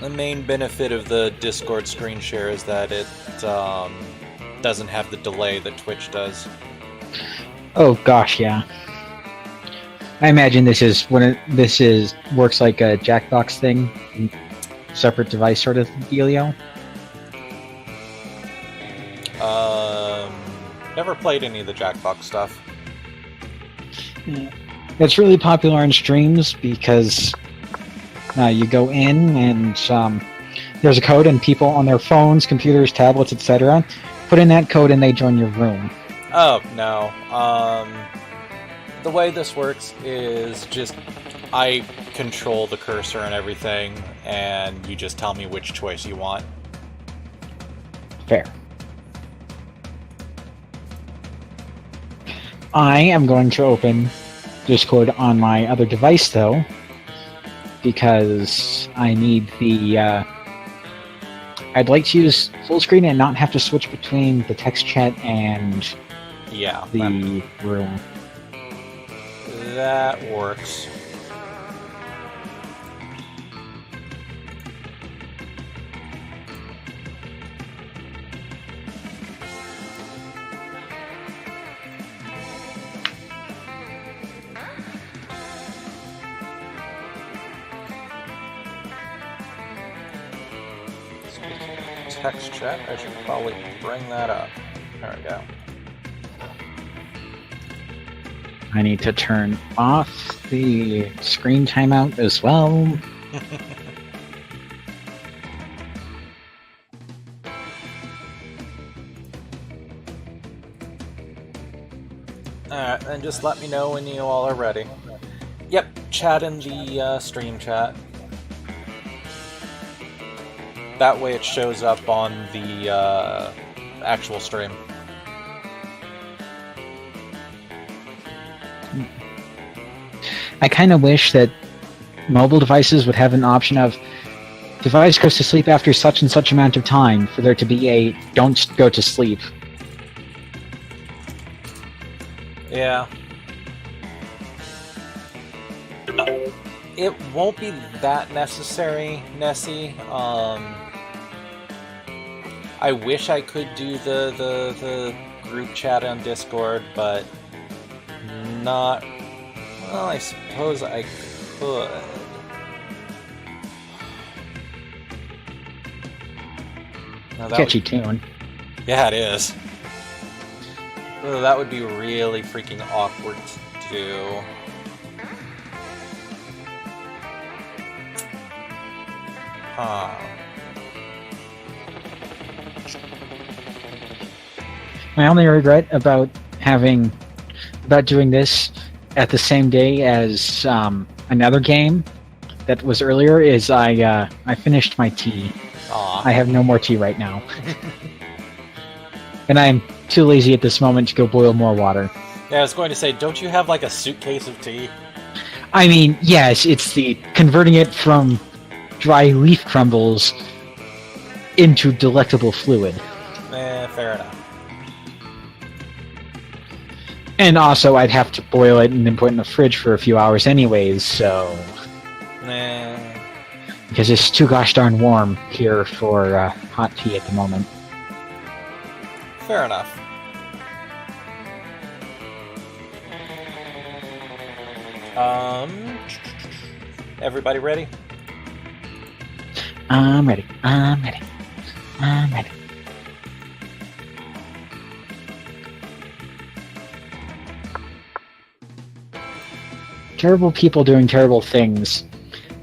The main benefit of the Discord screen share is that it doesn't have the delay that Twitch does. Oh gosh, yeah. I imagine this is works like a Jackbox thing, separate device sort of dealio. Never played any of the Jackbox stuff. It's really popular in streams because you go in and there's a code, and people on their phones, computers, tablets, etc. put in that code and they join your room. Oh, no. The way this works is just I control the cursor and everything, and you just tell me which choice you want. Fair. I am going to open Discord on my other device, though, because I need the... I'd like to use full screen and not have to switch between the text chat and the room. That works. Text chat, I should probably bring that up. There we go. I need to turn off the screen timeout as well. Alright, then just let me know when you all are ready. Yep, chat in the stream chat. That way it shows up on the actual stream. I kind of wish that mobile devices would have an option of device goes to sleep after such and such amount of time for there to be a don't go to sleep. Yeah. It won't be that necessary, Nessie. I wish I could do the group chat on Discord, but not... Well, I suppose I could. Catchy tune. Yeah, it is. Oh, that would be really freaking awkward to do. Huh. My only regret about doing this at the same day as another game that was earlier is I finished my tea. Aw. I have no more tea right now. And I'm too lazy at this moment to go boil more water. Yeah, I was going to say, don't you have like a suitcase of tea? I mean, yes, it's the converting it from dry leaf crumbles into delectable fluid. Fair enough. And also, I'd have to boil it and then put it in the fridge for a few hours anyways, so... Because it's too gosh darn warm here for hot tea at the moment. Fair enough. Everybody ready? I'm ready. I'm ready. I'm ready. Terrible people doing terrible things.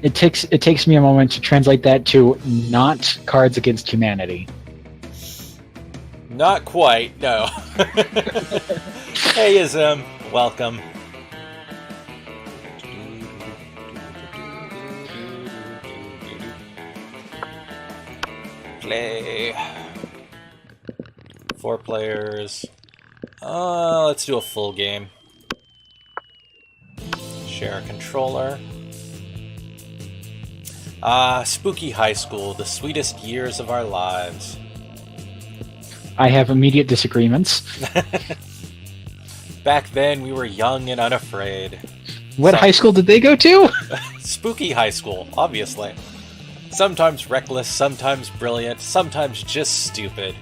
It takes me a moment to translate that to not Cards Against Humanity. Not quite, no. Hey, Ism. Welcome. Play. 4 players. Let's do a full game. Share a controller. Spooky high school, the sweetest years of our lives. I have immediate disagreements. Back then, we were young and unafraid. What high school did they go to? Spooky high school, obviously. Sometimes reckless, sometimes brilliant, sometimes just stupid,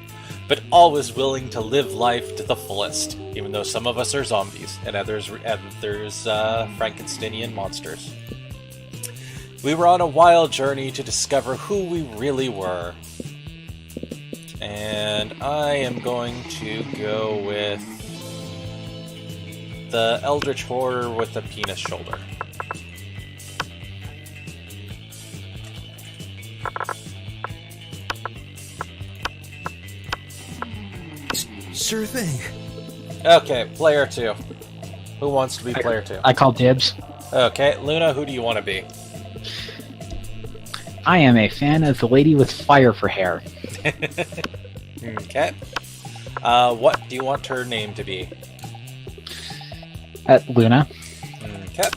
but always willing to live life to the fullest, even though some of us are zombies and others Frankensteinian monsters. We were on a wild journey to discover who we really were. And I am going to go with the Eldritch Horror with the penis shoulder. Sure thing. Okay, player 2. Who wants to be player 2? I call dibs. Okay, Luna, who do you want to be? I am a fan of the lady with fire for hair. Okay. What do you want her name to be? Luna. Okay.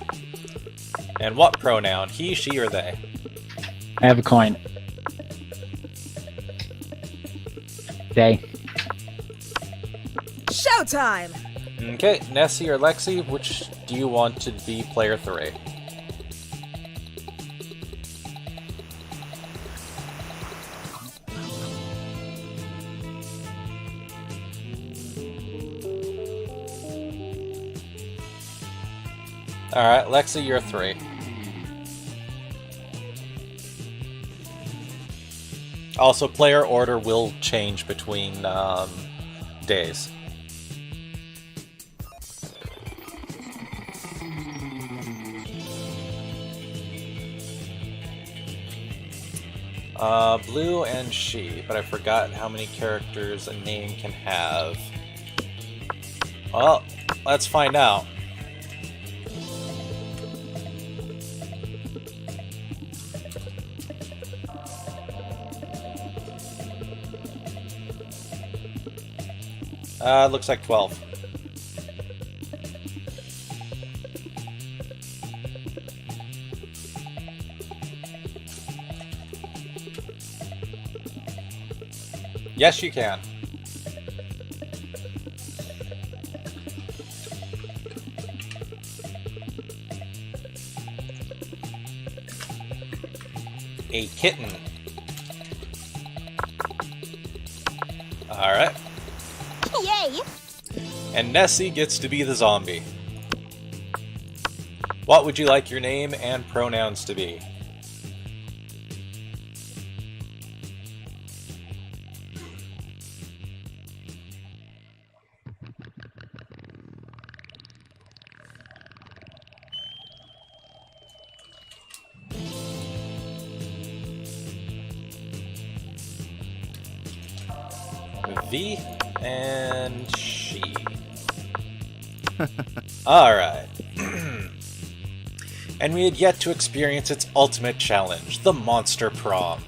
And what pronoun? He, she, or they? I have a coin. They. Showtime! Okay, Nessie or Lexi, which do you want to be player 3? Alright, Lexi, you're 3. Also, player order will change between days. Blue and she, but I forgot how many characters a name can have. Well, let's find out. Looks like 12. Yes, you can. A kitten. Alright. Yay! And Nessie gets to be the zombie. What would you like your name and pronouns to be? V and she. Alright. And we had yet to experience its ultimate challenge, the Monster Prom.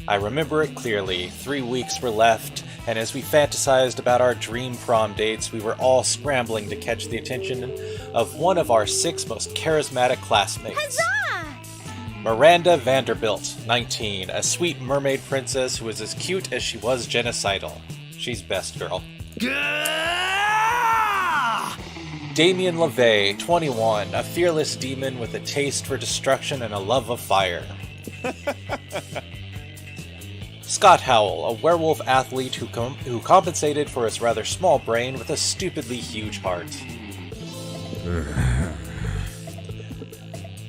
I remember it clearly. 3 weeks were left, and as we fantasized about our dream prom dates, we were all scrambling to catch the attention of one of our 6 most charismatic classmates. Huzzah! Miranda Vanderbilt, 19, a sweet mermaid princess who was as cute as she was genocidal. She's best girl. Damien LaVey, 21, a fearless demon with a taste for destruction and a love of fire. Scott Howell, a werewolf athlete who compensated for his rather small brain with a stupidly huge heart.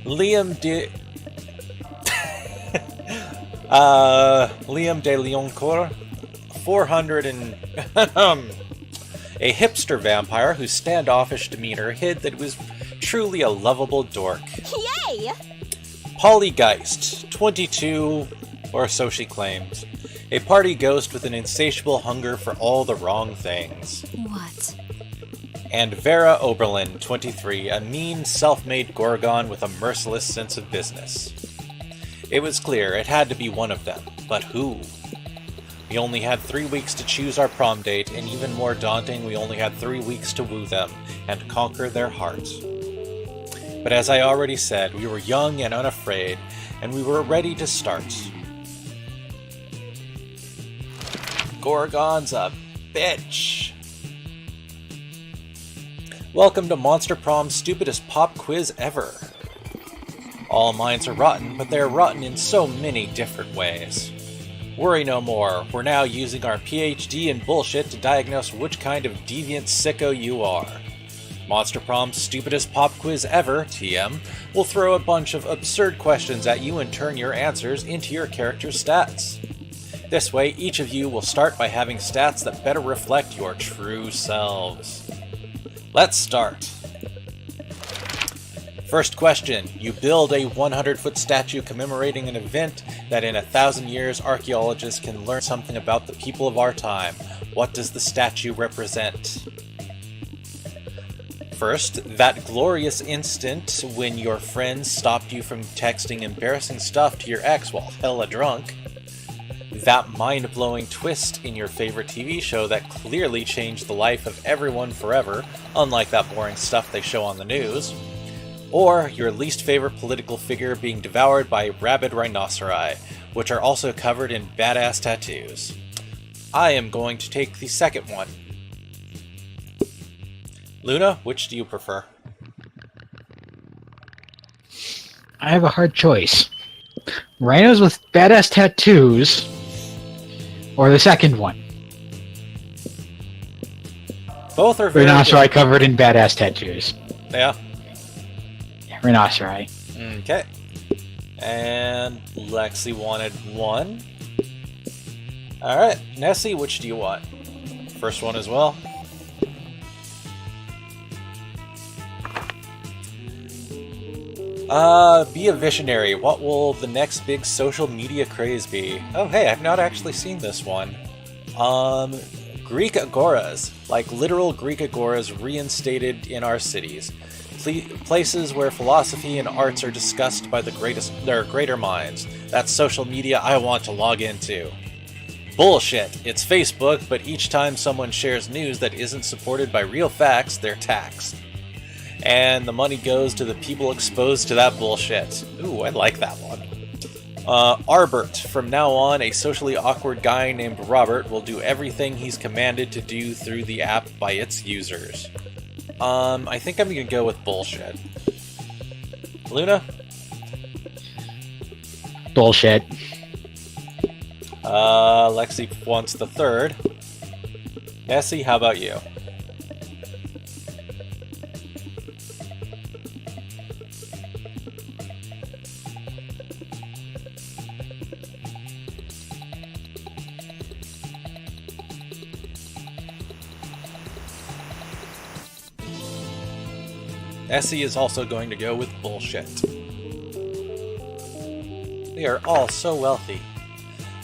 Liam de Leoncourt, 400 and a hipster vampire whose standoffish demeanor hid that he was truly a lovable dork. Yay! Polly Geist, 22, or so she claimed. A party ghost with an insatiable hunger for all the wrong things. What? And Vera Oberlin, 23, a mean, self-made Gorgon with a merciless sense of business. It was clear it had to be one of them, but who? We only had 3 weeks to choose our prom date, and even more daunting, we only had 3 weeks to woo them and conquer their hearts. But as I already said, we were young and unafraid, and we were ready to start. Gorgon's a bitch. Welcome to Monster Prom's stupidest pop quiz ever. All minds are rotten, but they're rotten in so many different ways. Worry no more, we're now using our PhD in bullshit to diagnose which kind of deviant sicko you are. Monster Prom's stupidest pop quiz ever, TM, will throw a bunch of absurd questions at you and turn your answers into your character's stats. This way, each of you will start by having stats that better reflect your true selves. Let's start. First question. You build a 100-foot statue commemorating an event that in 1,000 years archaeologists can learn something about the people of our time. What does the statue represent? First, that glorious instant when your friends stopped you from texting embarrassing stuff to your ex while hella drunk. That mind-blowing twist in your favorite TV show that clearly changed the life of everyone forever, unlike that boring stuff they show on the news. Or your least favorite political figure being devoured by rabid rhinoceri, which are also covered in badass tattoos. I am going to take the second one. Luna, which do you prefer? I have a hard choice. Rhinos with badass tattoos, or the second one. Both are very Rhinoceri good. covered in badass tattoos. Yeah. Rhinoceri. Okay. And Lexi wanted one. Alright, Nessie, which do you want? First one as well? Be a visionary. What will the next big social media craze be? Oh hey, I've not actually seen this one. Greek agoras. Like literal Greek agoras reinstated in our cities. Places where philosophy and arts are discussed by the greater minds. That's social media I want to log into. Bullshit. It's Facebook, but each time someone shares news that isn't supported by real facts, they're taxed. And the money goes to the people exposed to that bullshit. Ooh, I like that one. Arbert. From now on, a socially awkward guy named Robert will do everything he's commanded to do through the app by its users. I think I'm gonna go with bullshit. Luna? Bullshit. Lexi wants the third. Nessie, how about you? Nessie is also going to go with bullshit. They are all so wealthy.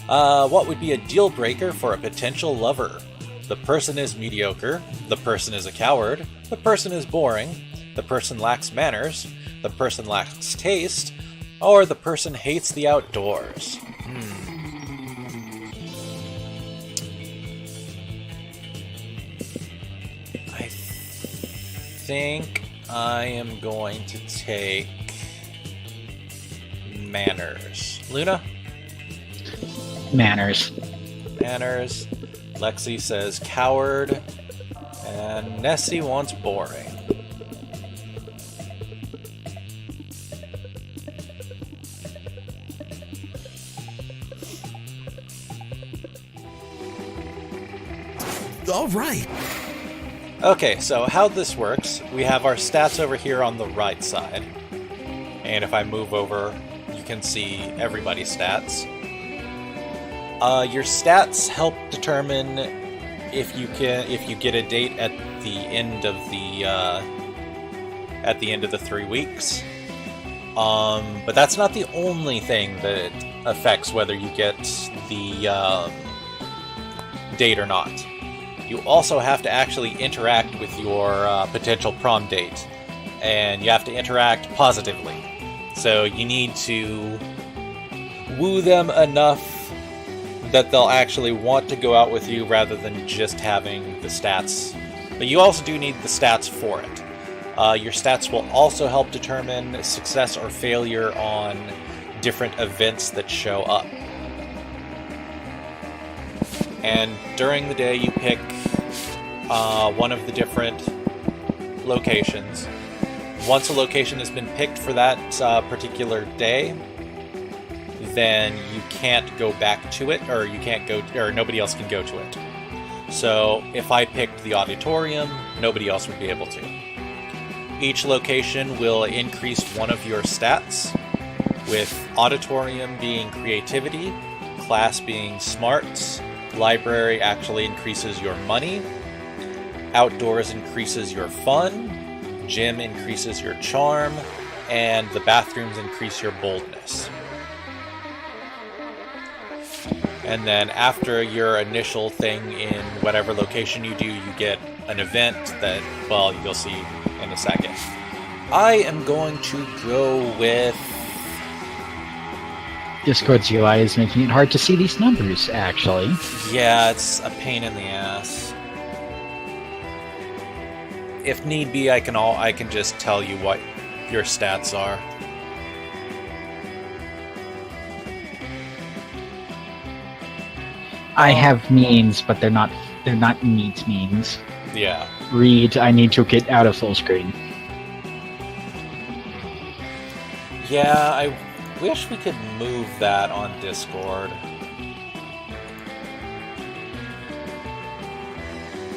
What would be a deal breaker for a potential lover? The person is mediocre, the person is a coward, the person is boring, the person lacks manners, the person lacks taste, or the person hates the outdoors. I think I am going to take manners. Luna? Manners. Manners. Lexi says coward. And Nessie wants boring. All right. Okay, so how this works, we have our stats over here on the right side. And if I move over, you can see everybody's stats. Your stats help determine if you get a date at the end of the 3 weeks. But that's not the only thing that affects whether you get the date or not. You also have to actually interact with your potential prom date, and you have to interact positively. So you need to woo them enough that they'll actually want to go out with you rather than just having the stats. But you also do need the stats for it. Your stats will also help determine success or failure on different events that show up. And during the day you pick one of the different locations Once a location has been picked for that particular day, then you can't go back to it, or you can't go, or nobody else can go to it. So if I picked the auditorium, nobody else would be able to. Each location will increase one of your stats, with auditorium being creativity, class being smarts, library actually increases your money, outdoors increases your fun, gym increases your charm, and the bathrooms increase your boldness. And then after your initial thing in whatever location you do, you get an event that, well, you'll see in a second. I am going to go with... Discord's UI is making it hard to see these numbers, actually. Yeah, it's a pain in the ass. If need be, I can just tell you what your stats are. I have means, but they're not neat means. Yeah. Read, I need to get out of full screen. Yeah, I wish we could move that on Discord.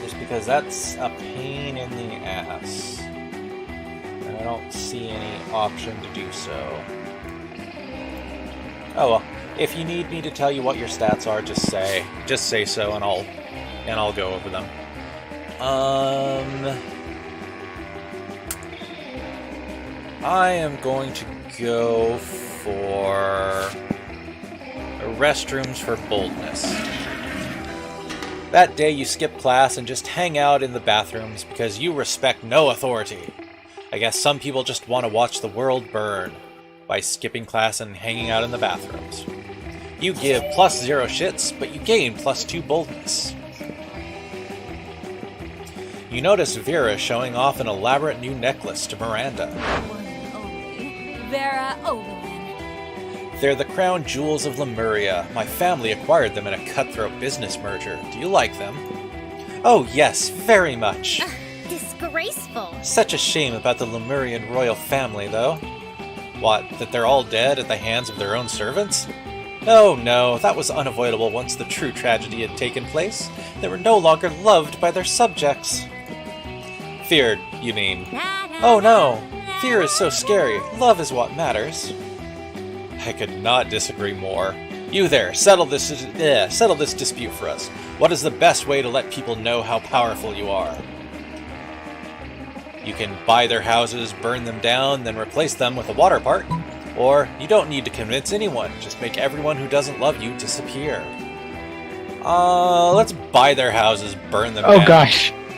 Just because that's a pain in the ass. And I don't see any option to do so. Oh well, if you need me to tell you what your stats are, just say so, and I'll go over them. I am going to go for restrooms for boldness. That day you skip class and just hang out in the bathrooms because you respect no authority. I guess some people just want to watch the world burn by skipping class and hanging out in the bathrooms. You give +0 shits, but you gain +2 boldness. You notice Vera showing off an elaborate new necklace to Miranda. One and only. Vera Oberlin. They're the crown jewels of Lemuria. My family acquired them in a cutthroat business merger. Do you like them? Oh yes, very much. Disgraceful. Such a shame about the Lemurian royal family, though. What, that they're all dead at the hands of their own servants? Oh no, that was unavoidable once the true tragedy had taken place. They were no longer loved by their subjects. Feared, you mean? Oh no! Fear is so scary. Love is what matters. I could not disagree more. You there, settle this dispute for us. What is the best way to let people know how powerful you are? You can buy their houses, burn them down, then replace them with a water park. Or, you don't need to convince anyone, just make everyone who doesn't love you disappear. Let's buy their houses, burn them down.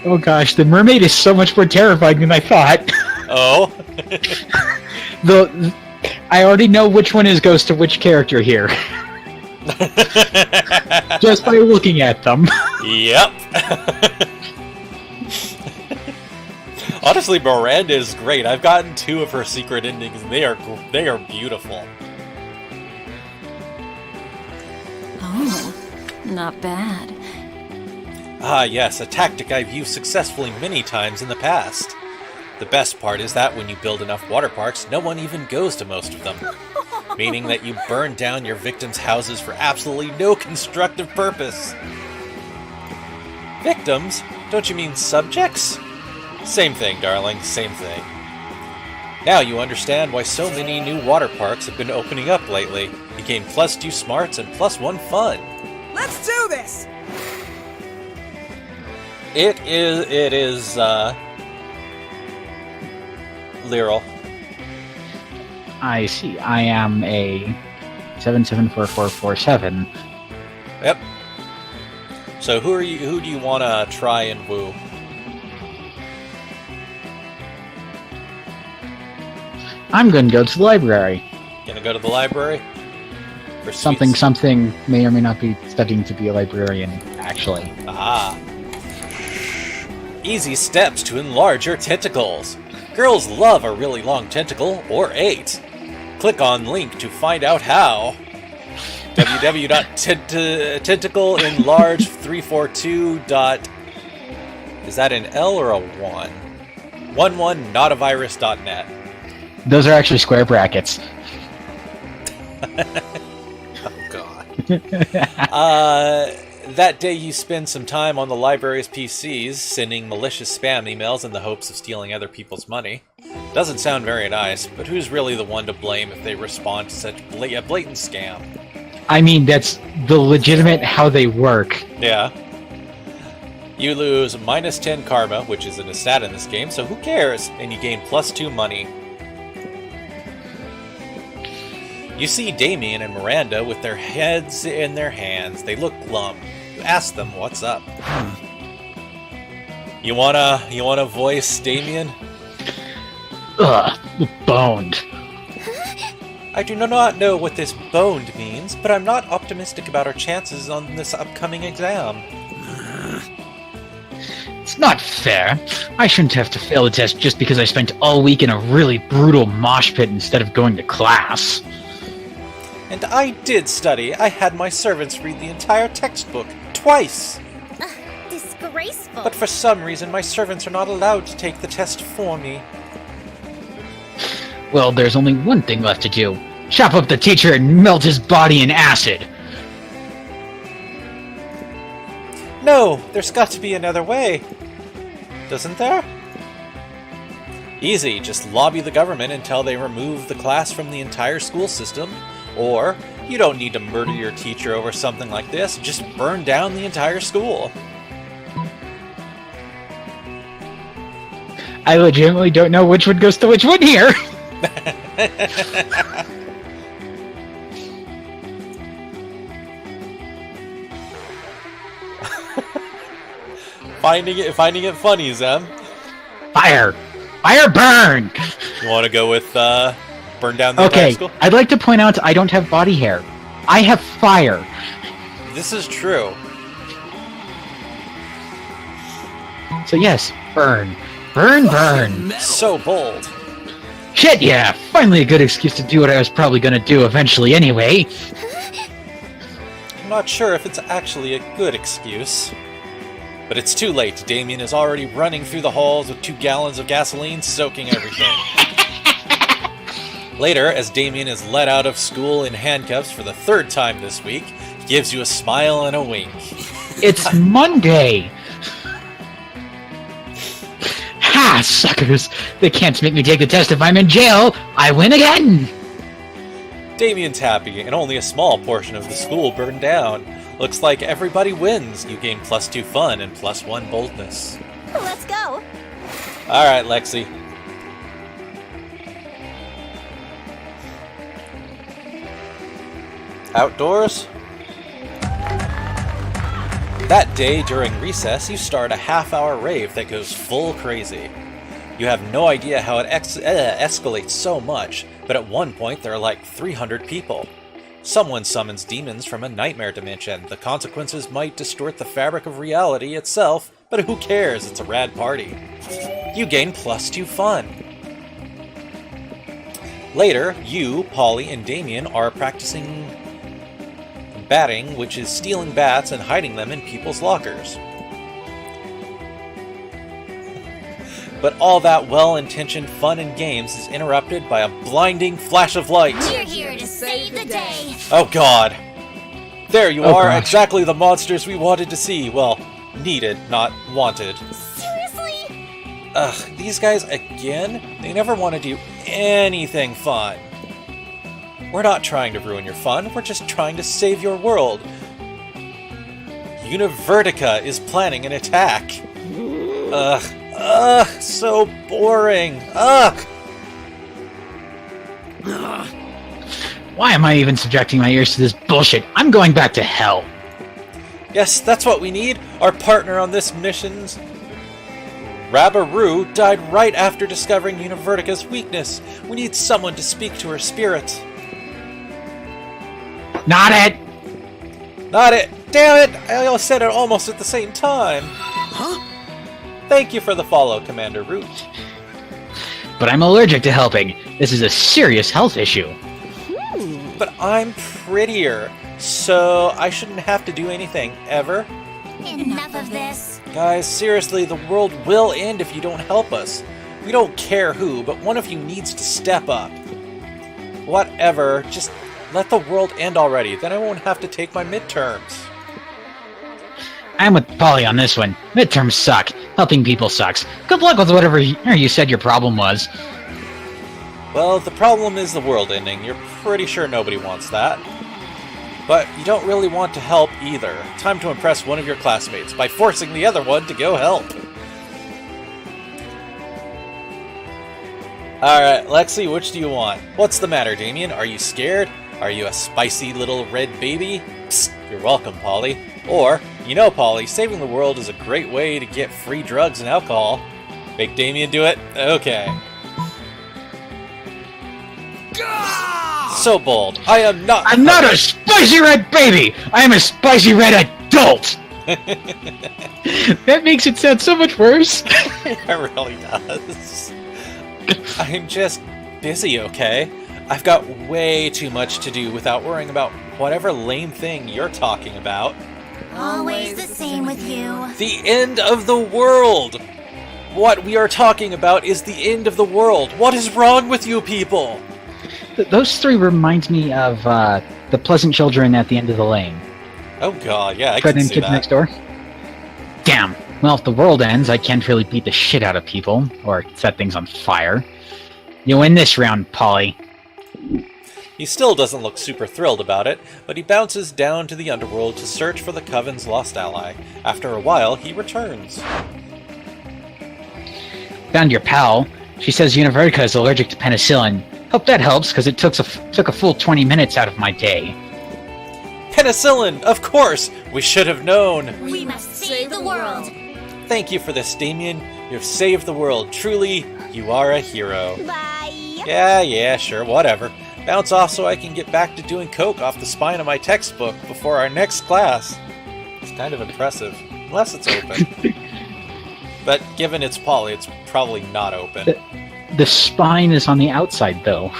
Oh gosh, the mermaid is so much more terrifying than I thought. Oh? I already know which one goes to which character here. Just by looking at them. Yep. Honestly, Miranda is great. I've gotten 2 of her secret endings, and they are beautiful. Oh, not bad. Ah yes, a tactic I've used successfully many times in the past. The best part is that when you build enough water parks, no one even goes to most of them. Meaning that you burn down your victims' houses for absolutely no constructive purpose. Victims? Don't you mean subjects? Same thing, darling, same thing. Now you understand why so many new water parks have been opening up lately. You gain +2 smarts and +1 fun. Let's do this! It is, Lyral. I see. I am a 774447. Yep. So who do you want to try and woo? I'm going to go to the library. Gonna go to the library? For Something may or may not be studying to be a librarian, actually. Ah. Easy steps to enlarge your tentacles. Girls love a really long tentacle, or 8. Click on link to find out how. www.tentacleenlarge342. Is that an L or a 1? 11notavirus.net. Those are actually square brackets. Oh, God. That day you spend some time on the library's PCs, sending malicious spam emails in the hopes of stealing other people's money. Doesn't sound very nice, but who's really the one to blame if they respond to such a blatant scam? I mean, that's the legitimate how they work. Yeah. You lose -10 karma, which isn't a stat in this game, so who cares? And you gain +2 money. You see Damien and Miranda with their heads in their hands. They look glum. You ask them what's up. You wanna voice Damien? Ugh, boned. I do not know what this boned means, but I'm not optimistic about our chances on this upcoming exam. It's not fair. I shouldn't have to fail the test just because I spent all week in a really brutal mosh pit instead of going to class. And I did study. I had my servants read the entire textbook, twice! Disgraceful. But for some reason, my servants are not allowed to take the test for me. Well, there's only one thing left to do. Chop up the teacher and melt his body in acid. No, there's got to be another way. Doesn't there? Easy, just lobby the government until they remove the class from the entire school system. Or, you don't need to murder your teacher over something like this, just burn down the entire school. I legitimately don't know which one goes to which one here. Finding it funny, Zem. Fire! Fire burn! You want to go with burn down the entire school? I'd like to point out I don't have body hair. I have fire. This is true. So yes, burn. Burn, burn. So bold. Shit, yeah! Finally a good excuse to do what I was probably gonna do eventually anyway. I'm not sure if it's actually a good excuse. But it's too late. Damien is already running through the halls with 2 gallons of gasoline soaking everything. Later, as Damien is let out of school in handcuffs for the 3rd time this week, he gives you a smile and a wink. It's Monday! Ha, suckers! They can't make me take the test if I'm in jail! I win again! Damien's happy, and only a small portion of the school burned down. Looks like everybody wins. You gain +2 fun and +1 boldness. Let's go. Alright, Lexi. Outdoors? That day during recess, you start a half-hour rave that goes full crazy. You have no idea how it escalates so much, but at one point there are like 300 people. Someone summons demons from a nightmare dimension. The consequences might distort the fabric of reality itself, but who cares? It's a rad party. You gain +2 fun. Later, you, Polly, and Damien are practicing batting, which is stealing bats and hiding them in people's lockers. But all that well-intentioned fun and games is interrupted by a blinding flash of light. We're here to save the day. Oh god. There you Oh, are, gosh. exactly the monsters we wanted to see. Well, needed, not wanted. Seriously? Ugh, these guys again? They never want to do anything fun. We're not trying to ruin your fun, we're just trying to save your world. Univertica is planning an attack. Ugh, so boring. Ugh! Why am I even subjecting my ears to this bullshit? I'm going back to hell. Yes, that's what we need. Our partner on this mission, Rabaroo, died right after discovering Univertica's weakness. We need someone to speak to her spirit. Not it! Not it! Damn it! I said it almost at the same time. Huh? Thank you for the follow, Commander Root. But I'm allergic to helping. This is a serious health issue. But I'm prettier, so I shouldn't have to do anything, ever. Enough of this. Guys, seriously, the world will end if you don't help us. We don't care who, but one of you needs to step up. Whatever, just let the world end already, then I won't have to take my midterms. I'm with Polly on this one. Midterms suck. Helping people sucks. Good luck with whatever you said your problem was. Well, the problem is the world ending. You're pretty sure nobody wants that. But you don't really want to help either. Time to impress one of your classmates by forcing the other one to go help. Alright, Lexi, which do you want? What's the matter, Damien? Are you scared? Are you a spicy little red baby? Psst, you're welcome, Polly. Or, you know, Polly, saving the world is a great way to get free drugs and alcohol. Make Damien do it? Okay. So bold. I'm not a spicy red baby! I am a spicy red adult! That makes it sound so much worse. It really does. I'm just busy, okay? I've got way too much to do without worrying about whatever lame thing you're talking about. Always the same with you. The end of the world! What we are talking about is the end of the world. What is wrong with you people? Those three remind me of the pleasant children at the end of the lane. Oh god, yeah, I Fred can and see Kids that. Next Door. Damn. Well, if the world ends, I can't really beat the shit out of people, or set things on fire. You win this round, Polly. He still doesn't look super thrilled about it, but he bounces down to the underworld to search for the Coven's lost ally. After a while, he returns. Found your pal. She says Univertica is allergic to penicillin. Hope that helps, because it took a full 20 minutes out of my day. Penicillin! Of course! We should have known! We must save the world. Thank you for this, Damien. You've saved the world. Truly, you are a hero. Bye. Yeah, sure, whatever. Bounce off so I can get back to doing coke off the spine of my textbook before our next class. It's kind of impressive, unless it's open. But given it's Polly, it's probably not open. The spine is on the outside, though.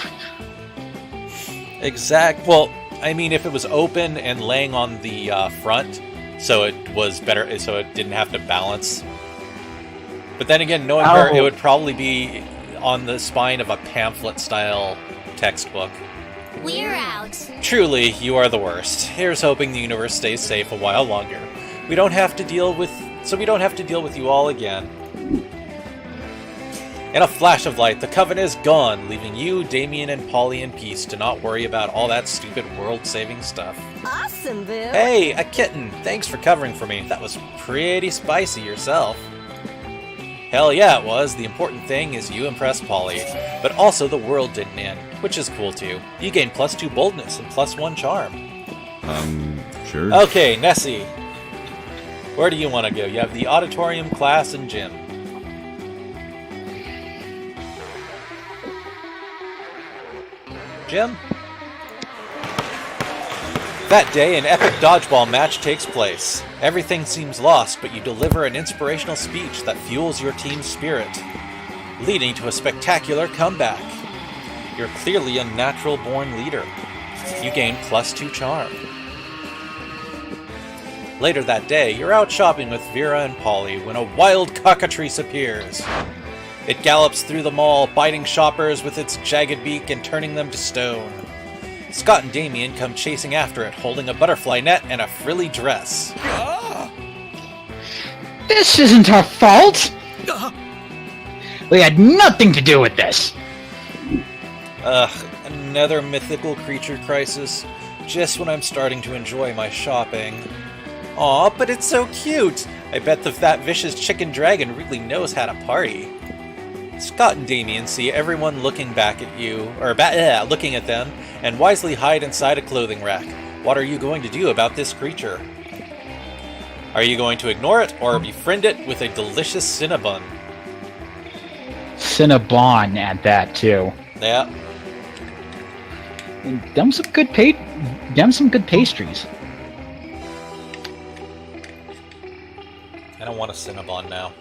Well, I mean, if it was open and laying on the front, so it was better, so it didn't have to balance. But then again, knowing her, it would probably be on the spine of a pamphlet-style textbook. We're out. Truly, you are the worst. Here's hoping the universe stays safe a while longer. We don't have to deal with you all again. In a flash of light, the Coven is gone, leaving you, Damien, and Polly in peace to not worry about all that stupid world-saving stuff. Awesome, Boo. Hey, a kitten! Thanks for covering for me. That was pretty spicy yourself. Hell yeah, it was. The important thing is you impressed Polly. But also the world didn't end, which is cool too. You gained +2 boldness and +1 charm. Sure. Okay, Nessie. Where do you want to go? You have the auditorium, class, and gym. Gym? That day, an epic dodgeball match takes place. Everything seems lost, but you deliver an inspirational speech that fuels your team's spirit, leading to a spectacular comeback. You're clearly a natural-born leader. You gain +2 charm. Later that day, you're out shopping with Vera and Polly when a wild cockatrice appears. It gallops through the mall, biting shoppers with its jagged beak and turning them to stone. Scott and Damien come chasing after it, holding a butterfly net and a frilly dress. This isn't our fault! We had nothing to do with this! Ugh, another mythical creature crisis. Just when I'm starting to enjoy my shopping. Aw, but it's so cute! I bet that vicious chicken dragon really knows how to party. Scott and Damien see everyone looking back at you, or looking at them, and wisely hide inside a clothing rack. What are you going to do about this creature? Are you going to ignore it, or befriend it with a delicious Cinnabon? Cinnabon at that, too. Yeah. And them some good pastries. I don't want a Cinnabon now.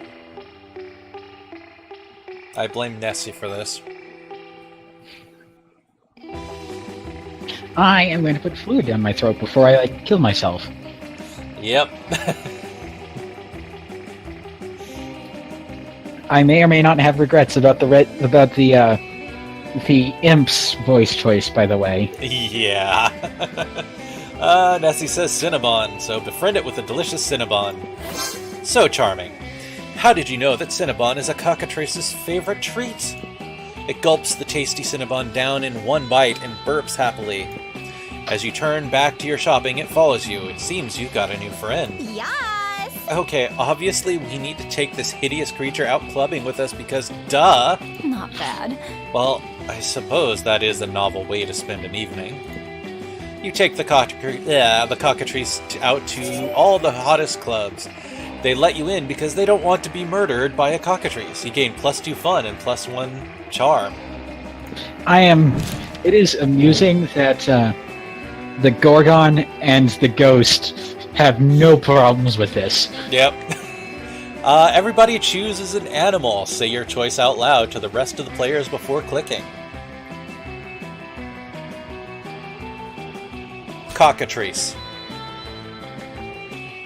I blame Nessie for this. I am going to put fluid down my throat before I kill myself. Yep. I may or may not have regrets about the imp's voice choice, by the way. Yeah. Nessie says Cinnabon, so befriend it with a delicious Cinnabon. So charming. How did you know that Cinnabon is a cockatrice's favorite treat? It gulps the tasty Cinnabon down in one bite and burps happily. As you turn back to your shopping, it follows you. It seems you've got a new friend. Yes! Okay, obviously we need to take this hideous creature out clubbing with us because, duh! Not bad. Well, I suppose that is a novel way to spend an evening. You take the cockatrice out to all the hottest clubs. They let you in because they don't want to be murdered by a cockatrice. You gain +2 fun and +1 charm. It is amusing that the Gorgon and the Ghost have no problems with this. Yep. Everybody chooses an animal. Say your choice out loud to the rest of the players before clicking. Cockatrice.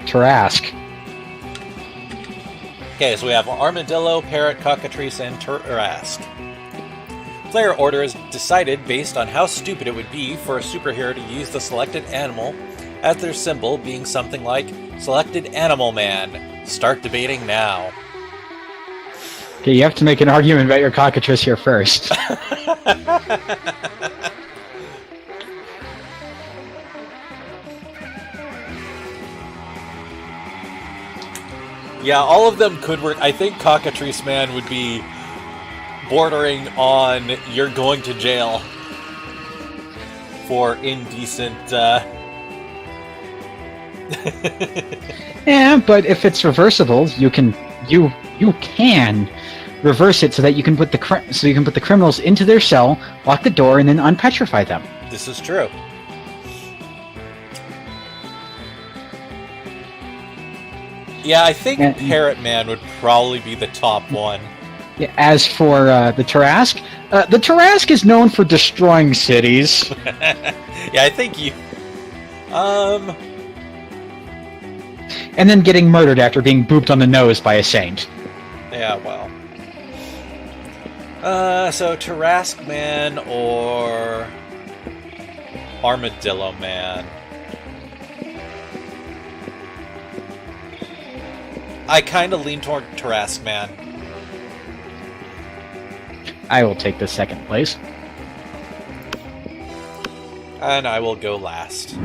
Tarask. Okay, so we have Armadillo, Parrot, Cockatrice, and Tarask. Player order is decided based on how stupid it would be for a superhero to use the selected animal as their symbol, being something like Selected Animal Man. Start debating now. Okay, you have to make an argument about your cockatrice here first. Yeah, all of them could work. I think Cockatrice Man would be bordering on you're going to jail for indecent. Yeah, but if it's reversible, you can reverse it so that you can put the criminals into their cell, lock the door, and then unpetrify them. This is true. Yeah, I think Parrot Man would probably be the top one. Yeah, as for the Tarask, the Tarask is known for destroying cities. Yeah, I think you. And then getting murdered after being booped on the nose by a saint. Yeah, well. So Tarask Man or Armadillo Man. I kind of lean toward Tarask Man. I will take the second place. And I will go last.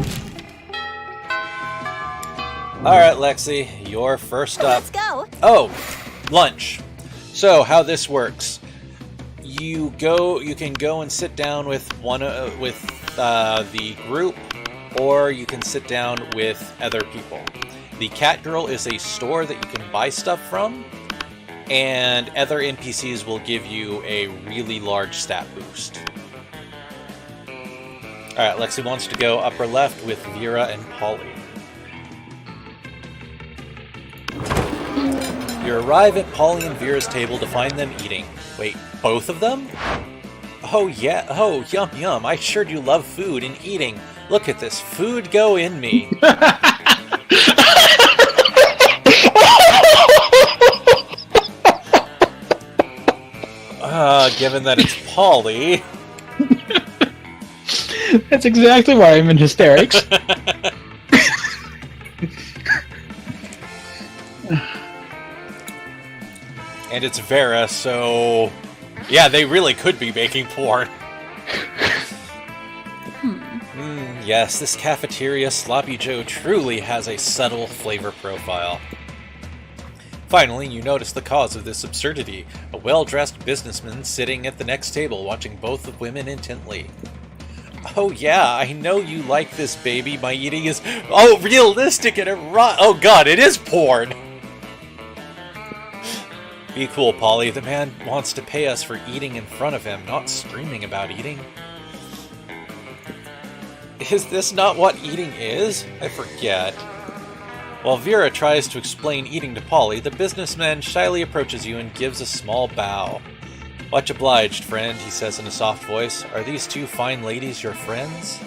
Alright, Lexi, you're first up. Let's go! Oh, lunch. So, how this works. You can go and sit down with the group, or you can sit down with other people. The Cat Girl is a store that you can buy stuff from, and other NPCs will give you a really large stat boost. Alright, Lexi wants to go upper left with Vera and Polly. You arrive at Polly and Vera's table to find them eating. Wait, both of them? Oh yeah, oh yum yum, I sure do love food and eating. Look at this food go in me. Given that it's Polly. That's exactly why I'm in hysterics. And it's Vera, so... Yeah, they really could be making porn. Yes, this cafeteria Sloppy Joe truly has a subtle flavor profile. Finally, you notice the cause of this absurdity. A well-dressed businessman sitting at the next table watching both the women intently. Oh yeah, I know you like this, baby. My eating is... Oh, realistic and oh god, it is porn! Be cool, Polly. The man wants to pay us for eating in front of him, not screaming about eating. Is this not what eating is? I forget. While Vera tries to explain eating to Polly, the businessman shyly approaches you and gives a small bow. Much obliged, friend, he says in a soft voice. Are these two fine ladies your friends?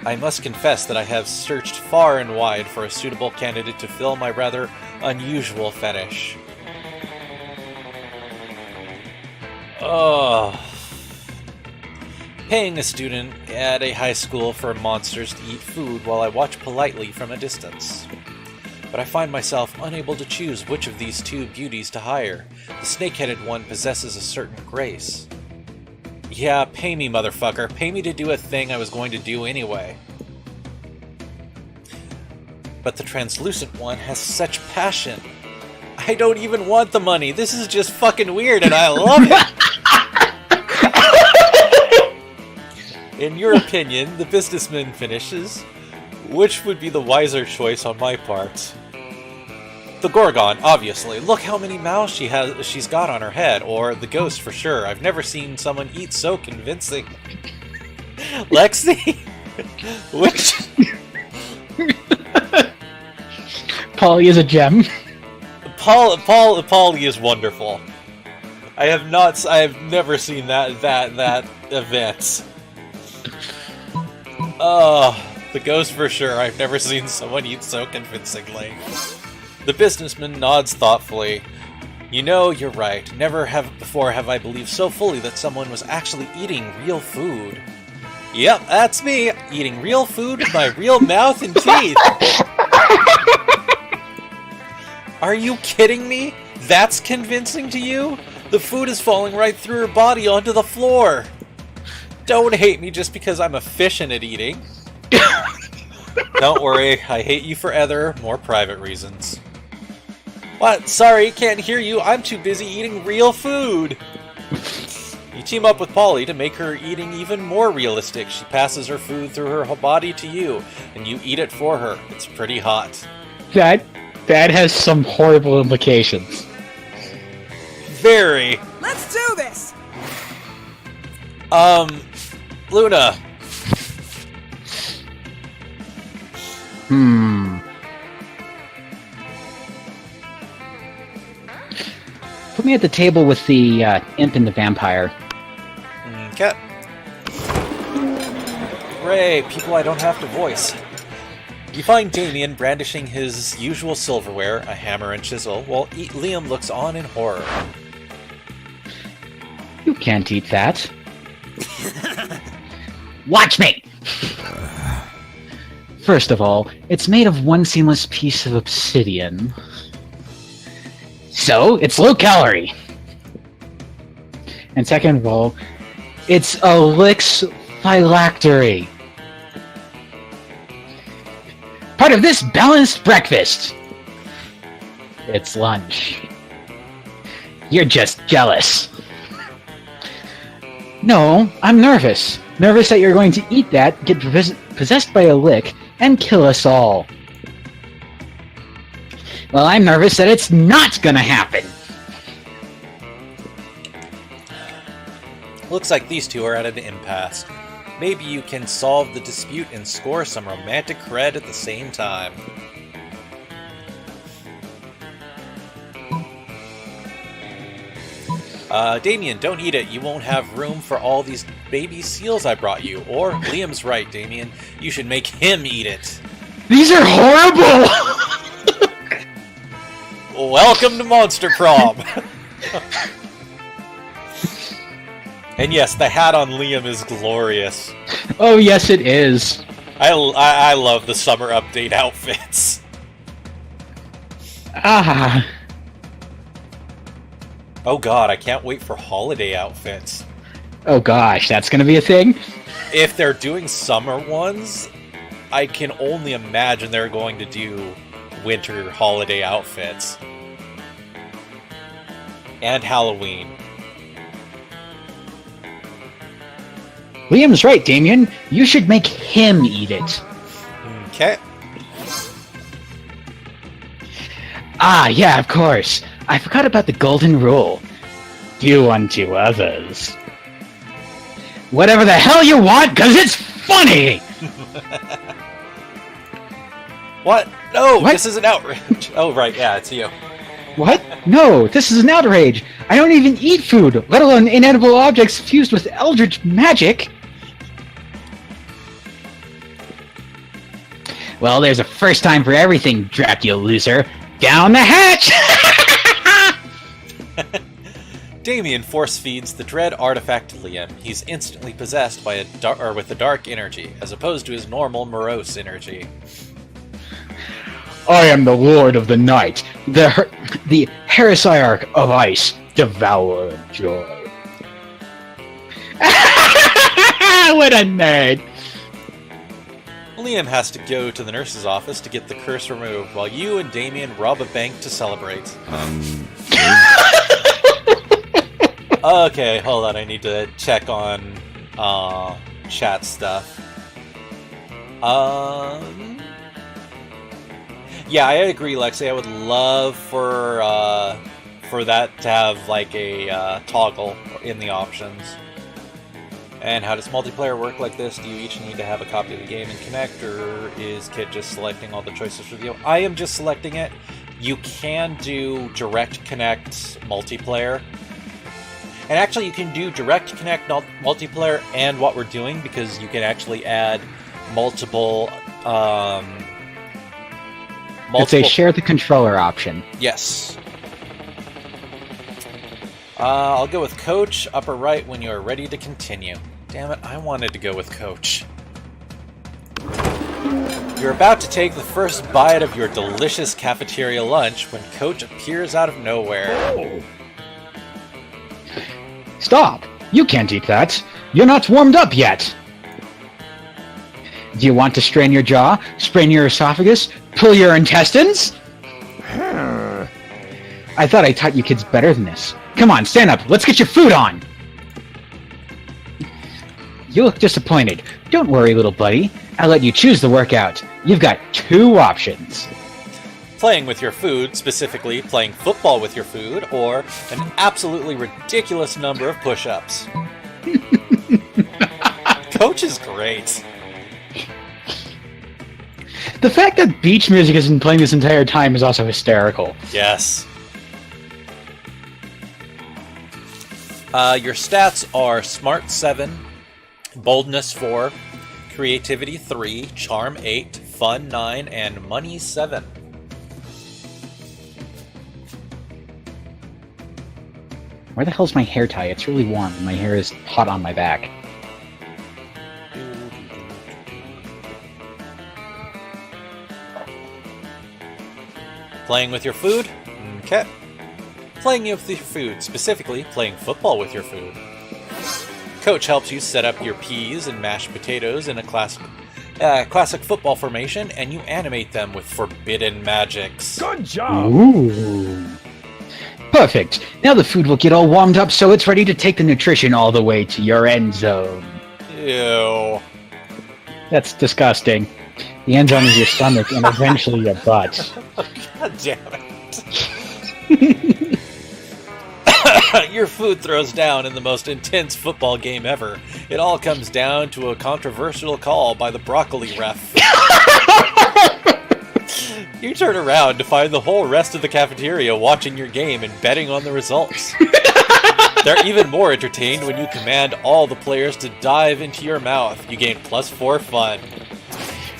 I must confess that I have searched far and wide for a suitable candidate to fill my rather unusual fetish. Oh. Paying a student at a high school for monsters to eat food while I watch politely from a distance. But I find myself unable to choose which of these two beauties to hire. The snake-headed one possesses a certain grace. Yeah, pay me, motherfucker. Pay me to do a thing I was going to do anyway. But the translucent one has such passion. I don't even want the money. This is just fucking weird and I love it. In your opinion, the businessman finishes. Which would be the wiser choice on my part? The Gorgon, obviously. Look how many mouths she's got on her head. Or the ghost for sure. I've never seen someone eat so convincing. Lexi? Which... Polly is a gem. Polly is wonderful. I have never seen that event. The ghost for sure. I've never seen someone eat so convincingly. The businessman nods thoughtfully. You know, you're right. Never before have I believed so fully that someone was actually eating real food. Yep, that's me, eating real food with my real mouth and teeth. Are you kidding me? That's convincing to you? The food is falling right through her body onto the floor. Don't hate me just because I'm efficient at eating. Don't worry, I hate you for other, more private reasons. What? Sorry, can't hear you. I'm too busy eating real food. You team up with Polly to make her eating even more realistic. She passes her food through her body to you, and you eat it for her. It's pretty hot. That has some horrible implications. Very. Let's do this! Luna. Put me at the table with the imp and the vampire. Okay. Hooray, people I don't have to voice. You find Damien brandishing his usual silverware, a hammer and chisel, while Liam looks on in horror. You can't eat that. Watch me! First of all, it's made of one seamless piece of obsidian. So, it's low calorie. And second of all, it's a Lix phylactery. Part of this balanced breakfast. It's lunch. You're just jealous. No, I'm nervous. Nervous that you're going to eat that, get possessed by a lick, and kill us all. Well, I'm nervous that it's not gonna happen. Looks like these two are at an impasse. Maybe you can solve the dispute and score some romantic cred at the same time. Damien, don't eat it. You won't have room for all these baby seals I brought you. Or, Liam's right, Damien. You should make him eat it. These are horrible! Welcome to Monster Prom! And yes, the hat on Liam is glorious. Oh, yes, it is. I love the summer update outfits. Ah. Oh god, I can't wait for holiday outfits. Oh gosh, that's gonna be a thing? If they're doing summer ones, I can only imagine they're going to do winter holiday outfits. And Halloween. Liam's right, Damien. You should make him eat it. Okay. Ah, yeah, of course. I forgot about the golden rule. Do unto others whatever the hell you want, cause it's funny! What? No, What? This is an outrage. Oh, right, yeah, it's you. What? No, this is an outrage. I don't even eat food, let alone inedible objects fused with eldritch magic. Well, there's a first time for everything, Dracula loser. Down the hatch! Damien force feeds the dread artifact to Liam. He's instantly possessed by with a dark energy, as opposed to his normal morose energy. I am the Lord of the Night, the Heresiarch of Ice, Devourer of Joy. What a nerd! Liam has to go to the nurse's office to get the curse removed, while you and Damien rob a bank to celebrate. Okay, hold on, I need to check on chat stuff. Yeah, I agree, Lexi. I would love for that to have like a toggle in the options. And how does multiplayer work like this? Do you each need to have a copy of the game and connect, or is Kid just selecting all the choices for the game? I am just selecting it. You can do direct connect multiplayer. And actually you can do direct connect multiplayer and what we're doing, because you can actually add multiple... It's a share the controller option. Yes. I'll go with Coach, upper right, when you are ready to continue. Damn it, I wanted to go with Coach. You're about to take the first bite of your delicious cafeteria lunch when Coach appears out of nowhere. Stop! You can't eat that! You're not warmed up yet! Do you want to strain your jaw, sprain your esophagus, pull your intestines? I thought I taught you kids better than this. Come on, stand up. Let's get your food on. You look disappointed. Don't worry, little buddy. I'll let you choose the workout. You've got 2 options. Playing with your food, specifically playing football with your food, or an absolutely ridiculous number of push-ups. Coach is great. The fact that beach music has been playing this entire time is also hysterical. Yes. Your stats are Smart 7, Boldness 4, Creativity 3, Charm 8, Fun 9, and Money 7. Where the hell's my hair tie? It's really warm and my hair is hot on my back. Playing with your food? Okay. Playing with your food, specifically playing football with your food. Coach helps you set up your peas and mashed potatoes in a classic football formation, and you animate them with forbidden magics. Good job! Ooh. Perfect. Now the food will get all warmed up so it's ready to take the nutrition all the way to your end zone. Ew. That's disgusting. The end zone is your stomach and eventually your butt. God damn it. Your food throws down in the most intense football game ever. It all comes down to a controversial call by the broccoli ref. You turn around to find the whole rest of the cafeteria watching your game and betting on the results. They're even more entertained when you command all the players to dive into your mouth. You gain +4 fun.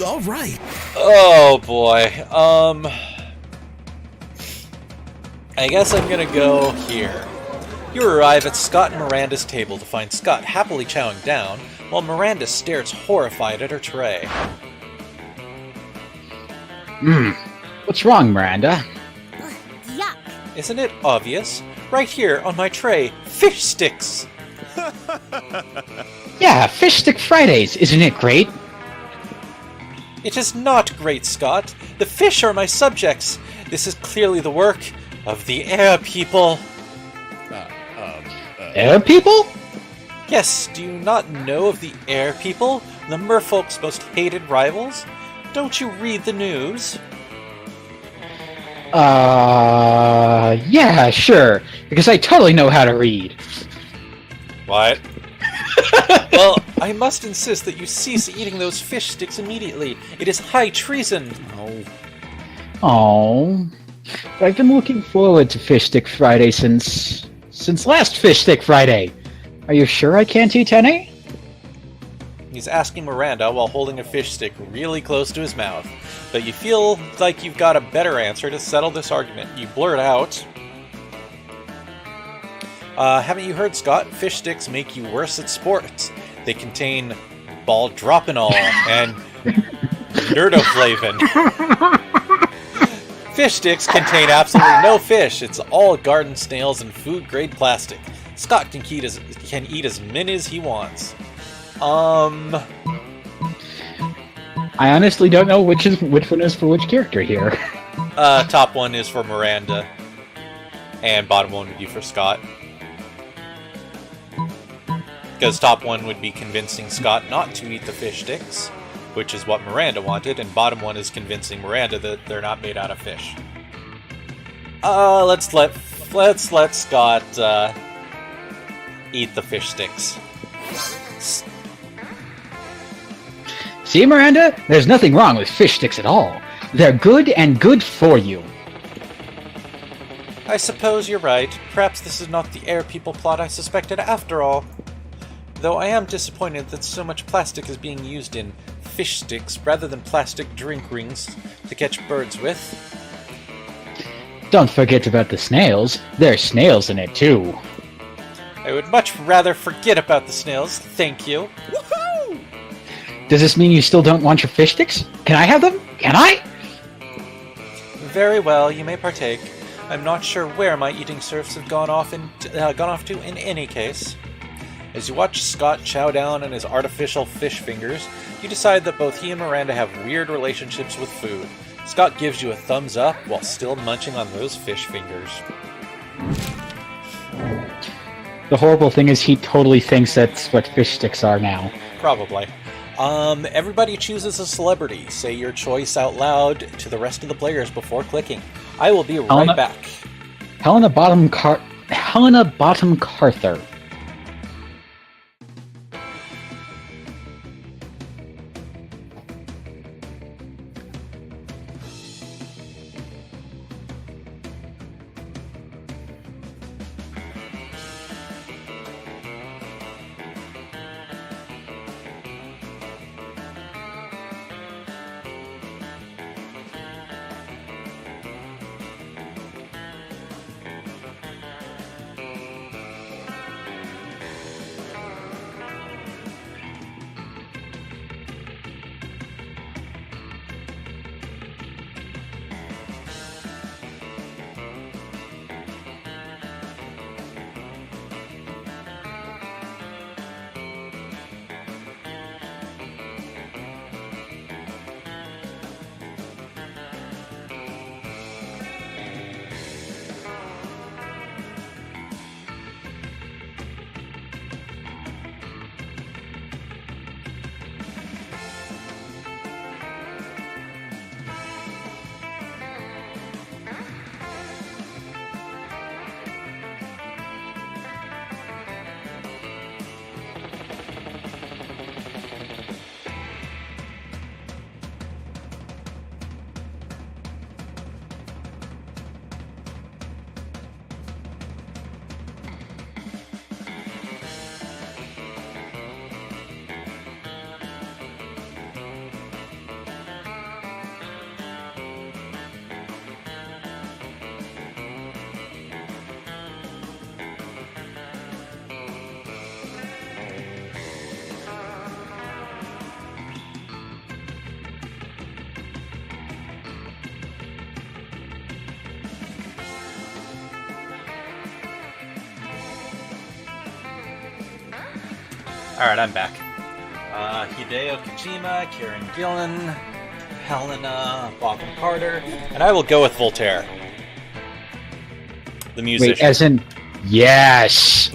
All right. Oh boy. I guess I'm gonna go here. You arrive at Scott and Miranda's table to find Scott happily chowing down, while Miranda stares horrified at her tray. What's wrong, Miranda? Yuck. Isn't it obvious? Right here on my tray, fish sticks! Yeah, Fish Stick Fridays, isn't it great? It is not great, Scott. The fish are my subjects. This is clearly the work of the air people. Air people? Yes, do you not know of the air people? The merfolk's most hated rivals? Don't you read the news? Yeah, sure. Because I totally know how to read. What? Well, I must insist that you cease eating those fish sticks immediately. It is high treason. Oh, I've been looking forward to Fish Stick Friday since last Fish Stick Friday. Are you sure I can't eat any? He's asking Miranda while holding a fish stick really close to his mouth. But you feel like you've got a better answer to settle this argument. You blurt out, Haven't you heard, Scott? Fish sticks make you worse at sports. They contain ball-droppinol and nerdoflavin. Fish sticks contain absolutely no fish. It's all garden snails and food-grade plastic. Scott can eat as many as he wants. I honestly don't know which one is for which character here. Top one is for Miranda, and bottom one would be for Scott. Because top one would be convincing Scott not to eat the fish sticks, which is what Miranda wanted, and bottom one is convincing Miranda that they're not made out of fish. Let's let Scott eat the fish sticks. See, Miranda? There's nothing wrong with fish sticks at all. They're good and good for you. I suppose you're right. Perhaps this is not the air people plot I suspected after all. Though I am disappointed that so much plastic is being used in fish sticks rather than plastic drink rings to catch birds with. Don't forget about the snails. There's snails in it too. I would much rather forget about the snails, thank you. Woohoo! Does this mean you still don't want your fish sticks? Can I have them? Can I? Very well, you may partake. I'm not sure where my eating serfs have gone off to in any case. As you watch Scott chow down on his artificial fish fingers, you decide that both he and Miranda have weird relationships with food. Scott gives you a thumbs up while still munching on those fish fingers. The horrible thing is he totally thinks that's what fish sticks are now. Probably. Everybody chooses a celebrity. Say your choice out loud to the rest of the players before clicking. I will be right back. Helena Bottom Carther. Alright, I'm back. Hideo Kojima, Kieran Gillen, Helena Bonham Carter, and I will go with Voltaire. The musician. Wait, as in... Yes!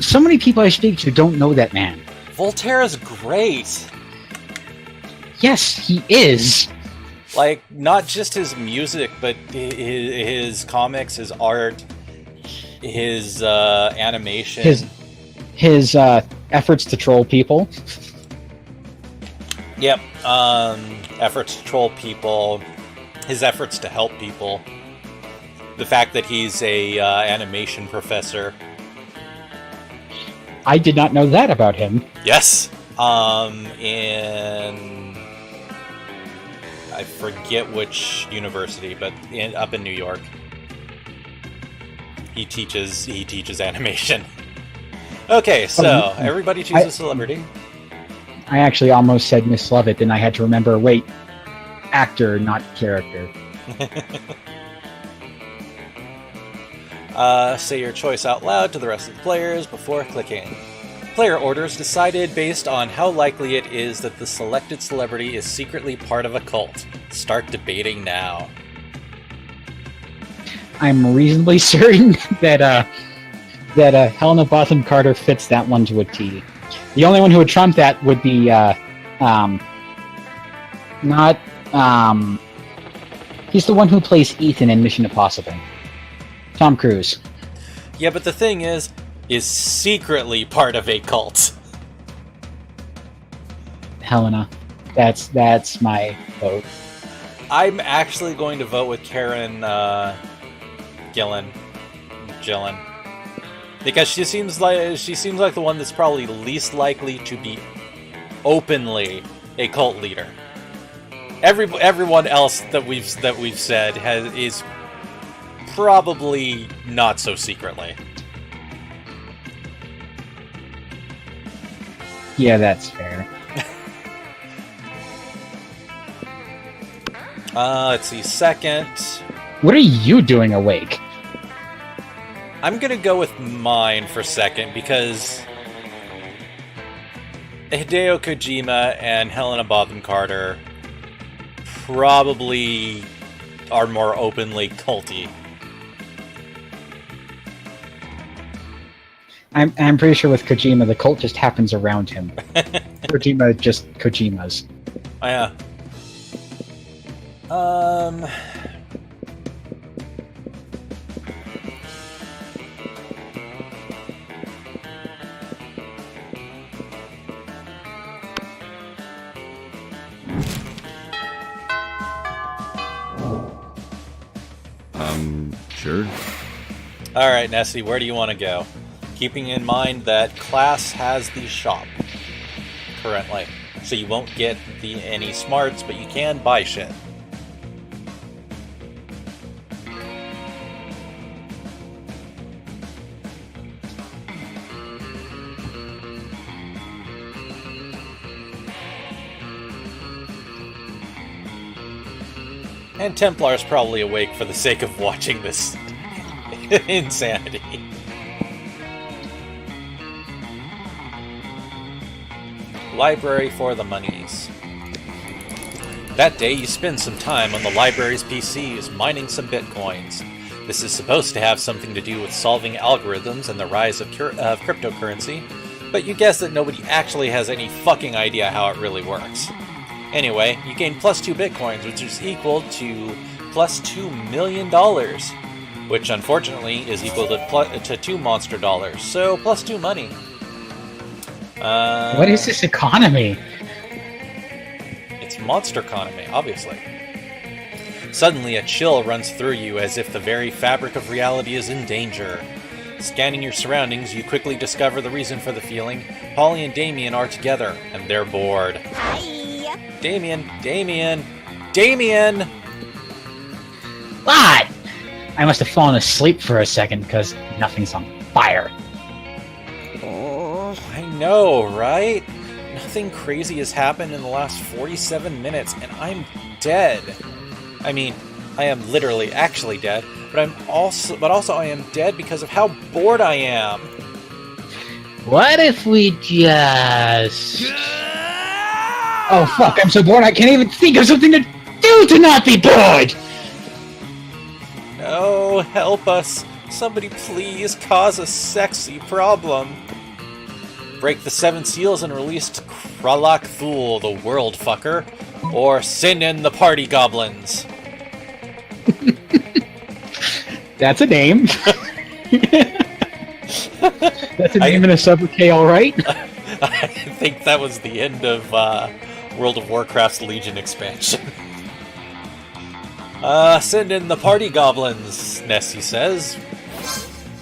So many people I speak to don't know that man. Voltaire is great! Yes, he is! Like, not just his music, but his comics, his art, his animation. His efforts to troll people. Yep. Efforts to troll people. His efforts to help people. The fact that he's a animation professor. I did not know that about him. Yes. In... I forget which university, but up in New York. He teaches animation. Okay, so everybody choose a celebrity. I actually almost said Miss Lovett, and I had to remember, wait, actor, not character. Say your choice out loud to the rest of the players before clicking. Player orders decided based on how likely it is that the selected celebrity is secretly part of a cult. Start debating now. I'm reasonably certain that Helena Bonham Carter fits that one to a T. The only one who would trump that would be he's the one who plays Ethan in Mission Impossible. Tom Cruise. Yeah, but the thing is secretly part of a cult. Helena. That's my vote. I'm actually going to vote with Karen Gillan. Because she seems like the one that's probably least likely to be openly a cult leader. Everyone else that we've said is probably not so secretly. Yeah, that's fair. Let's see, second. What are you doing awake? I'm gonna go with mine for second because Hideo Kojima and Helena Bonham Carter probably are more openly culty. I'm pretty sure with Kojima, the cult just happens around him. Kojima just Kojimas. Oh, yeah. Sure. Alright, Nessie, where do you want to go? Keeping in mind that class has the shop currently. So you won't get any smarts, but you can buy shit. And Templar's probably awake for the sake of watching this insanity. Library for the monies. That day you spend some time on the library's PCs mining some bitcoins. This is supposed to have something to do with solving algorithms and the rise of cryptocurrency, but you guess that nobody actually has any fucking idea how it really works. Anyway, you gain plus 2 bitcoins, which is equal to plus $2 million, which unfortunately is equal to 2 monster dollars, so plus 2 money. What is this economy? It's monster economy, obviously. Suddenly a chill runs through you as if the very fabric of reality is in danger. Scanning your surroundings, you quickly discover the reason for the feeling. Polly and Damien are together, and they're bored. Hi. Damien! What? I must have fallen asleep for a second because nothing's on fire. Oh, I know, right? Nothing crazy has happened in the last 47 minutes, and I'm dead. I mean, I am literally actually dead, but also I am dead because of how bored I am. What if we just... Oh fuck, I'm so bored I can't even think of something to do to not be bored! No, help us. Somebody please cause a sexy problem. Break the 7 seals and release Kralak Thul, the world fucker. Or send in the party goblins. That's a name. That's a name in a sobriquet, alright? I think that was the end of World of Warcraft's Legion expansion. Send in the party goblins, Nessie says.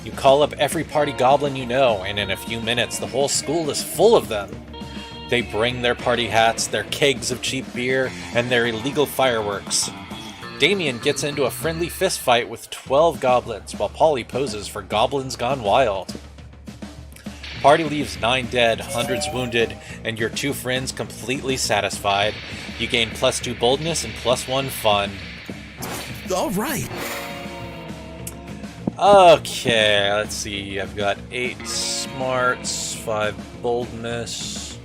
You call up every party goblin you know, and in a few minutes the whole school is full of them. They bring their party hats, their kegs of cheap beer, and their illegal fireworks. Damien gets into a friendly fistfight with 12 goblins while Polly poses for Goblins Gone Wild. Party leaves 9 dead, hundreds wounded, and your 2 friends completely satisfied. You gain +2 boldness and +1 fun. All right. Okay, let's see. I've got 8 smarts, 5 boldness.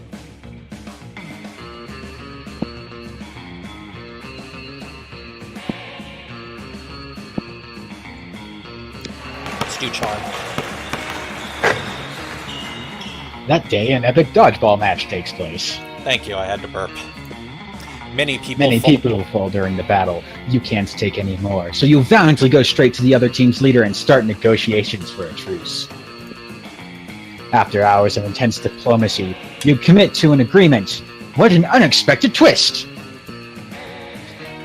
Let's do charm. That day, an epic dodgeball match takes place. Thank you, I had to burp. Many Many people fall during the battle. You can't take any more, so you valiantly go straight to the other team's leader and start negotiations for a truce. After hours of intense diplomacy, you commit to an agreement. What an unexpected twist!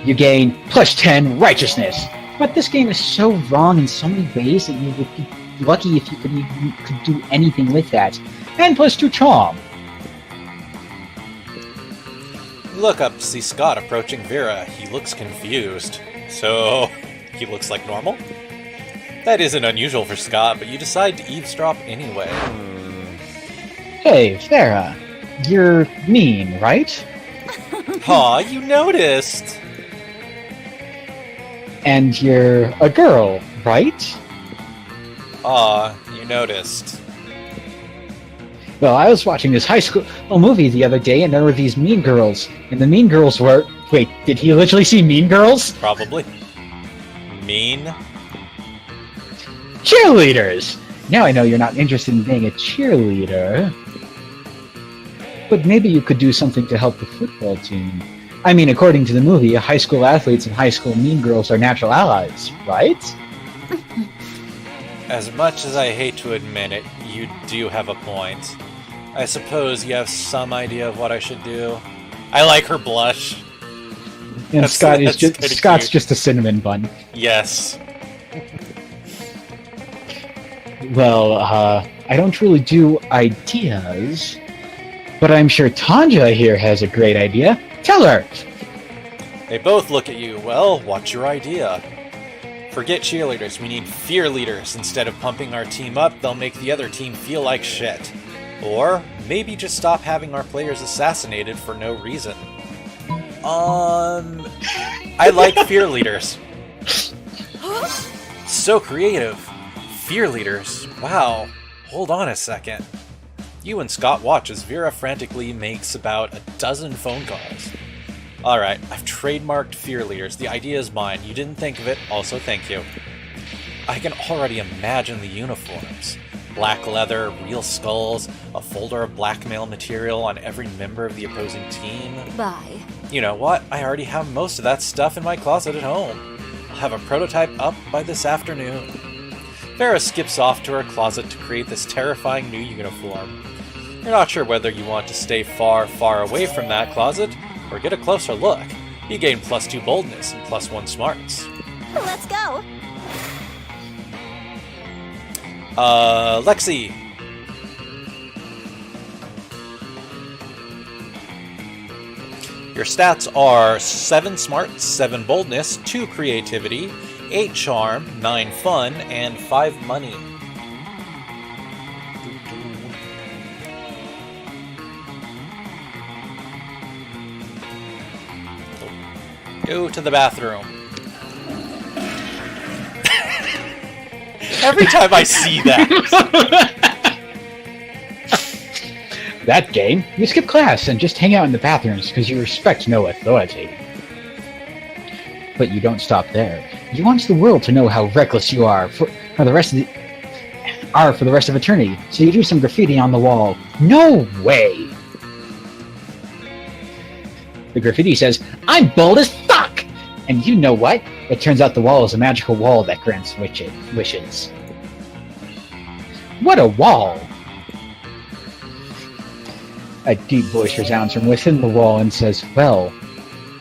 You gain +10 righteousness. But this game is so wrong in so many ways that you would be lucky if you could do anything with that. And +2 charm. Look up to see Scott approaching Vera. He looks confused. So, he looks like normal? That isn't unusual for Scott, but you decide to eavesdrop anyway. Hey, Farah. You're mean, right? Aw, you noticed! And you're a girl, right? Aw, you noticed. Well, I was watching this high school movie the other day, and there were these mean girls. And the mean girls were... Wait, did he literally see Mean Girls? Probably. Mean? Cheerleaders! Now I know you're not interested in being a cheerleader. But maybe you could do something to help the football team. I mean, according to the movie, high school athletes and high school mean girls are natural allies, right? As much as I hate to admit it, you do have a point. I suppose you have some idea of what I should do. I like her blush. And That's Scott's kinda cute. just a cinnamon bun. Yes. Well, I don't really do ideas, but I'm sure Tanja here has a great idea. Tell her! They both look at you. Well, what's your idea? Forget cheerleaders, we need fear leaders. Instead of pumping our team up, they'll make the other team feel like shit. Or maybe just stop having our players assassinated for no reason. I like fear leaders. So creative. Fear leaders. Wow. Hold on a second. You and Scott watch as Vera frantically makes about a dozen phone calls. Alright, I've trademarked fear leaders. The idea is mine. You didn't think of it, also thank you. I can already imagine the uniforms. Black leather, real skulls, a folder of blackmail material on every member of the opposing team. Bye. You know what? I already have most of that stuff in my closet at home. I'll have a prototype up by this afternoon. Vera skips off to her closet to create this terrifying new uniform. You're not sure whether you want to stay far, far away from that closet, or get a closer look. You gain +2 boldness and +1 smarts. Let's go. Lexi. Your stats are 7 smarts, 7 boldness, 2 creativity, 8 charm, 9 fun, and 5 money. Go to the bathroom. Every time I see that. That game, you skip class and just hang out in the bathrooms because you respect no authority. But you don't stop there. You want the world to know how reckless you are for the rest of eternity. So you do some graffiti on the wall. No way! The graffiti says, "I'm bold as fuck!" And you know what? It turns out the wall is a magical wall that grants wishes. What a wall! A deep voice resounds from within the wall and says, "Well,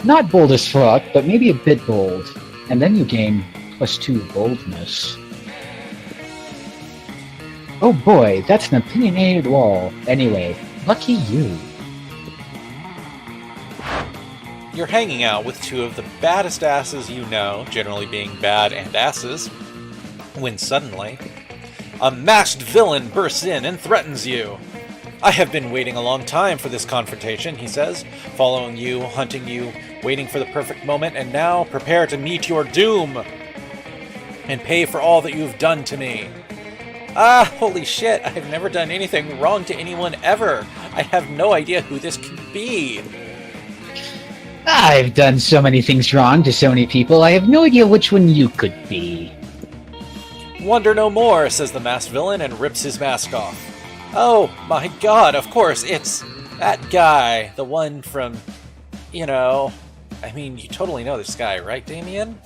not bold as fuck, but maybe a bit bold." And then you gain +2 boldness. Oh boy, that's an opinionated wall. Anyway, lucky you. You're hanging out with two of the baddest asses you know, generally being bad and asses, when suddenly, a masked villain bursts in and threatens you. I have been waiting a long time for this confrontation, he says, following you, hunting you, waiting for the perfect moment, and now prepare to meet your doom and pay for all that you've done to me. Ah, holy shit, I have never done anything wrong to anyone ever. I have no idea who this could be. I've done so many things wrong to so many people, I have no idea which one you could be. Wonder no more, says the masked villain and rips his mask off. Oh my god, of course, it's that guy. The one from, you totally know this guy, right, Damien?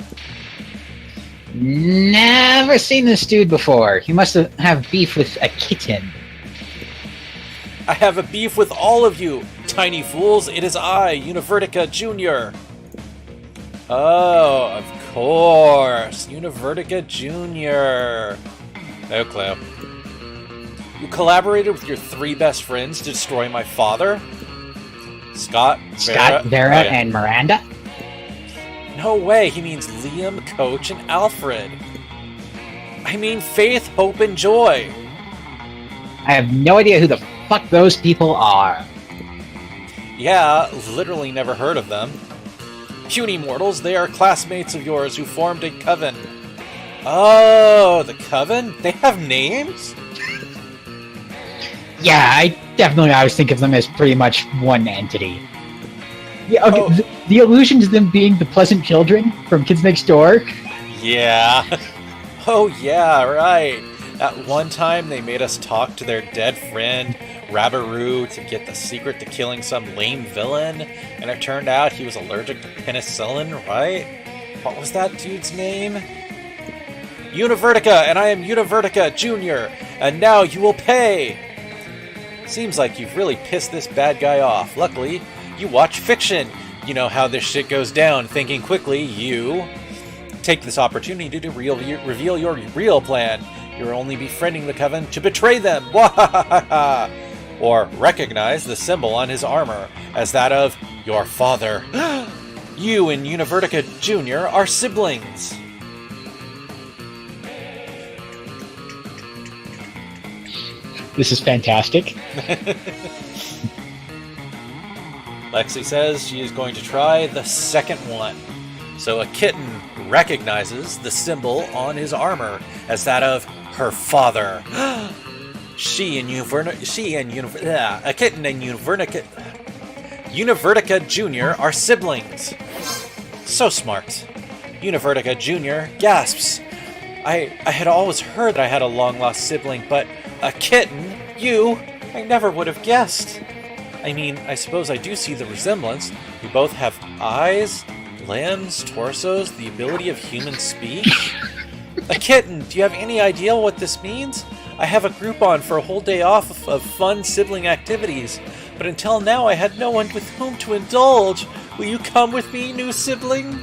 Never seen this dude before. He must have beef with a kitten. I have a beef with all of you, tiny fools. It is I, Univertica Jr. Oh, of course. Univertica Jr. No clue. You collaborated with your three best friends to destroy my father? Scott, Vera, and Miranda? No way, he means Liam, Coach, and Alfred. I mean Faith, Hope, and Joy. I have no idea who the fuck those people are. Yeah, literally never heard of them. Puny mortals, they are classmates of yours who formed a coven. Oh, the coven? They have names? Yeah, I definitely always think of them as pretty much one entity. Yeah, okay, Oh. the illusion to them being the pleasant children from Kids Next Door. Yeah. Oh, yeah, right. At one time, they made us talk to their dead friend, Rabaroo, to get the secret to killing some lame villain, and it turned out he was allergic to penicillin, right? What was that dude's name? Univertica, and I am Univertica Jr., and now you will pay! Seems like you've really pissed this bad guy off. Luckily, you watch fiction. You know how this shit goes down. Thinking quickly, you take this opportunity to reveal your real plan. You're only befriending the Coven to betray them. Wahahaha! Or recognize the symbol on his armor as that of your father. You and Univertica Jr. are siblings. This is fantastic. Lexi says she is going to try the second one. So a kitten recognizes the symbol on his armor as that of her father. A kitten and Univertica Jr. are siblings. So smart. Univertica Jr. gasps. I had always heard that I had a long-lost sibling, but a kitten? I never would have guessed. I mean, I suppose I do see the resemblance. We both have eyes, limbs, torsos, the ability of human speech. A kitten, do you have any idea what this means? I have a Groupon for a whole day off of fun sibling activities, but until now I had no one with whom to indulge. Will you come with me, new sibling?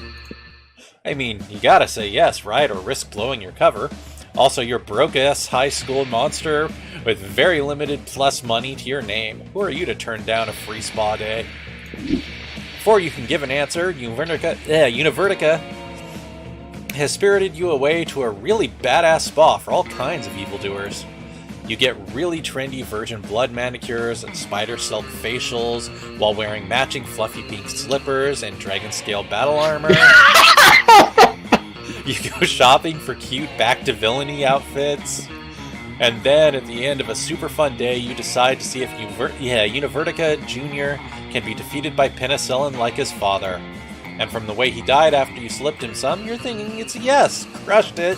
I mean, you gotta say yes, right, or risk blowing your cover. Also, you're broke-ass high school monster with very limited plus money to your name. Who are you to turn down a free spa day? Before you can give an answer, Univertica has spirited you away to a really badass spa for all kinds of evildoers. You get really trendy virgin blood manicures and spider silk facials while wearing matching fluffy pink slippers and dragon scale battle armor. You go shopping for cute back to villainy outfits. And then at the end of a super fun day, you decide to see if Univertica Jr. can be defeated by penicillin like his father. And from the way he died after you slipped him some, you're thinking it's a yes. Crushed it.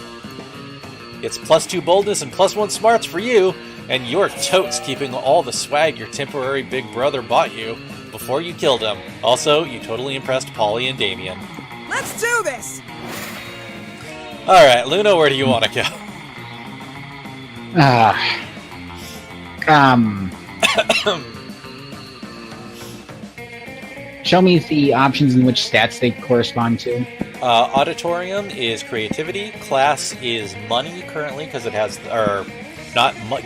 It's +2 boldness and +1 smarts for you, and you're totes keeping all the swag your temporary big brother bought you before you killed him. Also, you totally impressed Polly and Damien. Let's do this! Alright, Luna, where do you want to go? Show me the options in which stats they correspond to. Auditorium is creativity. Class is money currently because it has,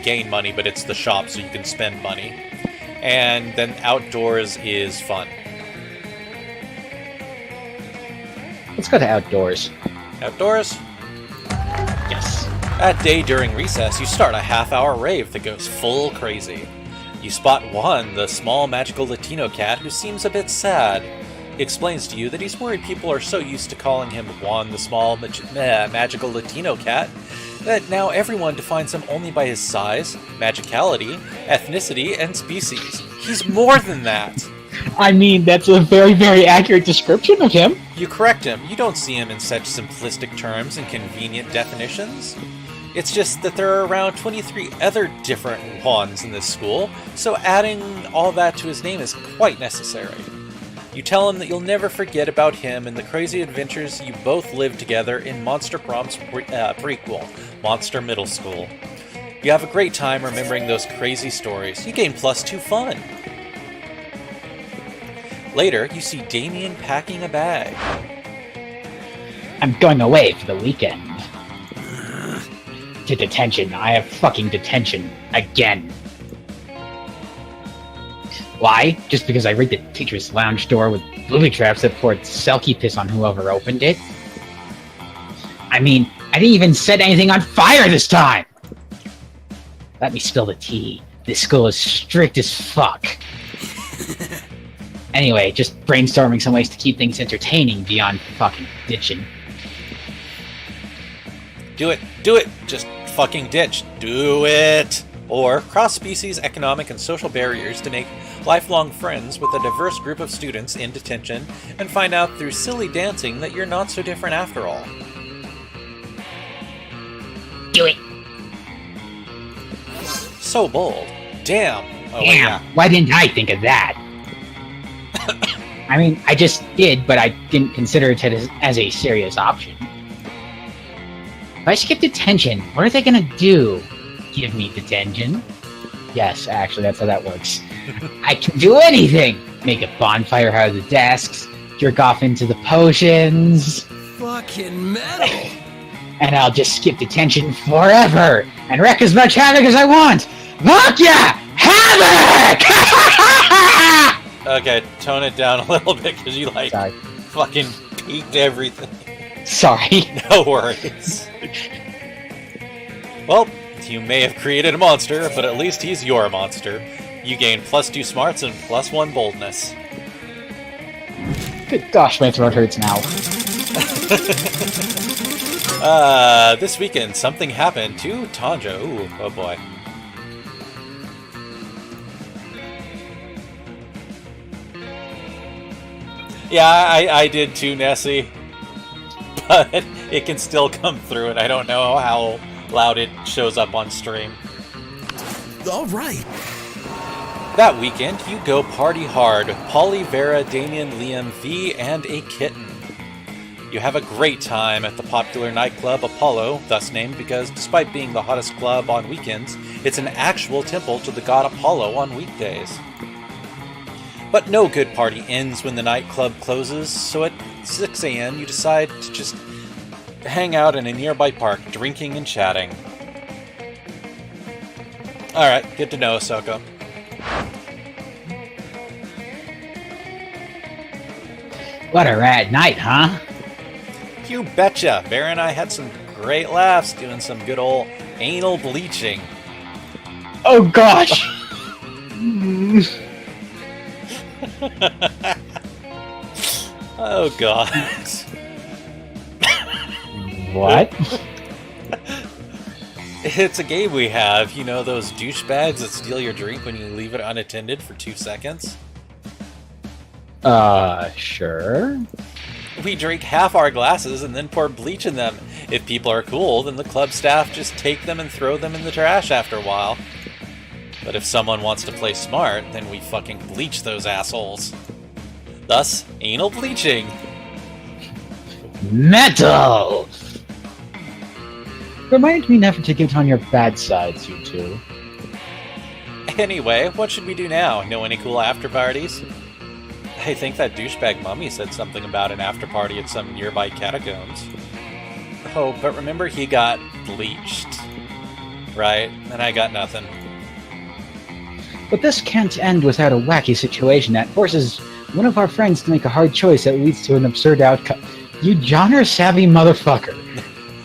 gain money, but it's the shop so you can spend money. And then outdoors is fun. Let's go to outdoors. Outdoors? Yes. That day during recess, you start a half-hour rave that goes full crazy. You spot Juan, the small magical Latino cat who seems a bit sad. He explains to you that he's worried people are so used to calling him Juan, the small magical Latino cat, that now everyone defines him only by his size, magicality, ethnicity, and species. He's more than that! I mean, that's a very, very accurate description of him. You correct him. You don't see him in such simplistic terms and convenient definitions. It's just that there are around 23 other different Juans in this school, so adding all that to his name is quite necessary. You tell him that you'll never forget about him and the crazy adventures you both lived together in Monster Prom's prequel, Monster Middle School. You have a great time remembering those crazy stories. You gain +2 fun. Later, you see Damien packing a bag. I'm going away for the weekend. To detention. I have fucking detention. Again. Why? Just because I rigged the teacher's lounge door with booby traps that poured selkie piss on whoever opened it? I mean, I didn't even set anything on fire this time! Let me spill the tea. This school is strict as fuck. Anyway, just brainstorming some ways to keep things entertaining beyond fucking ditching. Do it! Do it! Just fucking ditch. Do it! Or cross-species economic and social barriers to make lifelong friends with a diverse group of students in detention and find out through silly dancing that you're not so different after all. Do it! So bold. Damn. Oh, Damn, yeah. why didn't I think of that? I mean, I just did, but I didn't consider it as a serious option. If I skip detention, what are they gonna do? Give me detention? Yes, actually, that's how that works. I can do anything! Make a bonfire out of the desks, jerk off into the potions, Fucking metal! and I'll just skip detention forever and wreak as much havoc as I want! Fuck yeah! Havoc! Okay, tone it down a little bit because you Sorry. fucking peaked everything. Sorry. No worries. Well, you may have created a monster, but at least he's your monster. You gain +2 smarts and +1 boldness. Good gosh, my throat hurts now. This weekend something happened to Tanja. Ooh, oh boy. Yeah, I did too, Nessie. But it can still come through, and I don't know how loud it shows up on stream. All right. That weekend, you go party hard with Polly, Vera, Damien, Liam, V, and a kitten. You have a great time at the popular nightclub Apollo, thus named because despite being the hottest club on weekends, it's an actual temple to the god Apollo on weekdays. But no good party ends when the nightclub closes, so at 6 a.m. you decide to just hang out in a nearby park, drinking and chatting. Alright, good to know, Ahsoka. What a rad night, huh? You betcha! Vera and I had some great laughs doing some good old anal bleaching. Oh gosh! Oh god. What? It's a game we have, you know, those douchebags that steal your drink when you leave it unattended for 2 seconds? Sure. We drink half our glasses and then pour bleach in them. If people are cool, then the club staff just take them and throw them in the trash after a while. But if someone wants to play smart, then we fucking bleach those assholes. Thus, anal bleaching. Metal! Remind me never to get on your bad sides, you two. Anyway, what should we do now? Know any cool after parties? I think that douchebag mummy said something about an after party at some nearby catacombs. Oh, but remember he got bleached. Right? And I got nothing. But this can't end without a wacky situation that forces one of our friends to make a hard choice that leads to an absurd outcome. You genre-savvy motherfucker.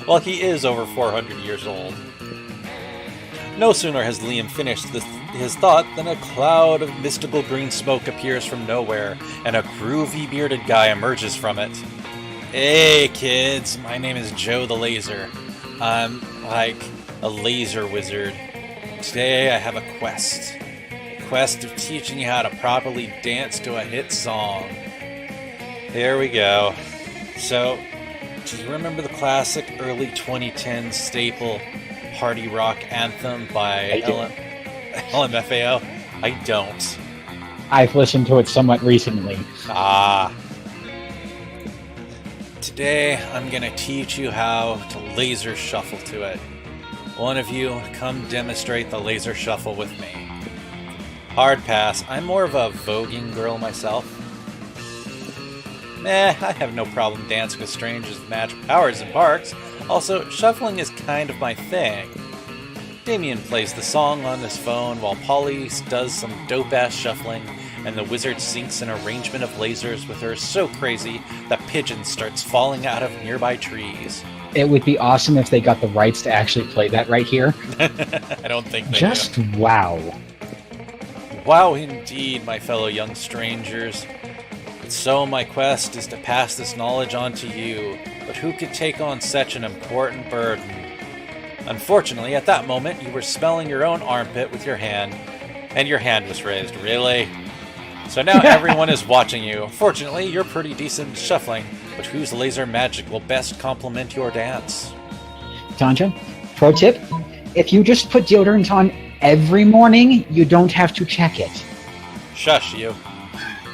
Well, he is over 400 years old. No sooner has Liam finished his thought than a cloud of mystical green smoke appears from nowhere, and a groovy bearded guy emerges from it. Hey kids, my name is Joe the Laser. I'm like a laser wizard. Today I have a quest. A quest of teaching you how to properly dance to a hit song. Here we go. So, do you remember the classic early 2010s staple party rock anthem by LMFAO? I don't. I've listened to it somewhat recently. Ah. Today, I'm gonna teach you how to laser shuffle to it. One of you, come demonstrate the laser shuffle with me. Hard pass. I'm more of a voguing girl myself. I have no problem dancing with strangers with magic powers in parks. Also, shuffling is kind of my thing. Damien plays the song on his phone while Polly does some dope-ass shuffling, and the wizard syncs an arrangement of lasers with her so crazy that pigeons starts falling out of nearby trees. It would be awesome if they got the rights to actually play that right here. I don't think they Just do. wow. Wow indeed, my fellow young strangers. But so my quest is to pass this knowledge on to you, but who could take on such an important burden? Unfortunately, at that moment, you were smelling your own armpit with your hand, and your hand was raised, really? So now everyone is watching you. Fortunately, you're pretty decent at shuffling, but whose laser magic will best complement your dance? Tanja, pro tip, if you just put deodorant on every morning, you don't have to check it. Shush you.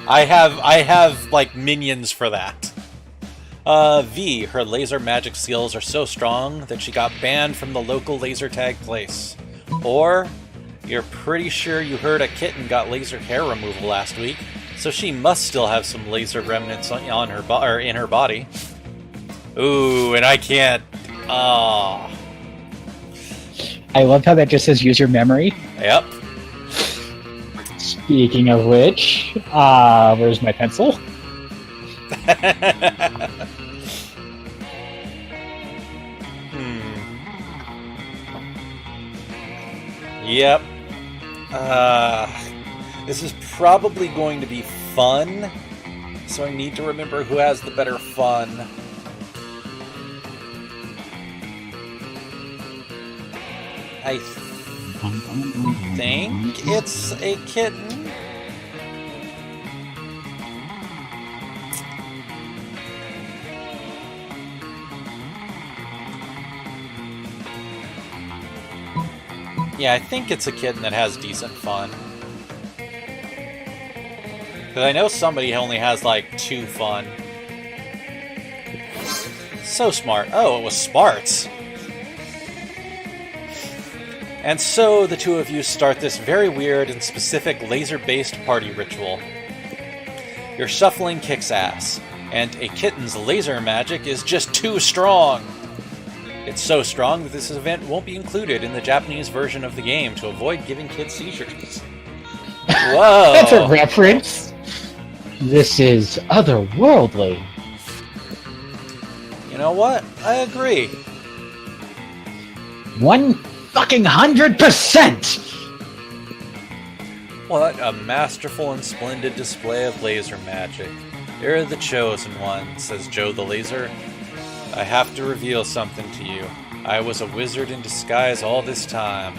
I have like minions for that. V, her laser magic skills are so strong that she got banned from the local laser tag place. Or, you're pretty sure you heard a kitten got laser hair removal last week, so she must still have some laser remnants on her or in her body. Ooh, and I can't. Ah. I love how that just says use your memory. Yep. Speaking of which, where's my pencil? Yep. This is probably going to be fun, so I need to remember who has the better fun. I think it's a kitten. Yeah, I think it's a kitten that has decent fun. Because I know somebody only has like 2 fun. So smart. Oh, it was Sparts. And so the two of you start this very weird and specific laser-based party ritual. Your shuffling kicks ass, and a kitten's laser magic is just too strong. It's so strong that this event won't be included in the Japanese version of the game to avoid giving kids seizures. Whoa! That's a reference. This is otherworldly. You know what? I agree. 100%! What a masterful and splendid display of laser magic. You're the chosen one, says Joe the Laser. I have to reveal something to you. I was a wizard in disguise all this time.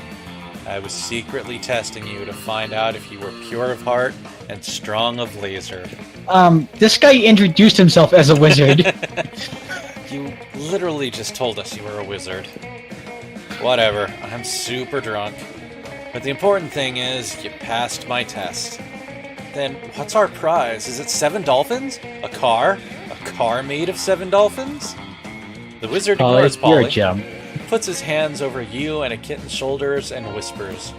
I was secretly testing you to find out if you were pure of heart and strong of laser. This guy introduced himself as a wizard. You literally just told us you were a wizard. Whatever, I'm super drunk. But the important thing is, you passed my test. Then, what's our prize? Is it 7 dolphins? A car? A car made of 7 dolphins? The wizard ignores You're a Polly, gem. puts his hands over you and a kitten's shoulders, and whispers,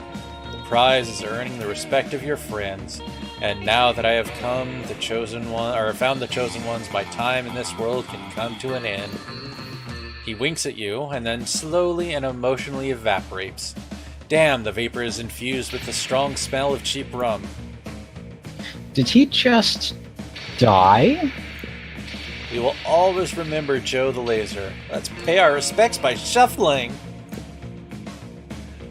"The prize is earning the respect of your friends. And now that I have come, the chosen one, or found the chosen ones, my time in this world can come to an end." He winks at you, and then slowly and emotionally evaporates. Damn, the vapor is infused with the strong smell of cheap rum. Did he just die? We will always remember Joe the Laser. Let's pay our respects by shuffling!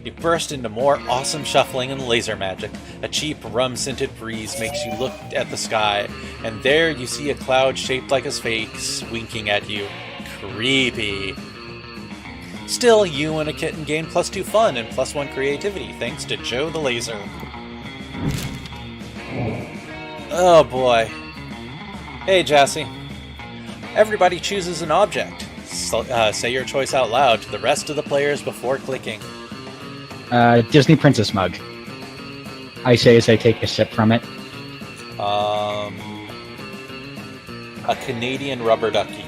You burst into more awesome shuffling and laser magic. A cheap, rum-scented breeze makes you look at the sky, and there you see a cloud shaped like a face winking at you. Creepy. Still, you and a kitten gain +2 fun and +1 creativity thanks to Joe the Laser. Oh boy. Hey, Jassy. Everybody chooses an object. Say your choice out loud to the rest of the players before clicking. Disney Princess mug. I say as I take a sip from it. A Canadian rubber ducky.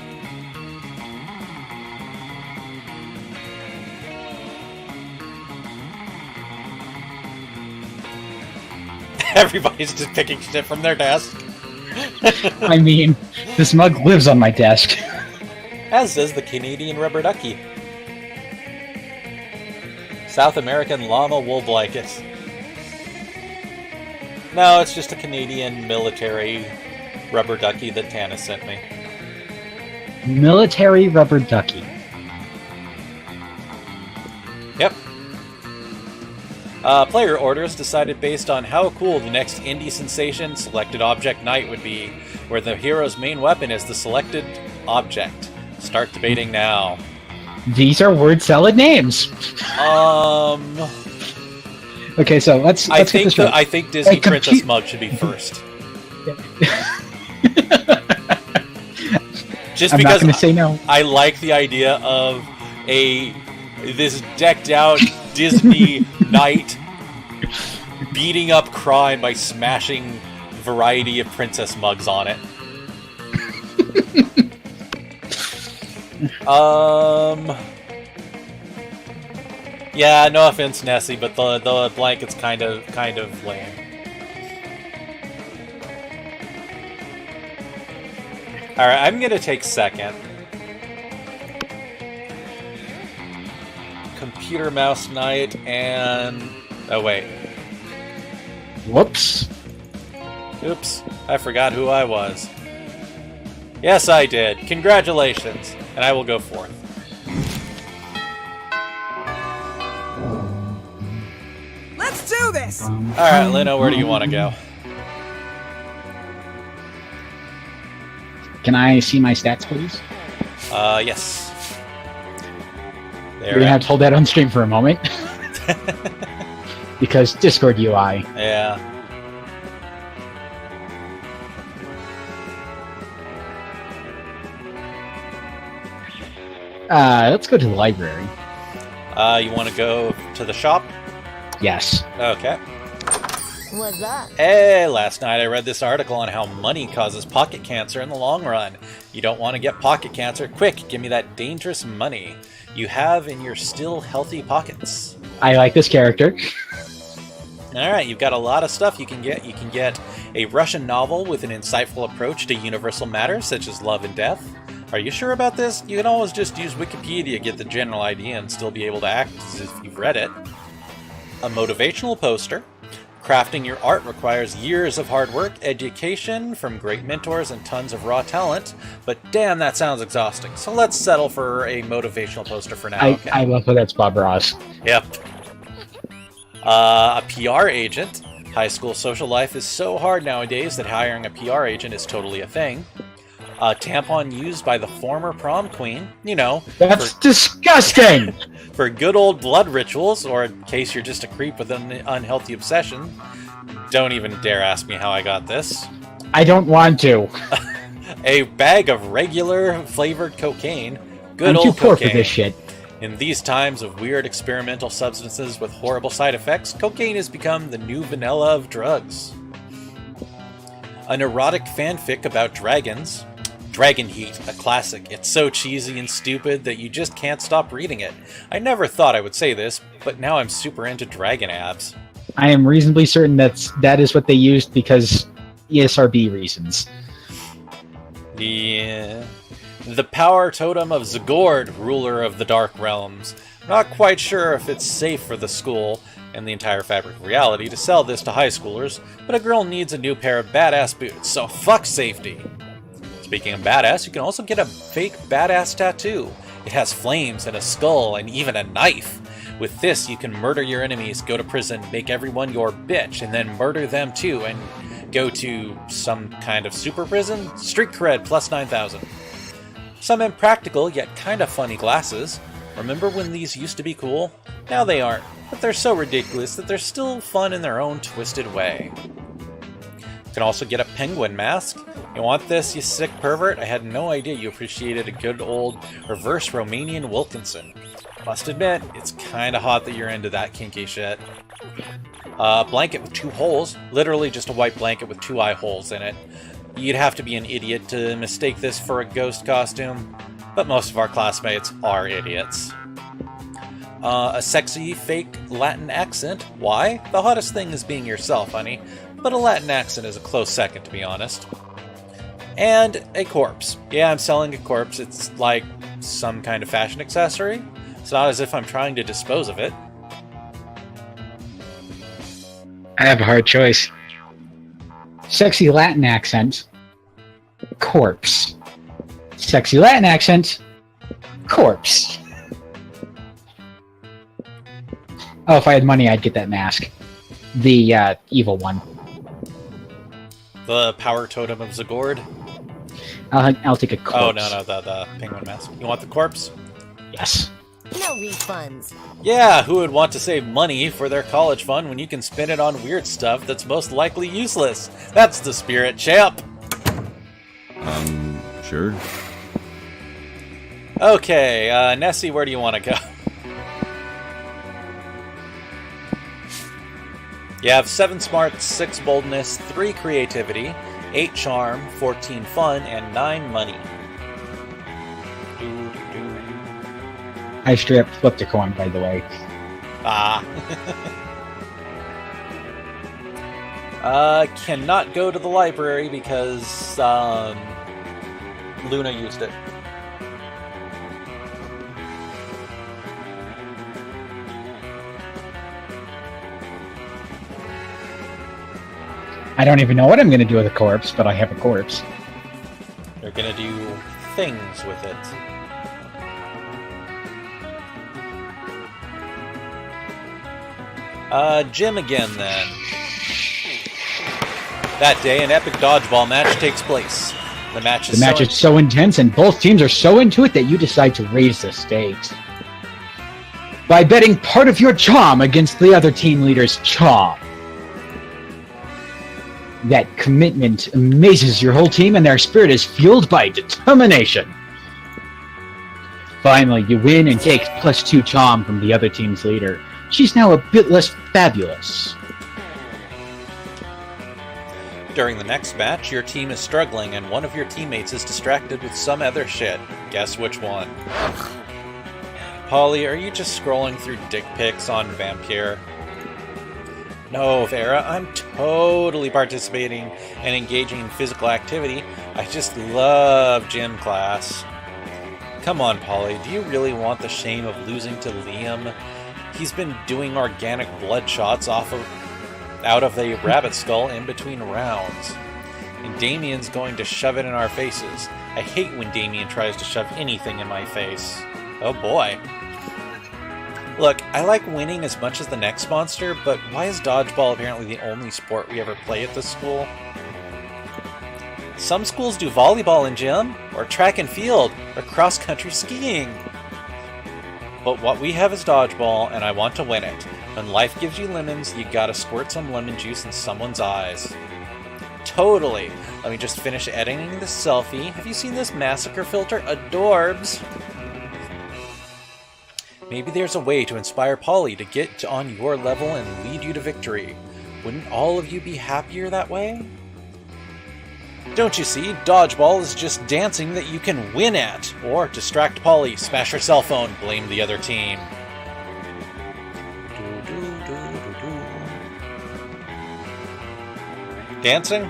Everybody's just picking shit from their desk. I mean, this mug lives on my desk. As does the Canadian rubber ducky. South American llama wool blanket. No, it's just a Canadian military rubber ducky that Tana sent me. Military rubber ducky. Yep. Player orders decided based on how cool the next indie sensation Selected Object Night would be, where the hero's main weapon is the selected object. Start debating now. These are word salad names. Okay, so let's get this straight. I think Disney Princess Mug should be first. Just I'm because not going to say no. I like the idea of this decked out Disney knight beating up crime by smashing variety of princess mugs on it. Yeah, no offense, Nessie, but the blanket's kind of lame. Alright, I'm gonna take second. Computer mouse knight and... oh wait. Whoops. Oops, I forgot who I was. Yes, I did. Congratulations. And I will go fourth. Let's do this! Alright, Lino, where do you want to go? Can I see my stats, please? Yes. We're gonna have to hold that on stream for a moment. Because Discord UI. Yeah. Let's go to the library. You want to go to the shop? Yes. Okay. What's up? Hey, last night I read this article on how money causes pocket cancer in the long run. You don't want to get pocket cancer? Quick, give me that dangerous money you have in your still healthy pockets. I like this character. Alright, you've got a lot of stuff you can get. You can get a Russian novel with an insightful approach to universal matters such as love and death. Are you sure about this? You can always just use Wikipedia, get the general idea, and still be able to act as if you've read it. A motivational poster. Crafting your art requires years of hard work, education from great mentors, and tons of raw talent, but damn, that sounds exhausting. So let's settle for a motivational poster for now. Okay. I love how that's Bob Ross. Yep. A PR agent. High school social life is so hard nowadays that hiring a PR agent is totally a thing. A tampon used by the former prom queen, you know. That's disgusting! For good old blood rituals, or in case you're just a creep with an unhealthy obsession. Don't even dare ask me how I got this. I don't want to. A bag of regular flavored cocaine. Good I'm old too poor cocaine. for this shit. In these times of weird experimental substances with horrible side effects, cocaine has become the new vanilla of drugs. An erotic fanfic about dragons. Dragon Heat, a classic. It's so cheesy and stupid that you just can't stop reading it. I never thought I would say this, but now I'm super into dragon abs. I am reasonably certain that is what they used because ESRB reasons. Yeah. The power totem of Zagord, ruler of the Dark Realms. Not quite sure if it's safe for the school and the entire fabric of reality to sell this to high schoolers, but a girl needs a new pair of badass boots, so fuck safety. Speaking of badass, you can also get a fake badass tattoo. It has flames and a skull and even a knife. With this, you can murder your enemies, go to prison, make everyone your bitch, and then murder them too, and go to some kind of super prison? Street cred plus 9,000. Some impractical yet kinda funny glasses. Remember when these used to be cool? Now they aren't, but they're so ridiculous that they're still fun in their own twisted way. You can also get a penguin mask. You want this, you sick pervert? I had no idea you appreciated a good old reverse Romanian Wilkinson. Must admit, it's kinda hot that you're into that kinky shit. A blanket with 2 holes. Literally just a white blanket with 2 eye holes in it. You'd have to be an idiot to mistake this for a ghost costume, but most of our classmates are idiots. A sexy, fake Latin accent. Why? The hottest thing is being yourself, honey, but a Latin accent is a close second, to be honest. And a corpse. Yeah, I'm selling a corpse. It's like some kind of fashion accessory. It's not as if I'm trying to dispose of it. I have a hard choice. Sexy Latin accent. Corpse. Sexy Latin accent. Corpse. Oh, if I had money, I'd get that mask. The evil one. The power totem of Zagord. I'll take a corpse. Oh, no, the penguin mask. You want the corpse? Yes. No refunds. Yeah, who would want to save money for their college fund when you can spend it on weird stuff that's most likely useless? That's the spirit, champ! Sure. Okay, Nessie, where do you want to go? You have 7 smart, 6 boldness, 3 creativity, 8 charm, 14 fun, and 9 money. I straight up flipped a coin, by the way. Cannot go to the library because, Luna used it. I don't even know what I'm going to do with a corpse, but I have a corpse. They're gonna do things with it. Gym again, then. That day, an epic dodgeball match takes place. The match is so intense, and both teams are so into it that you decide to raise the stakes by betting part of your charm against the other team leader's charm. That commitment amazes your whole team, and their spirit is fueled by determination. Finally, you win and take +2 charm from the other team's leader. She's now a bit less fabulous. During the next match, your team is struggling and one of your teammates is distracted with some other shit. Guess which one? Polly, are you just scrolling through dick pics on Vampire? No, Vera, I'm totally participating and engaging in physical activity. I just love gym class. Come on, Polly, do you really want the shame of losing to Liam? He's been doing organic blood shots out of a rabbit skull in between rounds. And Damien's going to shove it in our faces. I hate when Damien tries to shove anything in my face. Oh boy. Look, I like winning as much as the next monster, but why is dodgeball apparently the only sport we ever play at this school? Some schools do volleyball in gym, or track and field, or cross-country skiing. But what we have is dodgeball, and I want to win it. When life gives you lemons, you gotta squirt some lemon juice in someone's eyes. Totally! Let me just finish editing this selfie. Have you seen this massacre filter? Adorbs! Maybe there's a way to inspire Polly to get on your level and lead you to victory. Wouldn't all of you be happier that way? Don't you see? Dodgeball is just dancing that you can win at. Or distract Polly, smash her cell phone, blame the other team. Dancing?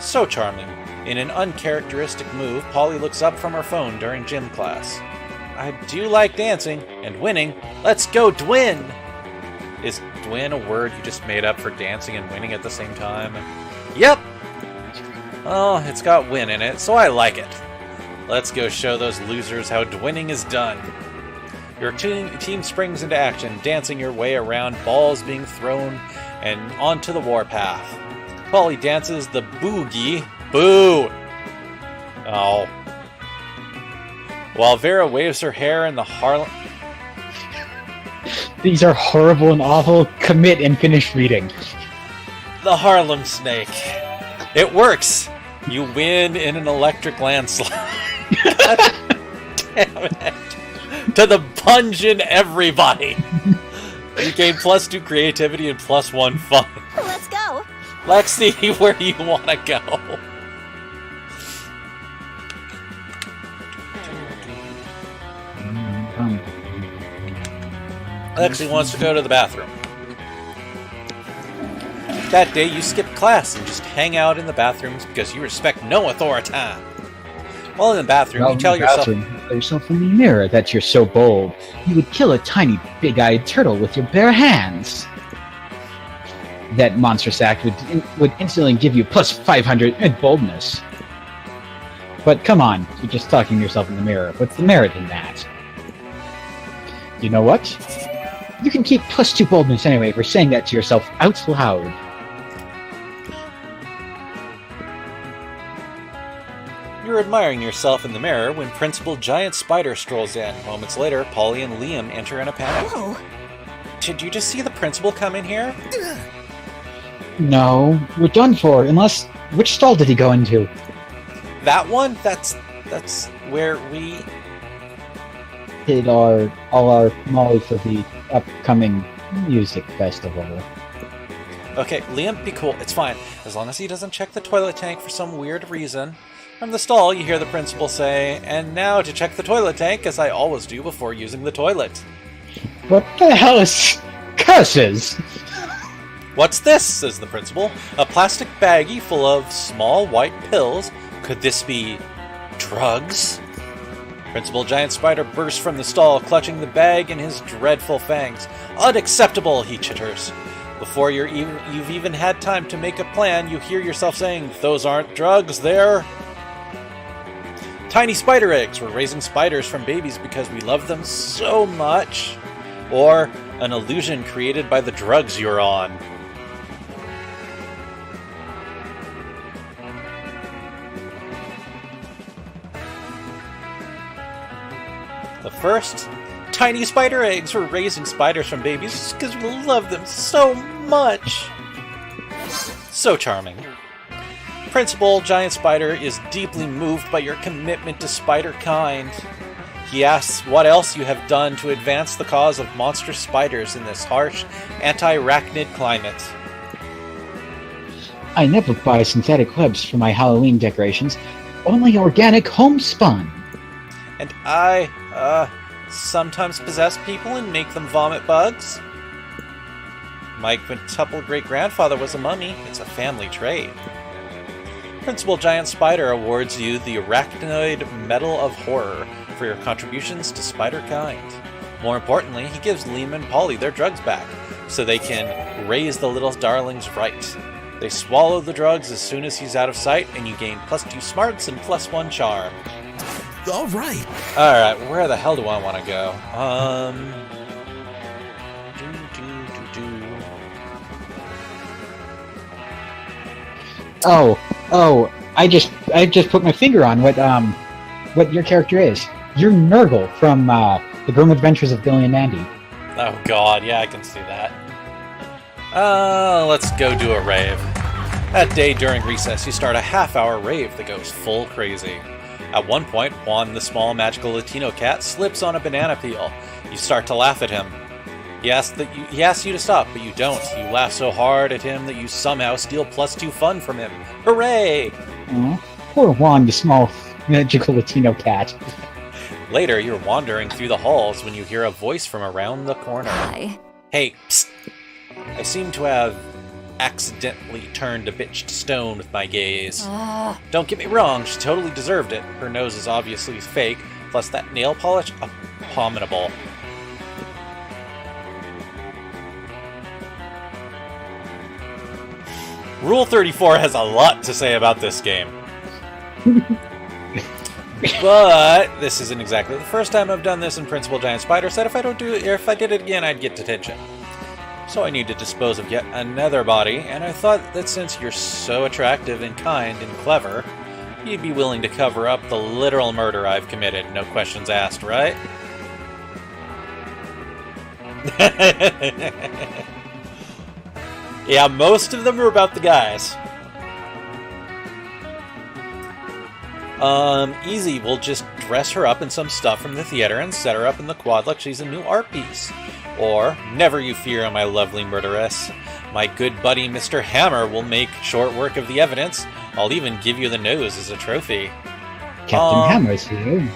So charming. In an uncharacteristic move, Polly looks up from her phone during gym class. I do like dancing and winning. Let's go, Dwin! Is Dwin a word you just made up for dancing and winning at the same time? Yep! Oh, it's got win in it, so I like it. Let's go show those losers how dwinning is done. Your team springs into action, dancing your way around balls being thrown and onto the warpath. Polly dances the boogie. Boo! Oh. While Vera waves her hair in the Harlem... These are horrible and awful. Commit and finish reading. The Harlem Snake. It works! You win in an electric landslide. Damn it. To the pungent everybody. You gain +2 creativity and +1 fun. Let's go. Let's see where you want to go. Lexi wants to go to the bathroom. That day you skip class and just hang out in the bathrooms because you respect no authority. While in the bathroom, you tell yourself in the mirror that you're so bold. You would kill a tiny, big-eyed turtle with your bare hands. That monstrous act would instantly give you +500 in boldness. But come on, you're just talking to yourself in the mirror. What's the merit in that? You know what? You can keep +2 boldness anyway for saying that to yourself out loud. you're admiring yourself in the mirror when Principal Giant Spider strolls in. Moments later, Polly and Liam enter in a panic. Whoa. Did you just see the principal come in here? No, we're done for, unless... Which stall did he go into? That one? That's where we... Did all our Molly for the upcoming music festival. Okay, Liam, be cool. It's fine. As long as he doesn't check the toilet tank for some weird reason. From the stall, you hear the principal say, "And now to check the toilet tank, as I always do before using the toilet." What the hell is... curses? "What's this?" says the principal. "A plastic baggie full of small white pills. Could this be... drugs?" Principal Giant Spider bursts from the stall, clutching the bag in his dreadful fangs. "Unacceptable," he chitters. Before you've even had time to make a plan, you hear yourself saying, "Those aren't drugs, they're... tiny spider eggs. We're raising spiders from babies because we love them so much." Or an illusion created by the drugs you're on. The first, tiny spider eggs. We're raising spiders from babies because we love them so much. So charming. Principal Giant Spider is deeply moved by your commitment to spider kind. He asks what else you have done to advance the cause of monster spiders in this harsh, anti-arachnid climate. I never buy synthetic webs for my Halloween decorations. Only organic homespun. And I, sometimes possess people and make them vomit bugs. My quintuple great-grandfather was a mummy. It's a family trait. Principal Giant Spider awards you the Arachnoid Medal of Horror for your contributions to spider kind. More importantly, he gives Liam and Polly their drugs back, so they can raise the little darlings right. They swallow the drugs as soon as he's out of sight, and you gain +2 smarts and +1 charm. All right. Alright, where the hell do I want to go? Oh, I just put my finger on what your character is. You're Nurgle from The Grim Adventures of Billy and Mandy. Oh god, yeah, I can see that. Let's go do a rave. That day during recess, you start a half-hour rave that goes full crazy. At one point, Juan, the small magical Latino cat, slips on a banana peel. You start to laugh at him. He asks you to stop, but you don't. You laugh so hard at him that you somehow steal +2 fun from him. Hooray! Poor Juan, the small magical Latino cat. Later, you're wandering through the halls when you hear a voice from around the corner. Hi. "Hey, psst! I seem to have accidentally turned a bitch to stone with my gaze. Don't get me wrong, she totally deserved it. Her nose is obviously fake, plus that nail polish, abominable." Rule 34 has a lot to say about this game. But this isn't exactly the first time I've done this, and Principal Giant Spider said if I did it again, I'd get detention. So I need to dispose of yet another body, and I thought that since you're so attractive and kind and clever, you'd be willing to cover up the literal murder I've committed. No questions asked, right? Yeah, most of them are about the guys. Easy. We'll just dress her up in some stuff from the theater and set her up in the quad like she's a new art piece. Or, never you fear, my lovely murderess. My good buddy Mr. Hammer will make short work of the evidence. I'll even give you the nose as a trophy. Captain Hammer's here.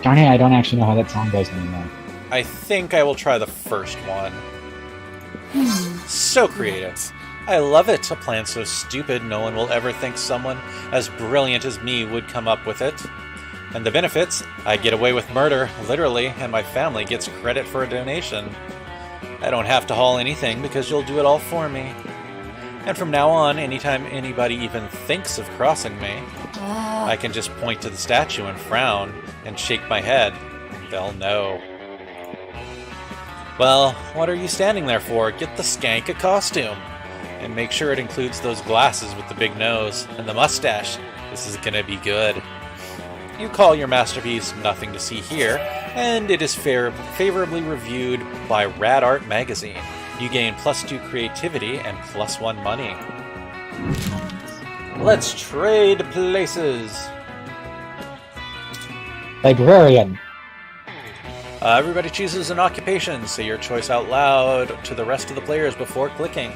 Darn it, I don't actually know how that song goes anymore. I think I will try the first one. So creative. I love it. A plan so stupid no one will ever think someone as brilliant as me would come up with it. And the benefits? I get away with murder, literally, and my family gets credit for a donation. I don't have to haul anything because you'll do it all for me. And from now on, anytime anybody even thinks of crossing me, I can just point to the statue and frown and shake my head. They'll know. Well, what are you standing there for? Get the skank a costume. And make sure it includes those glasses with the big nose and the mustache. This is gonna be good. You call your masterpiece Nothing to See Here, and it is favorably reviewed by Rad Art Magazine. You gain +2 creativity and +1 money. Let's trade places. Librarian. Everybody chooses an occupation. Say your choice out loud to the rest of the players before clicking.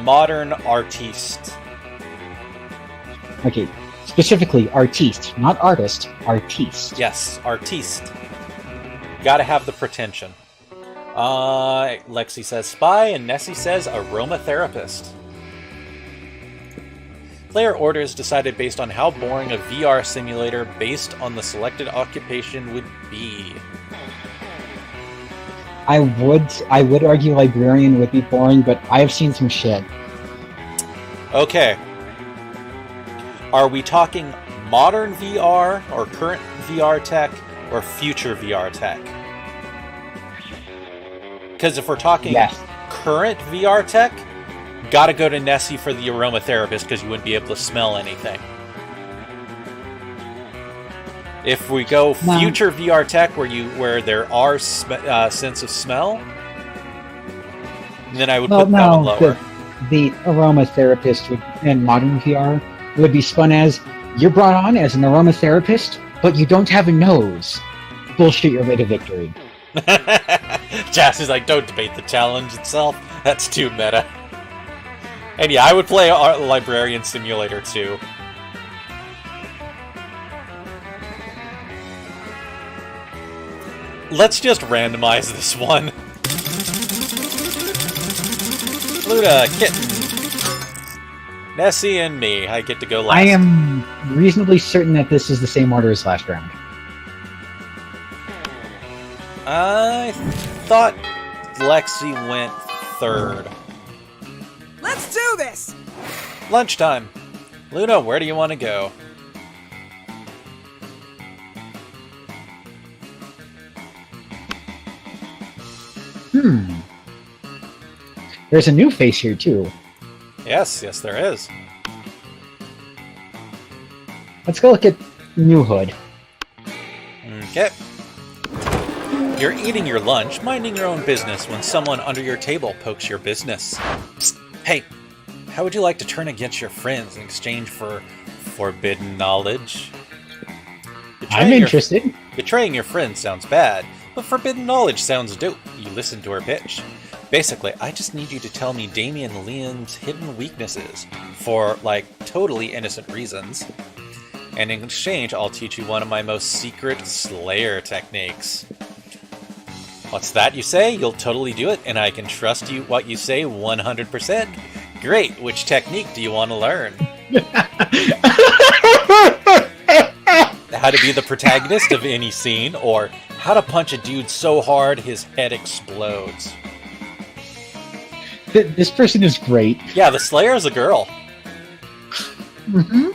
Modern artiste. Okay, specifically artiste, not artist, artiste. Yes, artiste. Gotta have the pretension. Lexi says spy, and Nessie says aromatherapist. Player orders decided based on how boring a VR simulator based on the selected occupation would be. I would argue librarian would be boring, but I have seen some shit. Okay. Are we talking modern VR, or current VR tech, or future VR tech? Because if we're talking current VR tech, gotta go to Nessie for the aromatherapist because you wouldn't be able to smell anything. If we go future VR tech where there are sense of smell, then I would put that one lower. The aromatherapist in modern VR would be spun as you're brought on as an aromatherapist, but you don't have a nose. Bullshit your way to victory. Jazz is like, don't debate the challenge itself. That's too meta. And yeah, I would play Librarian Simulator too. Let's just randomize this one. Luna, Kitten, Nessie, and me. I get to go last. I am reasonably certain that this is the same order as last round. I thought Lexi went third. Let's do this! Lunchtime. Luna, where do you want to go? There's a new face here, too. Yes, there is. Let's go look at New Hood. Okay. You're eating your lunch, minding your own business, when someone under your table pokes your business. Psst, hey, how would you like to turn against your friends in exchange for forbidden knowledge? I'm interested. Betraying your friends sounds bad, but forbidden knowledge sounds dope. You listen to her pitch. Basically, I just need you to tell me Damien Leon's hidden weaknesses for, like, totally innocent reasons. And in exchange, I'll teach you one of my most secret Slayer techniques. What's that you say? You'll totally do it, and I can trust you what you say 100%? Great! Which technique do you want to learn? how to be the protagonist of any scene, or how to punch a dude so hard his head explodes. This person is great. Yeah, the Slayer is a girl. Mm-hmm.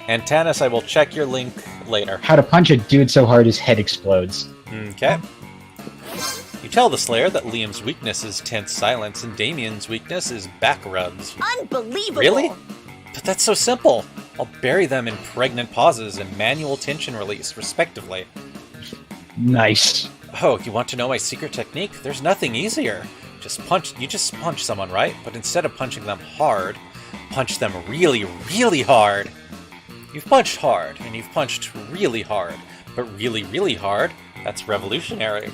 And Tanis, I will check your link later. How to punch a dude so hard his head explodes. Okay. You tell the Slayer that Liam's weakness is tense silence and Damien's weakness is back rubs. Unbelievable! Really? But that's so simple. I'll bury them in pregnant pauses and manual tension release, respectively. Nice. Oh, you want to know my secret technique? There's nothing easier. You just punch someone, right? But instead of punching them hard, punch them really, really hard. You've punched hard, and you've punched really hard, but really, really hard, that's revolutionary.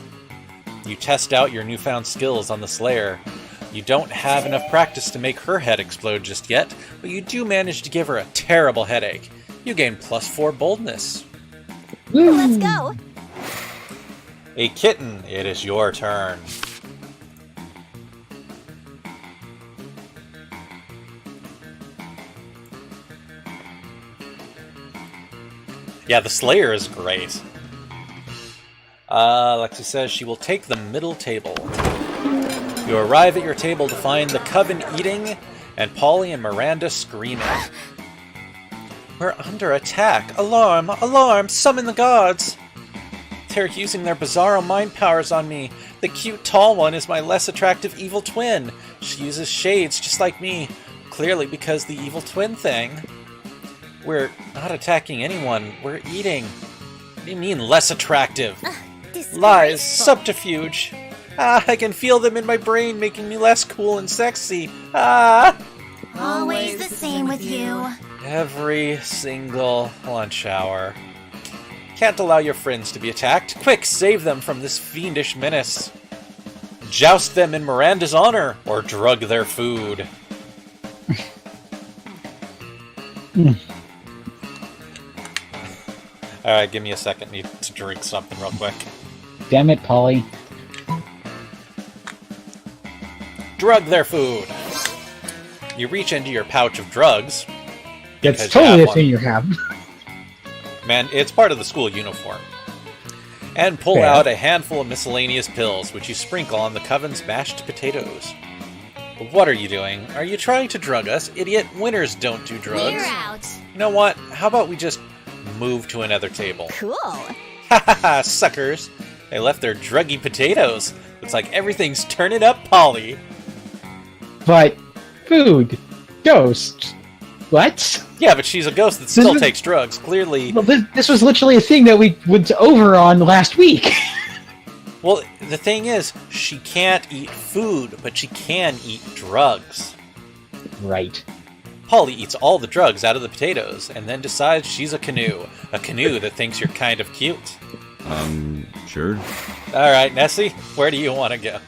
You test out your newfound skills on the Slayer. You don't have enough practice to make her head explode just yet, but you do manage to give her a terrible headache. You gain +4 boldness. Let's go! A kitten, it is your turn. Yeah, the Slayer is great. Lexi says she will take the middle table. You arrive at your table to find the Coven eating, and Polly and Miranda screaming. We're under attack! Alarm! Alarm! Summon the gods! They're using their bizarro mind powers on me. The cute tall one is my less attractive evil twin. She uses shades just like me. Clearly because the evil twin thing. We're not attacking anyone. We're eating. What do you mean, less attractive? Lies. Subterfuge. I can feel them in my brain, making me less cool and sexy. Always the same with you. Every single lunch hour. Can't allow your friends to be attacked. Quick, save them from this fiendish menace. Joust them in Miranda's honor, or drug their food. Alright, give me a second. Need to drink something real quick. Damn it, Polly. Drug their food. You reach into your pouch of drugs. It's because totally you a have thing you have. Man, it's part of the school uniform. And pull Fair. out a handful of miscellaneous pills, which you sprinkle on the Coven's mashed potatoes. What are you doing? Are you trying to drug us? Idiot, winners don't do drugs. We're out. You know what? How about we just move to another table? Cool! Ha ha ha, suckers! They left their druggy potatoes. Looks like everything's turning up, Polly. But food, ghost, what? Yeah, but she's a ghost that still is- takes drugs. Clearly. Well, this was literally a thing that we went over on last week. Well, the thing is, she can't eat food, but she can eat drugs. Right. Polly eats all the drugs out of the potatoes, and then decides she's a canoe. A canoe that thinks you're kind of cute. Sure. Alright, Nessie, where do you want to go?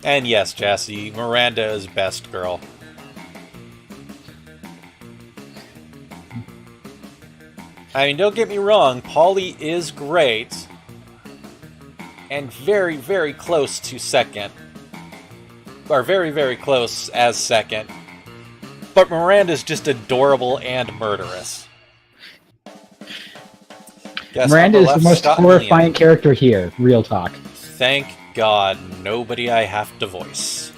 And yes, Jassy, Miranda is best girl. I mean, don't get me wrong, Polly is great. And very, very close to second. Or very, very close as second. But Miranda's just adorable and murderous. Guess Miranda is upper the left, most Scott and horrifying Liam. character here. Real talk. Thank God, nobody I have to voice.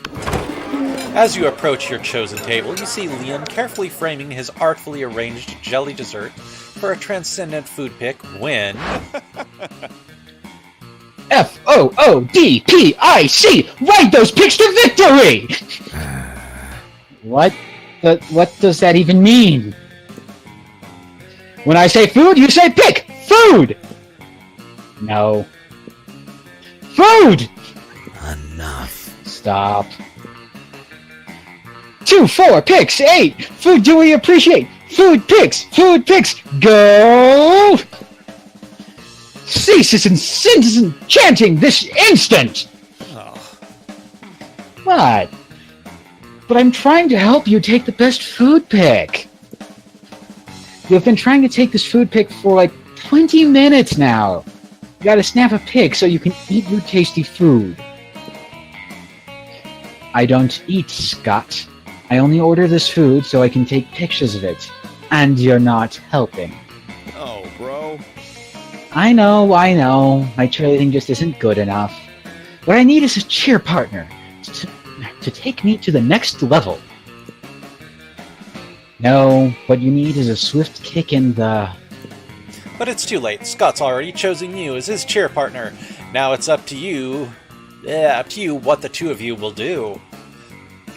As you approach your chosen table, you see Liam carefully framing his artfully arranged jelly dessert for a transcendent food pick when... FOODPIC! Ride those picks to victory! What does that even mean? When I say food, you say pick! Food! No. Food! Enough. Stop. 2, 4, picks, 8! Food do we appreciate? Food picks! Go! Cease this chanting this instant! Oh, What? But I'm trying to help you take the best food pick. You've been trying to take this food pick for like 20 minutes now. You gotta snap a pic so you can eat your tasty food. I don't eat, Scott. I only order this food so I can take pictures of it. And you're not helping. Oh, bro. I know. My cheerleading just isn't good enough. What I need is a cheer partner to take me to the next level. No, what you need is a swift kick in the... But it's too late. Scott's already chosen you as his cheer partner. Now it's up to you. What the two of you will do.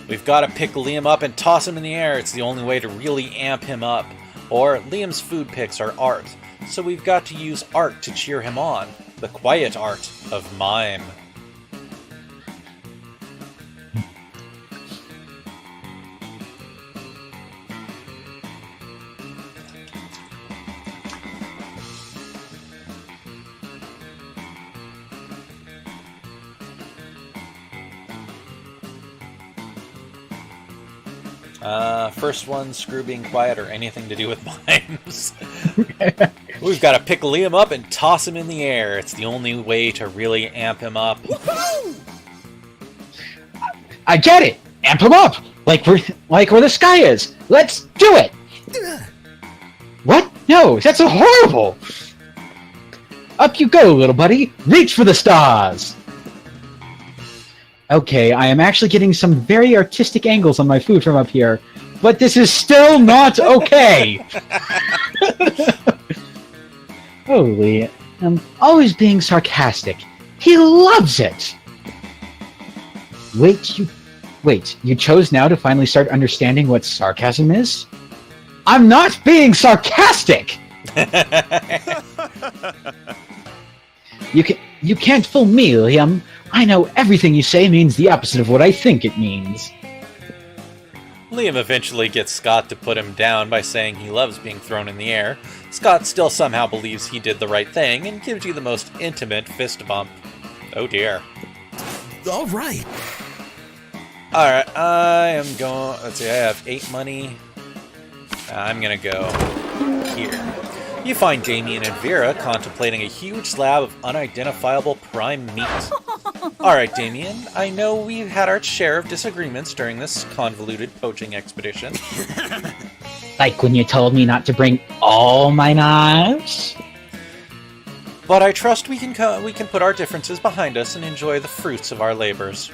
We've got to pick Liam up and toss him in the air. It's the only way to really amp him up. Or Liam's food picks are art, so we've got to use art to cheer him on. The quiet art of mime. First one, screw being quiet or anything to do with mimes. We've got to pick Liam up and toss him in the air. It's the only way to really amp him up. I get it! Amp him up! Like where the sky is! Let's do it! What? No, that's so horrible! Up you go, little buddy! Reach for the stars! Okay, I am actually getting some very artistic angles on my food from up here, but this is still not okay! Holy, I'm always being sarcastic. He loves it! Wait, you chose now to finally start understanding what sarcasm is? I'm not being sarcastic! You can't fool me, Liam. I know everything you say means the opposite of what I think it means. Liam eventually gets Scott to put him down by saying he loves being thrown in the air. Scott still somehow believes he did the right thing and gives you the most intimate fist bump. Oh dear. All right. Alright, I am going... Let's see, I have 8 money. I'm gonna go here. You find Damien and Vera contemplating a huge slab of unidentifiable prime meat. Alright, Damien, I know we've had our share of disagreements during this convoluted poaching expedition. Like when you told me not to bring all my knives? But I trust we can put our differences behind us and enjoy the fruits of our labors.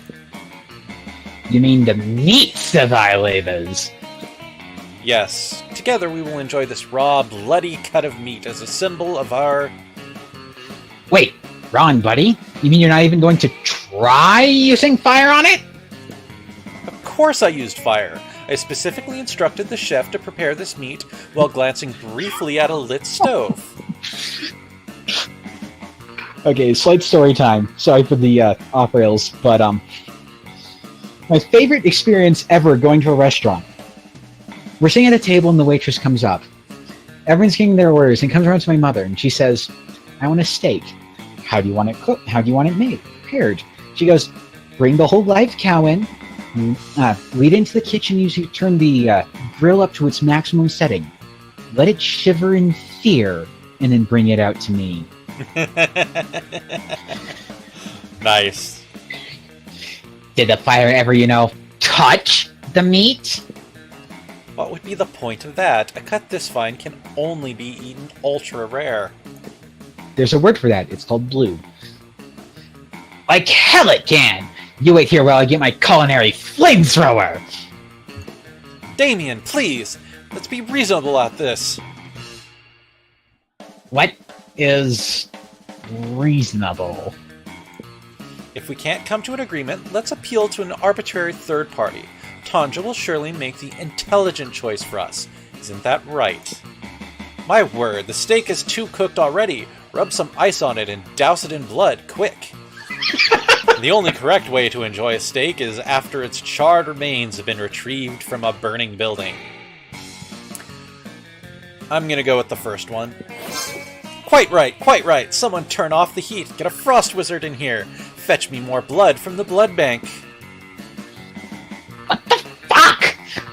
You mean the meats of our labors? Yes, together we will enjoy this raw, bloody cut of meat as a symbol of our... Wait, Ron, buddy? You mean you're not even going to try using fire on it? Of course I used fire. I specifically instructed the chef to prepare this meat while glancing briefly at a lit stove. Okay, slight story time. Sorry for the off rails, but my favorite experience ever going to a restaurant. We're sitting at a table and the waitress comes up. Everyone's getting their orders and comes around to my mother and she says, "I want a steak. How do you want it cooked? How do you want it made? Prepared?" She goes, "Bring the whole live cow in, lead into the kitchen, you turn the grill up to its maximum setting. Let it shiver in fear, and then bring it out to me." Nice. Did the fire ever, touch the meat? What would be the point of that? A cut this fine can only be eaten ultra rare. There's a word for that. It's called blue. Like hell it can! You wait here while I get my culinary flamethrower! Damien, please! Let's be reasonable at this. What is reasonable? If we can't come to an agreement, let's appeal to an arbitrary third party. Tanja will surely make the intelligent choice for us. Isn't that right? My word, the steak is too cooked already. Rub some ice on it and douse it in blood, quick. The only correct way to enjoy a steak is after its charred remains have been retrieved from a burning building. I'm gonna go with the first one. Quite right, quite right. Someone turn off the heat. Get a frost wizard in here. Fetch me more blood from the blood bank. What the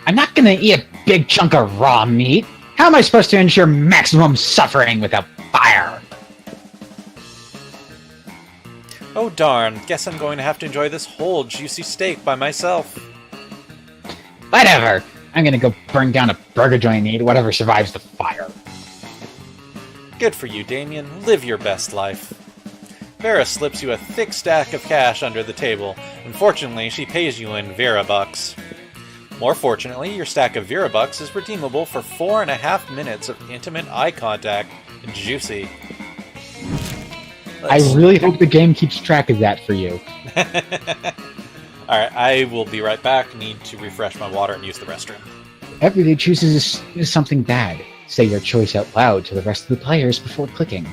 I'm not gonna eat a big chunk of raw meat. How am I supposed to ensure maximum suffering without fire? Oh darn, guess I'm going to have to enjoy this whole juicy steak by myself. Whatever. I'm gonna go burn down a burger joint and eat whatever survives the fire. Good for you, Damien. Live your best life. Vera slips you a thick stack of cash under the table. Unfortunately, she pays you in Vera bucks. More fortunately, your stack of Vera bucks is redeemable for 4.5 minutes of intimate eye contact. Juicy. I really hope the game keeps track of that for you. Alright, I will be right back. Need to refresh my water and use the restroom. Everybody chooses something bad. Say your choice out loud to the rest of the players before clicking.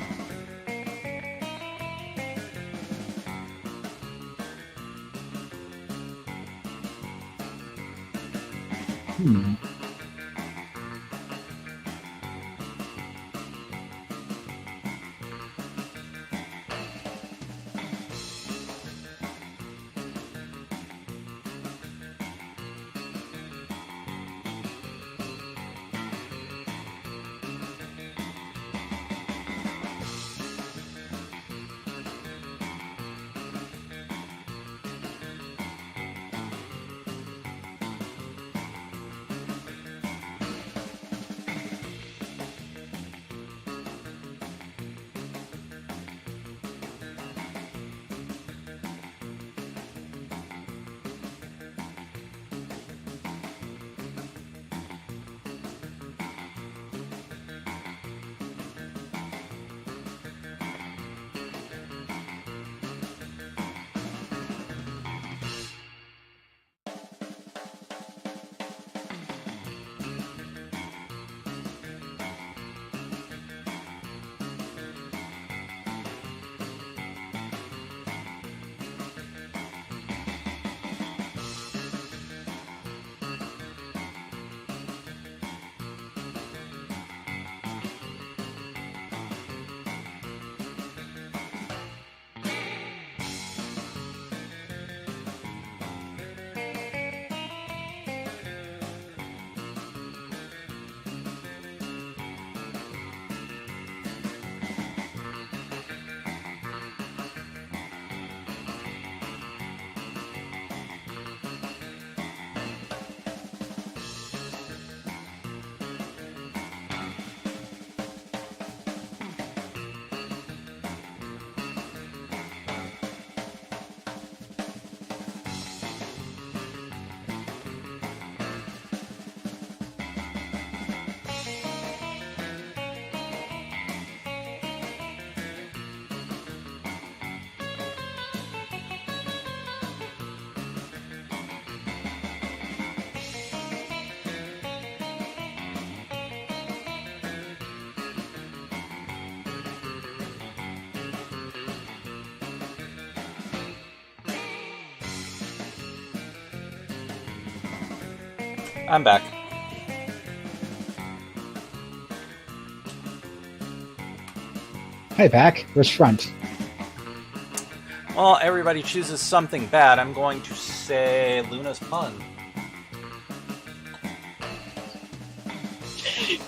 I'm back. Hi, back. Where's front? Well, everybody chooses something bad. I'm going to say Luna's pun.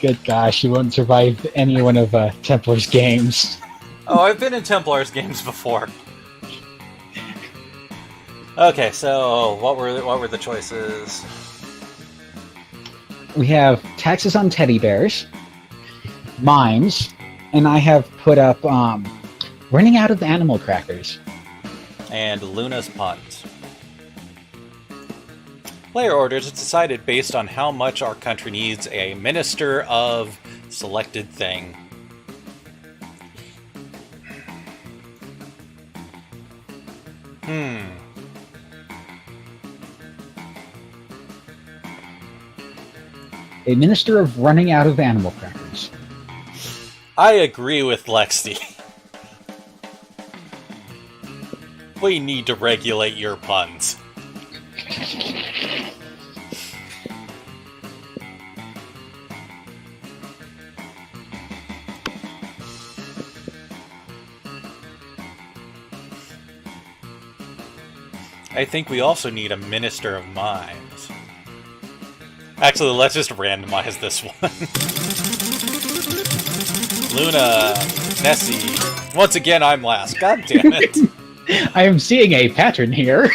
Good gosh, you won't survive any one of Templar's games. Oh, I've been in Templar's games before. Okay, so what were the choices? We have taxes on teddy bears, mimes, and I have put up running out of animal crackers. And Luna's puns. Player orders is decided based on how much our country needs a minister of selected thing. A minister of running out of animal crackers. I agree with Lexi. We need to regulate your puns. I think we also need a minister of mimes. Actually, let's just randomize this one. Luna, Nessie. Once again, I'm last. God damn it. I am seeing a pattern here.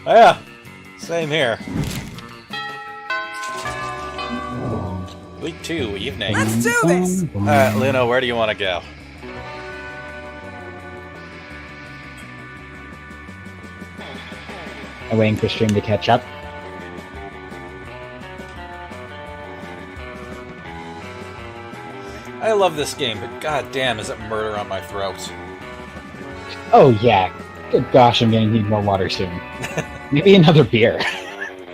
Oh, yeah, same here. Week 2, evening. Let's do this! Alright, Luna, where do you want to go? I'm waiting for stream to catch up. I love this game, but god damn, is it murder on my throat. Oh yeah. Good gosh, I'm gonna need more water soon. Maybe another beer.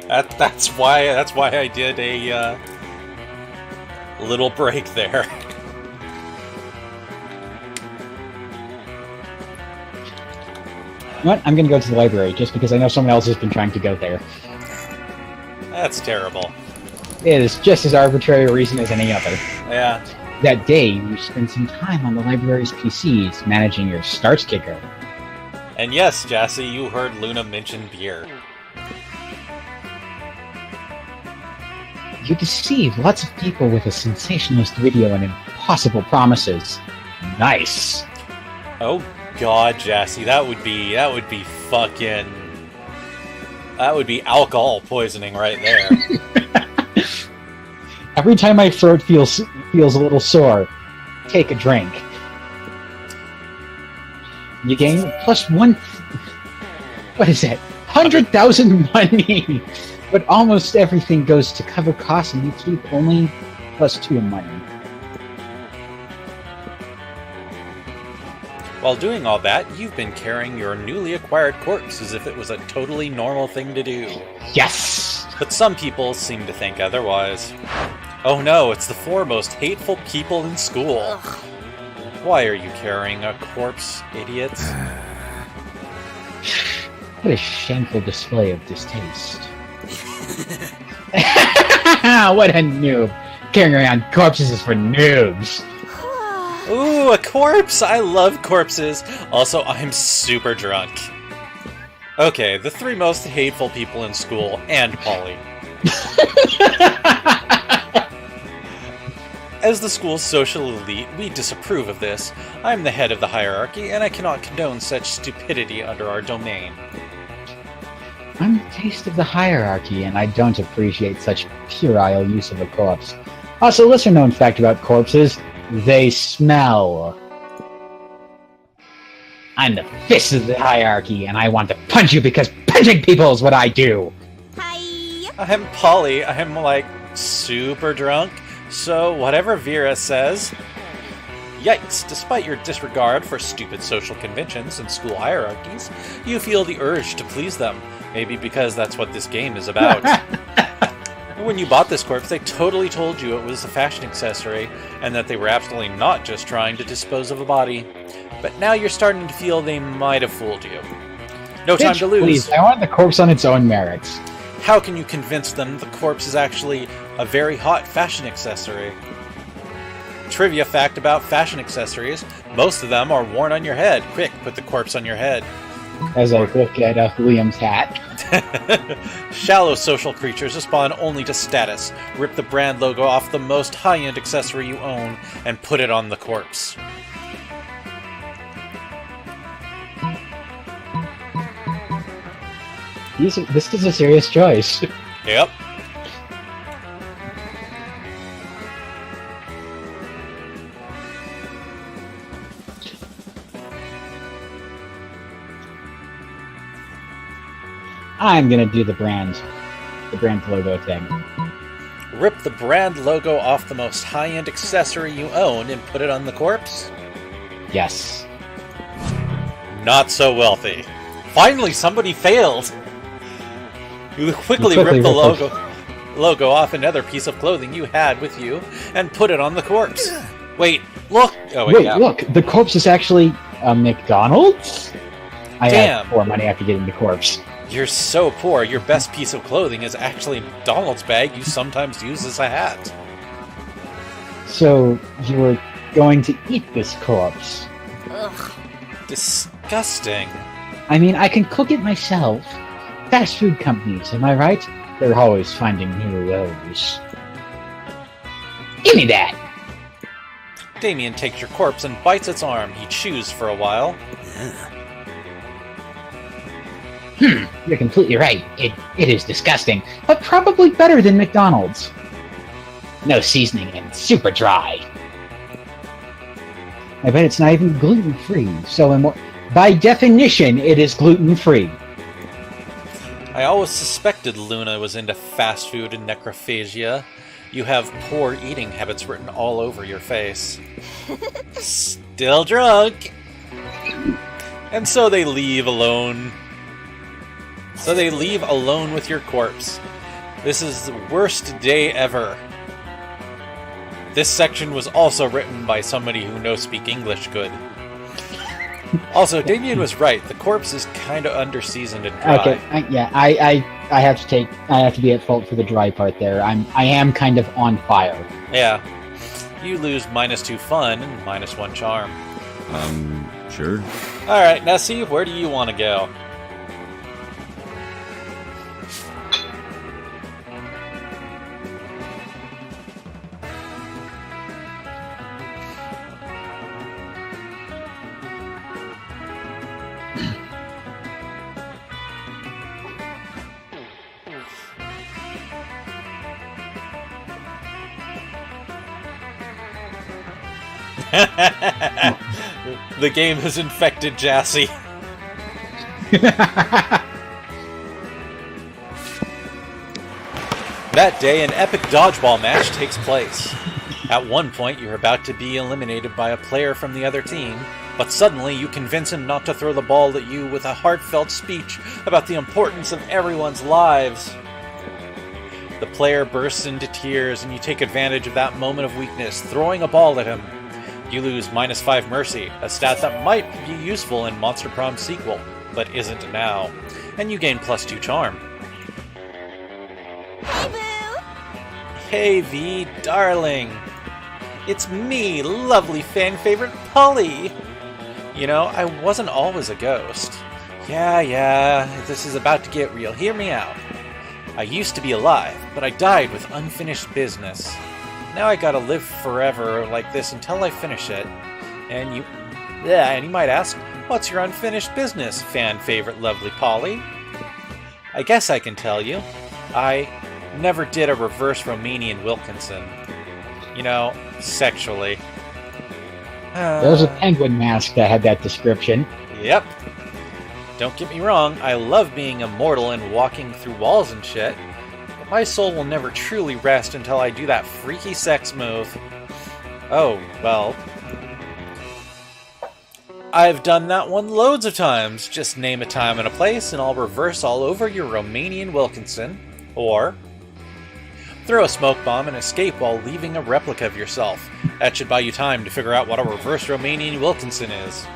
That's why I did a little break there. You know what? I'm gonna go to the library just because I know someone else has been trying to go there. That's terrible. It is just as arbitrary a reason as any other. Yeah. That day, you spent some time on the library's PCs managing your start kicker. And yes, Jassy, you heard Luna mention beer. You deceived lots of people with a sensationalist video and impossible promises. Nice. Oh god, Jassy, that would be alcohol poisoning right there. Every time my throat feels a little sore, take a drink. You gain +1. What is it? 100,000 money. But almost everything goes to cover costs, and you keep only +2 in money. While doing all that, you've been carrying your newly acquired corpse as if it was a totally normal thing to do. Yes. But some people seem to think otherwise. Oh no, it's the 4 most hateful people in school. Ugh. Why are you carrying a corpse, idiots? What a shameful display of distaste. What a noob. Carrying around corpses is for noobs. Ooh, a corpse! I love corpses. Also, I'm super drunk. Okay, the 3 most hateful people in school, and Polly. As the school's social elite, we disapprove of this. I'm the head of the hierarchy, and I cannot condone such stupidity under our domain. I'm the taste of the hierarchy, and I don't appreciate such puerile use of a corpse. Also, lesser known fact about corpses, they smell. I'm the fist of the hierarchy, and I want to punch you because punching people is what I do! Hi. I'm Polly. I'm, like, super drunk, so whatever Vera says... Yikes! Despite your disregard for stupid social conventions and school hierarchies, you feel the urge to please them. Maybe because that's what this game is about. When you bought this corpse, they totally told you it was a fashion accessory, and that they were absolutely not just trying to dispose of a body. But now you're starting to feel they might have fooled you. No time to lose. Please, I want the corpse on its own merits. How can you convince them the corpse is actually a very hot fashion accessory? Trivia fact about fashion accessories, most of them are worn on your head. Quick, put the corpse on your head. As I look at William's hat. Shallow social creatures respond only to status. Rip the brand logo off the most high-end accessory you own and put it on the corpse. This is a serious choice. Yep. I'm gonna do the brand logo thing. Rip the brand logo off the most high-end accessory you own and put it on the corpse? Yes. Not so wealthy. Finally, somebody failed! You quickly rip the logo off another piece of clothing you had with you and put it on the corpse. Wait, look! Oh, wait, yeah. Look! The corpse is actually a McDonald's? I Damn. have poor money after getting the corpse. You're so poor, your best piece of clothing is actually a McDonald's bag you sometimes use as a hat. So, you were going to eat this corpse? Ugh. Disgusting. I mean, I can cook it myself. Fast food companies, am I right? They're always finding new ways. Give me that! Damien takes your corpse and bites its arm. He chews for a while. You're completely right. It is disgusting, but probably better than McDonald's. No seasoning and super dry. I bet it's not even gluten-free, so by definition, it is gluten-free. I always suspected Luna was into fast food and necrophagia. You have poor eating habits written all over your face. Still drunk! And so they leave alone. So they leave alone with your corpse. This is the worst day ever. This section was also written by somebody who knows speak English good. Also, Damien was right. The corpse is kind of under-seasoned and dry. Okay, I have to be at fault for the dry part there. I am kind of on fire. Yeah. You lose -2 fun and -1 charm. Sure. Alright, Nessie, where do you want to go? The game has infected Jassy. That day, an epic dodgeball match takes place. At one point, you're about to be eliminated by a player from the other team, but suddenly you convince him not to throw the ball at you with a heartfelt speech about the importance of everyone's lives. The player bursts into tears, and you take advantage of that moment of weakness, throwing a ball at him. You lose -5 mercy, a stat that might be useful in Monster Prom sequel, but isn't now. And you gain +2 charm. Hey, boo! Hey V, darling! It's me, lovely fan favorite Polly! You know, I wasn't always a ghost. Yeah, this is about to get real. Hear me out. I used to be alive, but I died with unfinished business. Now I gotta live forever like this until I finish it. And you might ask, what's your unfinished business, fan favorite lovely Polly? I guess I can tell you. I never did a reverse Romanian Wilkinson. You know, sexually. There was a penguin mask that had that description. Yep. Don't get me wrong, I love being immortal and walking through walls and shit. But my soul will never truly rest until I do that freaky sex move. Oh, well. I've done that one loads of times. Just name a time and a place and I'll reverse all over your Romanian Wilkinson. Or throw a smoke bomb and escape while leaving a replica of yourself. That should buy you time to figure out what a reverse Romanian Wilkinson is.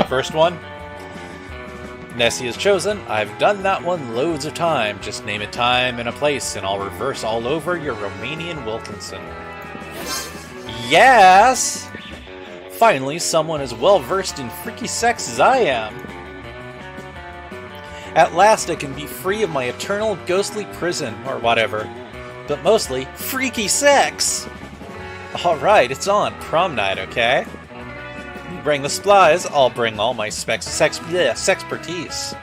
First one. Nessie is chosen. I've done that one loads of time. Just name a time and a place and I'll reverse all over your Romanian Wilkinson. Yes! Finally, someone as well versed in freaky sex as I am. At last I can be free of my eternal ghostly prison, or whatever. But mostly, freaky sex! Alright, it's on. Prom night, okay? You bring the supplies, I'll bring all my sexpertise.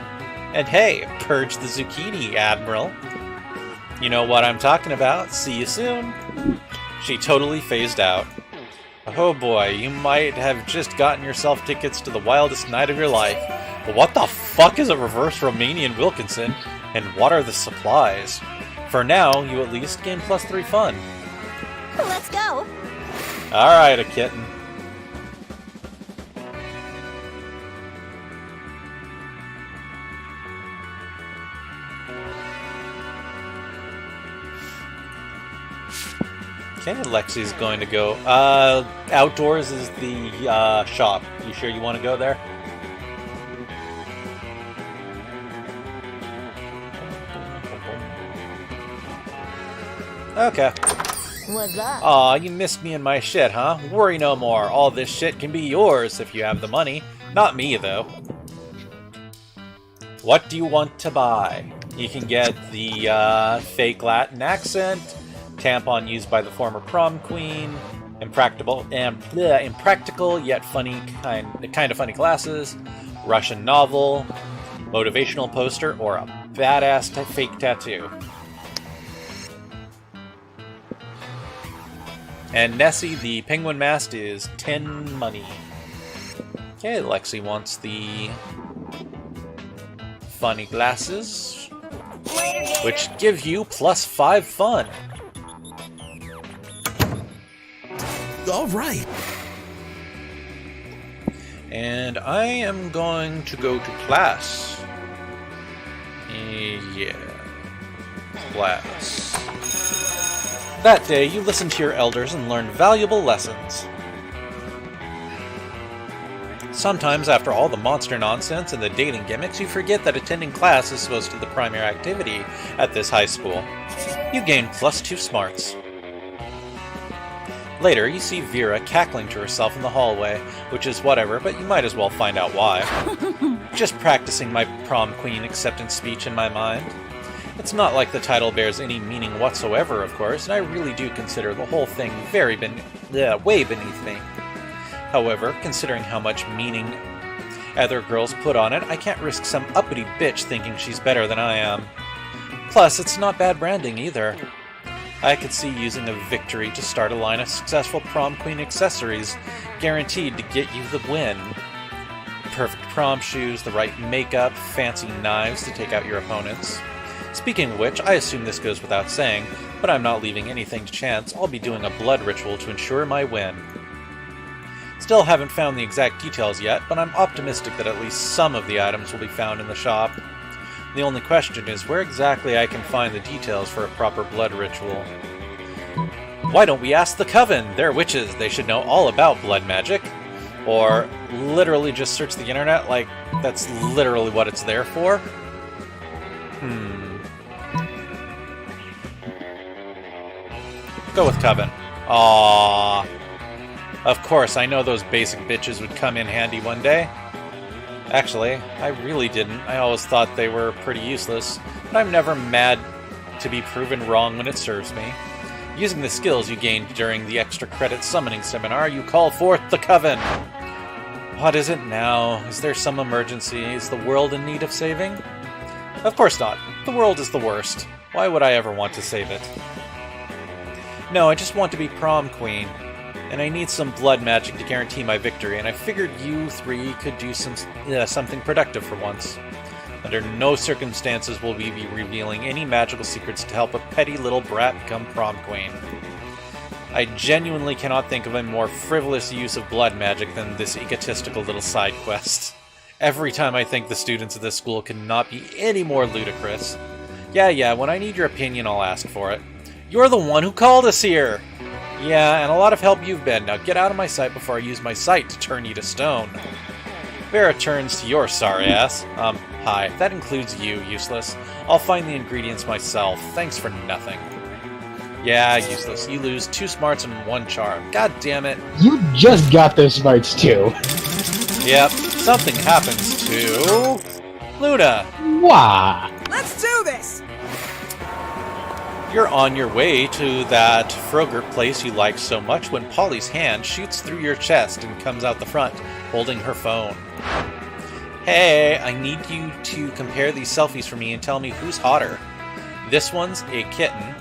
And hey, purge the zucchini, Admiral. You know what I'm talking about. See you soon. She totally phased out. Oh boy, you might have just gotten yourself tickets to the wildest night of your life. But what the fuck is a reverse Romanian Wilkinson? And what are the supplies? For now, you at least gain +3 fun. Let's go. Alright, a kitten. Okay, Lexi's going to go. Outdoors is the shop. You sure you want to go there? Okay. What's up? Aw, you missed me in my shit, huh? Worry no more. All this shit can be yours if you have the money. Not me, though. What do you want to buy? You can get the fake Latin accent, tampon used by the former prom queen, impractical yet funny kind of funny glasses, Russian novel, motivational poster, or a badass fake tattoo. And Nessie, the penguin mask, is 10 money. Okay, Lexi wants the funny glasses, which give you +5 fun. All right. And I am going to go to class. Yeah. Class. That day, you listened to your elders and learned valuable lessons. Sometimes, after all the monster nonsense and the dating gimmicks, you forget that attending class is supposed to be the primary activity at this high school. You gain +2 smarts. Later, you see Vera cackling to herself in the hallway, which is whatever, but you might as well find out why. Just practicing my prom queen acceptance speech in my mind. It's not like the title bears any meaning whatsoever, of course, and I really do consider the whole thing way beneath me. However, considering how much meaning other girls put on it, I can't risk some uppity bitch thinking she's better than I am. Plus, it's not bad branding either. I could see using a victory to start a line of successful prom queen accessories, guaranteed to get you the win. Perfect prom shoes, the right makeup, fancy knives to take out your opponents. Speaking of which, I assume this goes without saying, but I'm not leaving anything to chance. I'll be doing a blood ritual to ensure my win. Still haven't found the exact details yet, but I'm optimistic that at least some of the items will be found in the shop. The only question is where exactly I can find the details for a proper blood ritual. Why don't we ask the Coven? They're witches, they should know all about blood magic. Or literally just search the internet, like that's literally what it's there for? Go with Coven. Aww. Of course, I know those basic bitches would come in handy one day. Actually, I really didn't. I always thought they were pretty useless, but I'm never mad to be proven wrong when it serves me. Using the skills you gained during the extra credit summoning seminar, you call forth the Coven. What is it now? Is there some emergency? Is the world in need of saving? Of course not. The world is the worst. Why would I ever want to save it? No, I just want to be prom queen. And I need some blood magic to guarantee my victory, and I figured you three could do something productive for once. Under no circumstances will we be revealing any magical secrets to help a petty little brat become prom queen. I genuinely cannot think of a more frivolous use of blood magic than this egotistical little side quest. Every time I think the students of this school cannot be any more ludicrous. Yeah, when I need your opinion, I'll ask for it. You're the one who called us here! Yeah, and a lot of help you've been. Now get out of my sight before I use my sight to turn you to stone. Vera turns to your sorry ass. Hi. That includes you, useless. I'll find the ingredients myself. Thanks for nothing. Yeah, useless. You lose 2 smarts and 1 charm. God damn it. You just got those smarts too. Yep. Something happens to Luna. Wah! Let's do this! You're on your way to that Frogurt place you like so much when Polly's hand shoots through your chest and comes out the front, holding her phone. Hey, I need you to compare these selfies for me and tell me who's hotter. This one's a kitten,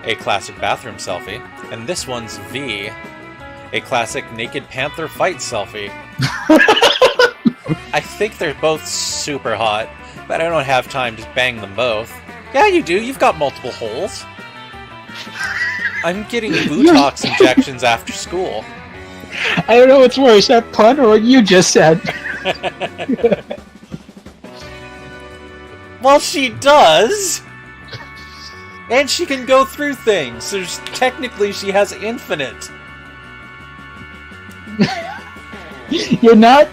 a classic bathroom selfie, and this one's V, a classic naked panther fight selfie. I think they're both super hot, but I don't have time to bang them both. Yeah, you do. You've got multiple holes. I'm getting Botox injections after school. I don't know what's worse, that pun or what you just said. Well, she does! And she can go through things, so technically she has infinite. You're not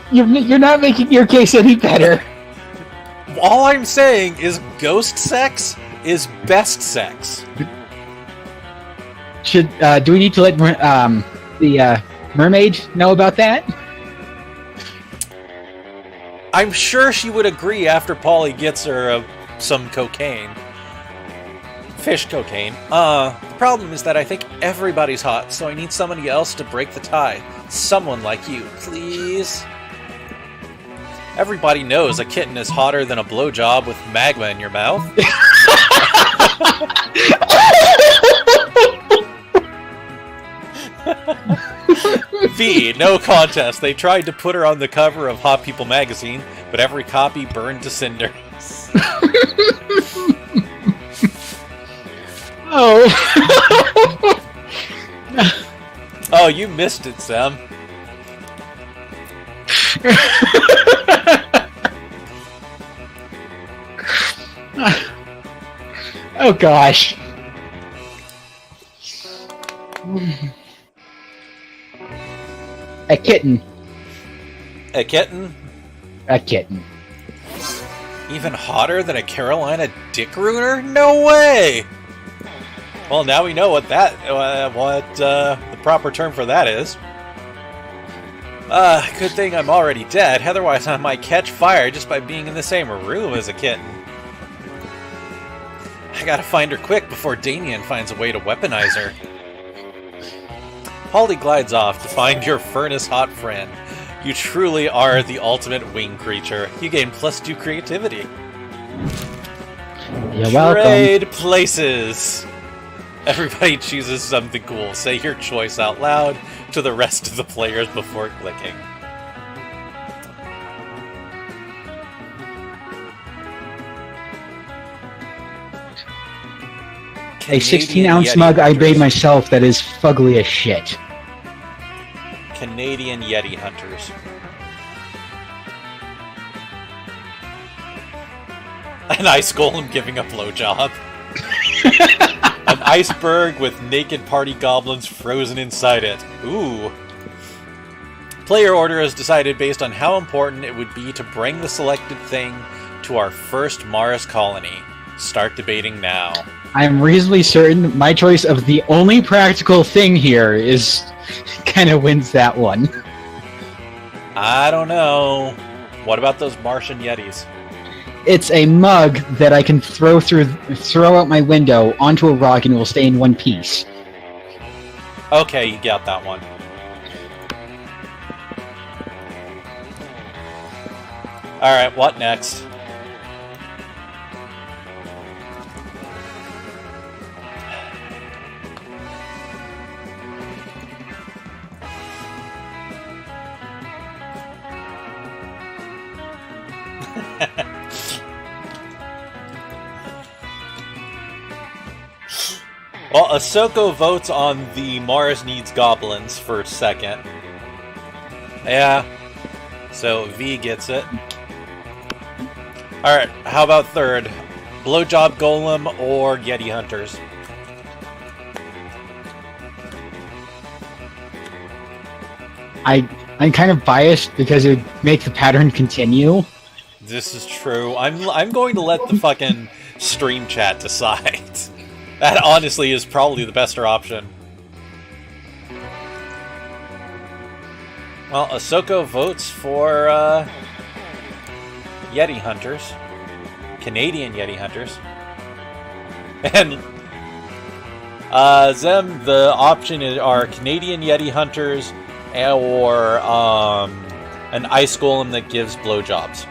making your case any better. All I'm saying is ghost sex is best sex. Do we need to let the mermaid know about that? I'm sure she would agree after Polly gets her some cocaine. Fish cocaine. The problem is that I think everybody's hot, so I need somebody else to break the tie. Someone like you, please. Everybody knows a kitten is hotter than a blowjob with magma in your mouth. V, no contest. They tried to put her on the cover of Hot People magazine, but every copy burned to cinders. Oh. Oh, you missed it, Sam. Oh gosh. A kitten. A kitten? A kitten. Even hotter than a Carolina dick ruiner? No way! Well, now we know what that, the proper term for that is. Good thing I'm already dead, otherwise I might catch fire just by being in the same room as a kitten. I gotta find her quick before Damien finds a way to weaponize her. Polly glides off to find your furnace-hot friend. You truly are the ultimate wing creature. You gain +2 creativity. You're welcome. Trade places! Everybody chooses something cool. Say your choice out loud to the rest of the players before clicking. A 16-ounce mug I made myself that is fugly as shit. Canadian Yeti Hunters. An ice golem giving a blowjob. An iceberg with naked party goblins frozen inside it. Ooh. Player order is decided based on how important it would be to bring the selected thing to our first Mars colony. Start debating now. I'm reasonably certain my choice of the only practical thing here is kind of wins that one. I don't know. What about those Martian Yetis? It's a mug that I can throw out my window onto a rock and it will stay in one piece. Okay, you got that one. Alright, what next? Well, Ahsoka votes on the Mars needs goblins for second. Yeah. So V gets it. Alright, how about third? Blowjob Golem or Yeti Hunters? I'm kind of biased because it would make the pattern continue. This is true. I'm going to let the fucking stream chat decide. That honestly is probably the best option. Well, Ahsoka votes for Yeti Hunters. Canadian Yeti Hunters. And Zem, the option are Canadian Yeti Hunters or an ice golem that gives blowjobs.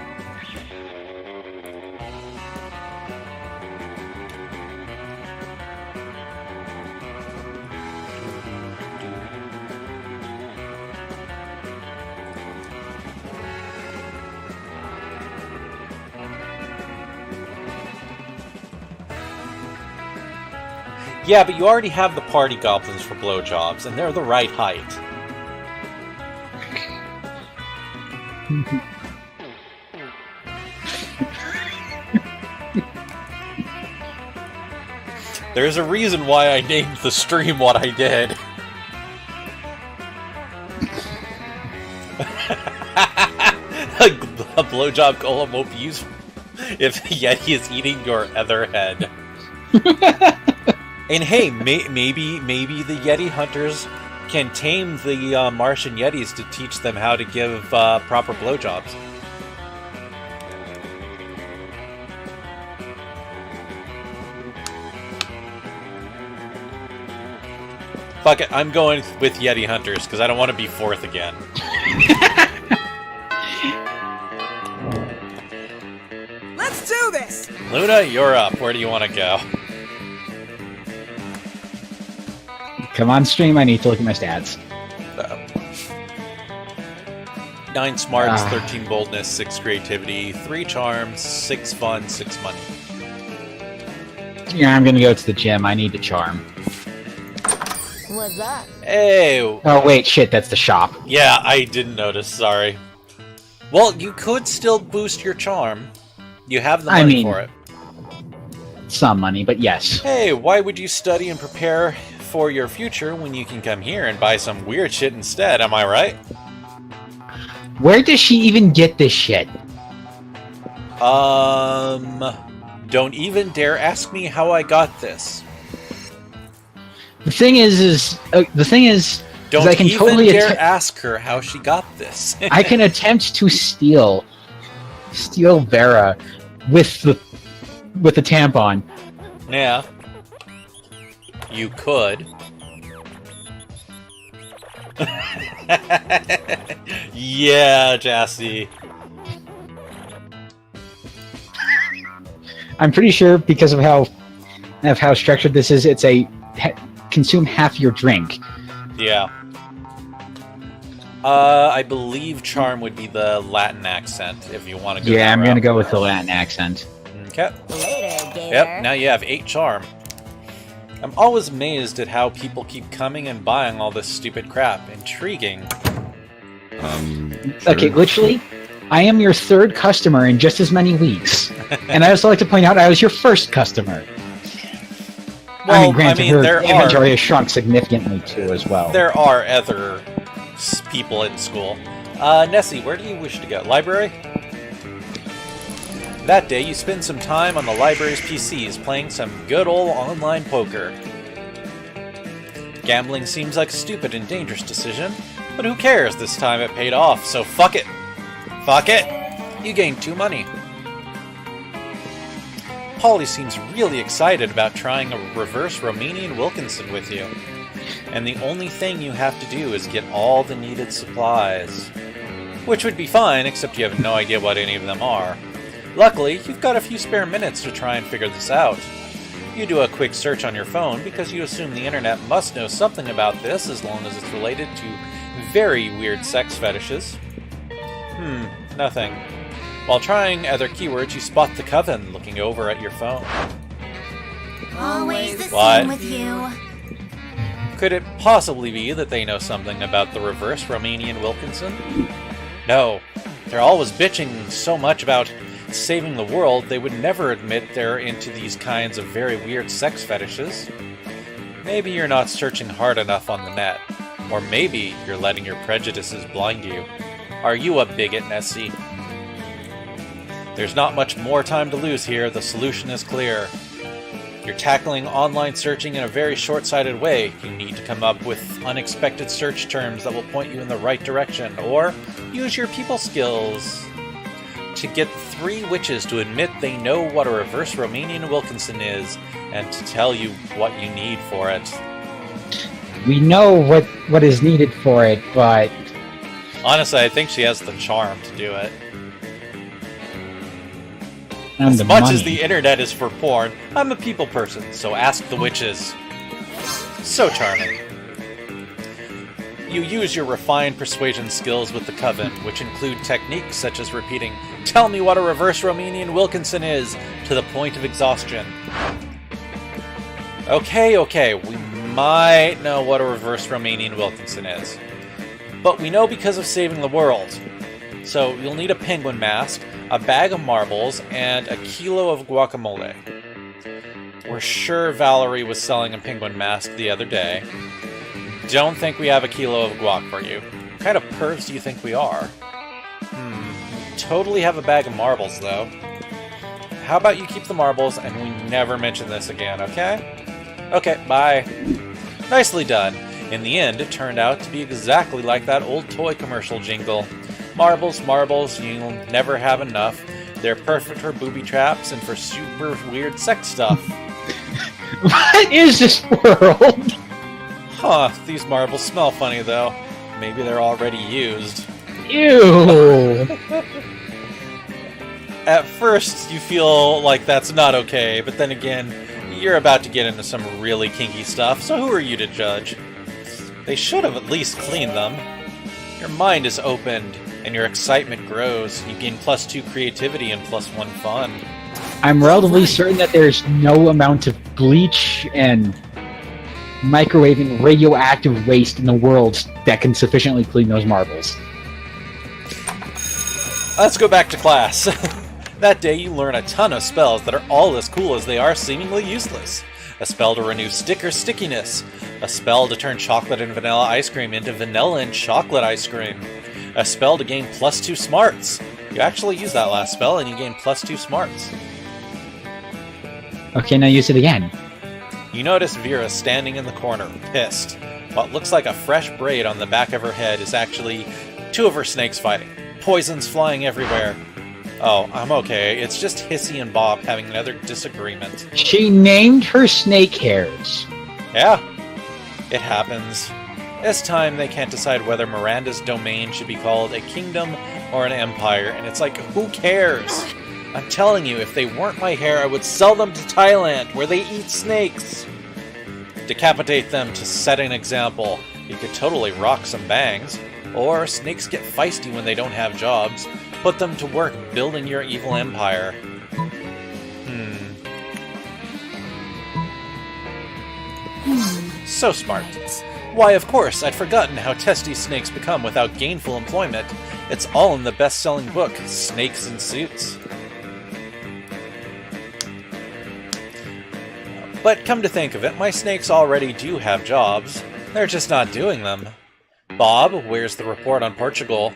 Yeah, but you already have the party goblins for blowjobs, and they're the right height. There's a reason why I named the stream what I did. A blowjob golem won't be useful if Yeti is eating your other head. And hey, maybe the Yeti Hunters can tame the Martian Yetis to teach them how to give proper blowjobs. Fuck it, I'm going with Yeti Hunters, because I don't want to be 4th again. Let's do this! Luna, you're up. Where do you want to go? Come on, stream. I need to look at my stats. 9 smarts, 13 boldness, 6 creativity, 3 charms, 6 fun, 6 money. Yeah, I'm gonna go to the gym. I need the charm. What's up? Hey! Oh wait, shit. That's the shop. Yeah, I didn't notice, sorry. Well, you could still boost your charm. You have the money for it. Some money, but yes. Hey, why would you study and prepare for your future when you can come here and buy some weird shit instead, am I right? Where does she even get this shit? Don't even dare ask me how I got this. The thing is Don't I can even totally dare ask her how she got this. I can attempt to steal Vera with the tampon. Yeah. You could. Yeah, Jassy. I'm pretty sure because of how structured this is, it's consume half your drink. Yeah. I believe charm would be the Latin accent if you want to go. Yeah, I'm gonna go with the Latin accent. Okay. Later, gator. Yep, now you have 8 charm. I'm always amazed at how people keep coming and buying all this stupid crap. Intriguing. Sure. Okay, literally, I am your 3rd customer in just as many weeks. And I also like to point out I was your 1st customer. Well, granted, her inventory has shrunk significantly too as well. There are other people in school. Nessie, where do you wish to go? Library? That day, you spend some time on the library's PCs playing some good old online poker. Gambling seems like a stupid and dangerous decision, but who cares? This time it paid off, so fuck it! Fuck it! You gained 2 money. Polly seems really excited about trying a reverse Romanian Wilkinson with you. And the only thing you have to do is get all the needed supplies. Which would be fine, except you have no idea what any of them are. Luckily, you've got a few spare minutes to try and figure this out. You do a quick search on your phone because you assume the internet must know something about this as long as it's related to very weird sex fetishes. Nothing. While trying other keywords, you spot the Coven looking over at your phone. Always the What? same with you. Could it possibly be that they know something about the reverse Romanian Wilkinson? No. They're always bitching so much about saving the world, they would never admit they're into these kinds of very weird sex fetishes. Maybe you're not searching hard enough on the net. Or maybe you're letting your prejudices blind you. Are you a bigot, Nessie? There's not much more time to lose here. The solution is clear. You're tackling online searching in a very short-sighted way. You need to come up with unexpected search terms that will point you in the right direction, or use your people skills to get 3 witches to admit they know what a reverse Romanian Wilkinson is, and to tell you what you need for it. We know what is needed for it, but Honestly, I think she has the charm to do it. and As the much money. as the internet is for porn, I'm a people person, so ask the witches. So charming. You use your refined persuasion skills with the Coven, which include techniques such as repeating, "Tell me what a reverse Romanian Wilkinson is," to the point of exhaustion. Okay, we might know what a reverse Romanian Wilkinson is. But we know because of saving the world. So you'll need a penguin mask, a bag of marbles, and a kilo of guacamole. We're sure Valerie was selling a penguin mask the other day. Don't think we have a kilo of guac for you. What kind of pervs do you think we are? Totally have a bag of marbles, though. How about you keep the marbles and we never mention this again, okay? Okay, bye. Nicely done. In the end, it turned out to be exactly like that old toy commercial jingle. Marbles, marbles, you'll never have enough. They're perfect for booby traps and for super weird sex stuff. What is this world? Huh, these marbles smell funny though. Maybe they're already used. Ew! At first, you feel like that's not okay, but then again, you're about to get into some really kinky stuff, so who are you to judge? They should have at least cleaned them. Your mind is opened, and your excitement grows. You gain +2 creativity and +1 fun. I'm relatively certain that there's no amount of bleach and microwaving radioactive waste in the world that can sufficiently clean those marbles. Let's go back to class. That day you learn a ton of spells that are all as cool as they are seemingly useless. A spell to renew sticker stickiness. A spell to turn chocolate and vanilla ice cream into vanilla and chocolate ice cream. A spell to gain +2 smarts. You actually use that last spell and you gain +2 smarts. Okay, now use it again. You notice Vera standing in the corner, pissed. What looks like a fresh braid on the back of her head is actually 2 of her snakes fighting. Poisons flying everywhere. Oh, I'm okay. It's just Hissy and Bob having another disagreement. She named her snake hairs. Yeah, it happens. This time they can't decide whether Miranda's domain should be called a kingdom or an empire, and it's like, who cares? I'm telling you, if they weren't my hair, I would sell them to Thailand, where they eat snakes. Decapitate them to set an example. You could totally rock some bangs. Or snakes get feisty when they don't have jobs. Put them to work building your evil empire. So smart. Why, of course, I'd forgotten how testy snakes become without gainful employment. It's all in the best-selling book, Snakes in Suits. But come to think of it, my snakes already do have jobs. They're just not doing them. Bob, where's the report on Portugal?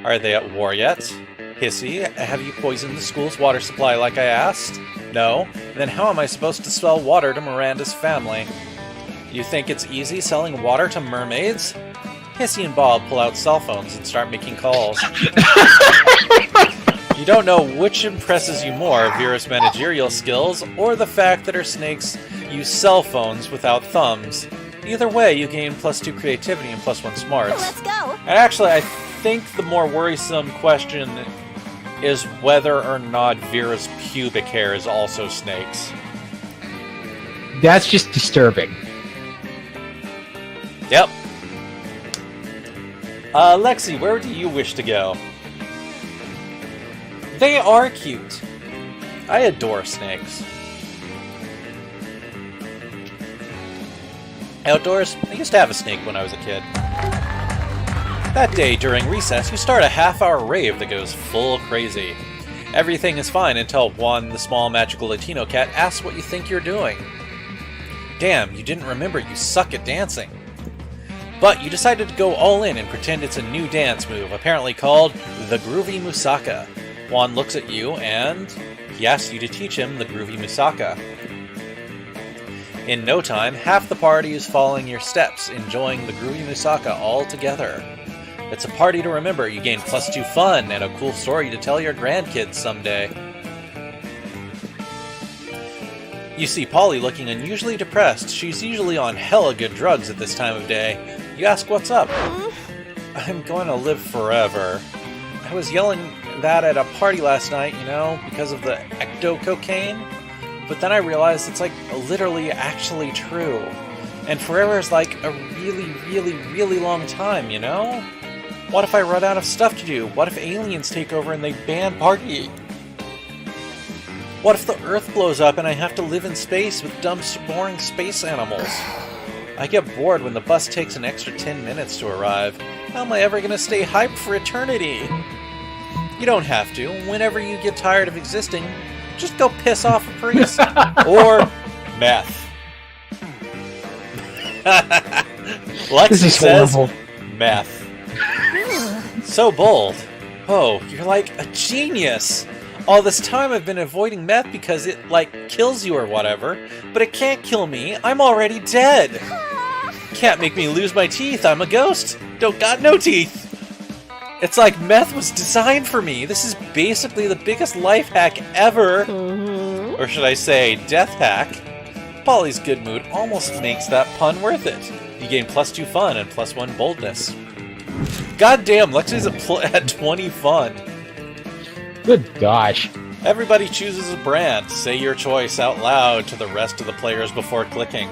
Are they at war yet? Hissy, have you poisoned the school's water supply like I asked? No? Then how am I supposed to sell water to Miranda's family? You think it's easy selling water to mermaids? Hissy and Bob pull out cell phones and start making calls. You don't know which impresses you more, Vera's managerial skills, or the fact that her snakes use cell phones without thumbs. Either way, you gain +2 creativity and +1 smarts. Let's go. And actually, I think the more worrisome question is whether or not Vera's pubic hair is also snakes. That's just disturbing. Yep. Lexi, where do you wish to go? They are cute. I adore snakes. Outdoors, I used to have a snake when I was a kid. That day, during recess, you start a half-hour rave that goes full crazy. Everything is fine until Juan, the small magical Latino cat, asks what you think you're doing. Damn, you didn't remember you suck at dancing. But you decided to go all in and pretend it's a new dance move, apparently called the Groovy Musaka. Juan looks at you and he asks you to teach him the Groovy Musaka. In no time, half the party is following your steps, enjoying the Groovy Musaka all together. It's a party to remember. You gain +2 fun and a cool story to tell your grandkids someday. You see Polly looking unusually depressed. She's usually on hella good drugs at this time of day. You ask what's up. I'm going to live forever. I was yelling that at a party last night, you know, because of the ecto-cocaine. But then I realized it's like literally actually true. And forever is like a really, really, really long time, you know? What if I run out of stuff to do? What if aliens take over and they ban partying? What if the Earth blows up and I have to live in space with dumb, boring space animals? I get bored when the bus takes an extra 10 minutes to arrive. How am I ever going to stay hyped for eternity? You don't have to. Whenever you get tired of existing, just go piss off a priest. Or meth. Lexi says horrible. meth. So bold. Oh, you're like a genius. All this time I've been avoiding meth because it, like, kills you or whatever. But it can't kill me. I'm already dead. Can't make me lose my teeth. I'm a ghost. Don't got no teeth. It's like meth was designed for me. This is basically the biggest life hack ever. Or should I say, death hack? Polly's good mood almost makes that pun worth it. You gain +2 fun and +1 boldness. God damn, Lexi's at 20 fun. Good gosh. Everybody chooses a brand. Say your choice out loud to the rest of the players before clicking.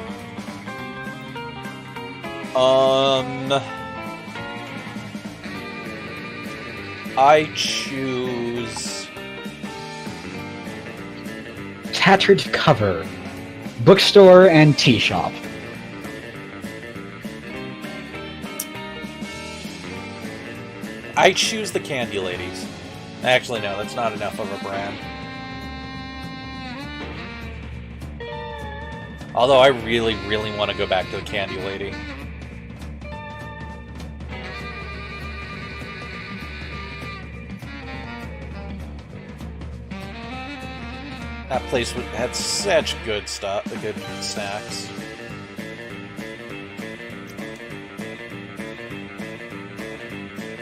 I choose... Tattered cover. Bookstore and tea shop. I choose the Candy Ladies. Actually, no, that's not enough of a brand. Although I really, really want to go back to the Candy Lady. That place had such good stuff, good snacks.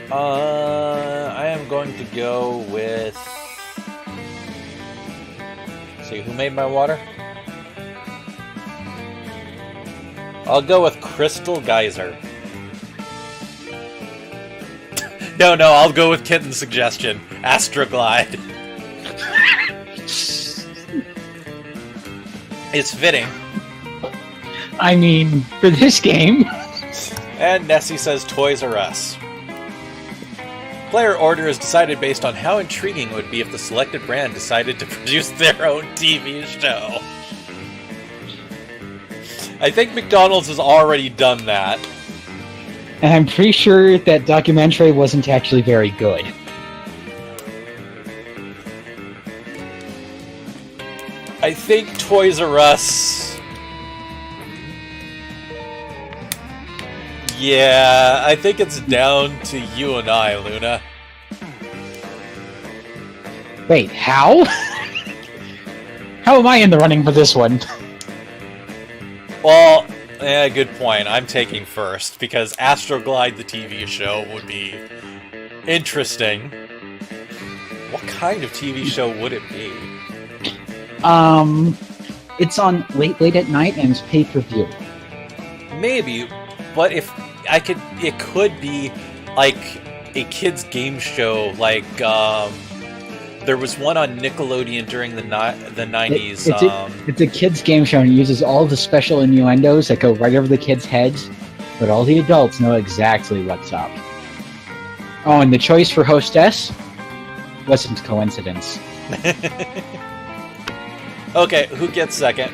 I am going to go with... Let's see, who made my water? I'll go with Crystal Geyser. No, I'll go with Kitten's suggestion. Astroglide. It's fitting. I mean, for this game... And Nessie says Toys R Us. Player order is decided based on how intriguing it would be if the selected brand decided to produce their own TV show. I think McDonald's has already done that. And I'm pretty sure that documentary wasn't actually very good. I think Toys R Us... Yeah, I think it's down to you and I, Luna. Wait, how? How am I in the running for this one? Well, yeah, good point. I'm taking first, because Astroglide, the TV show, would be interesting. What kind of TV show would it be? It's on late at night and it's pay-per-view. Maybe, but if I could, it could be like a kids' game show, like there was one on Nickelodeon during the 90s. It's a kids' game show and it uses all the special innuendos that go right over the kids' heads, but all the adults know exactly what's up. Oh, and the choice for hostess wasn't coincidence. Okay, who gets second?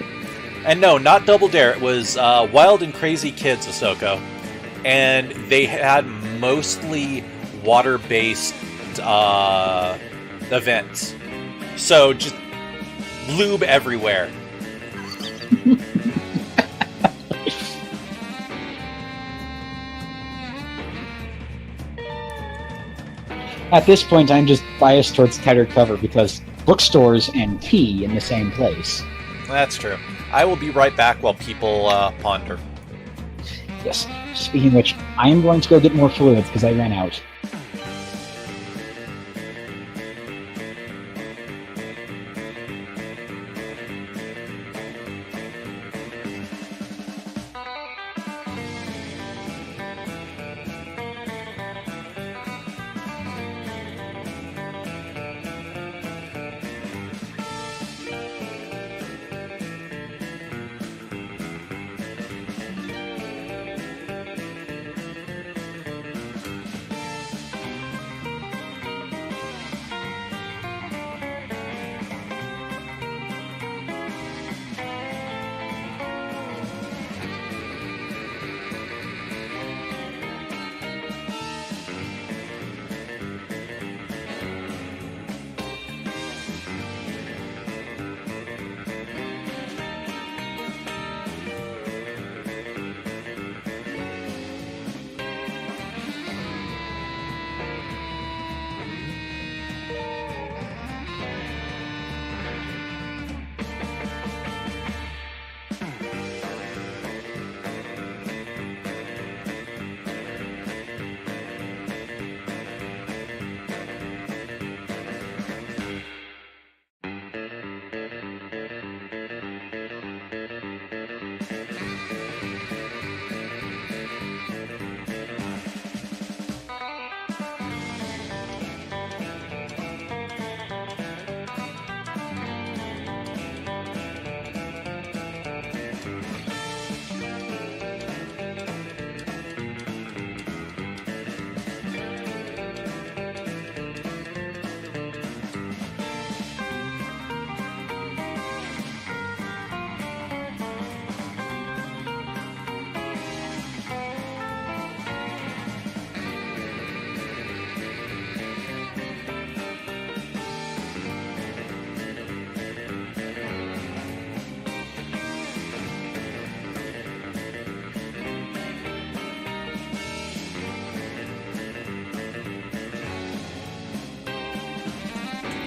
And no, not Double Dare. It was Wild and Crazy Kids, Ahsoka. And they had mostly water-based events. So just lube everywhere. At this point, I'm just biased towards tighter cover because bookstores and tea in the same place. That's true. I will be right back while people ponder. Yes. Speaking of which, I am going to go get more fluids because I ran out.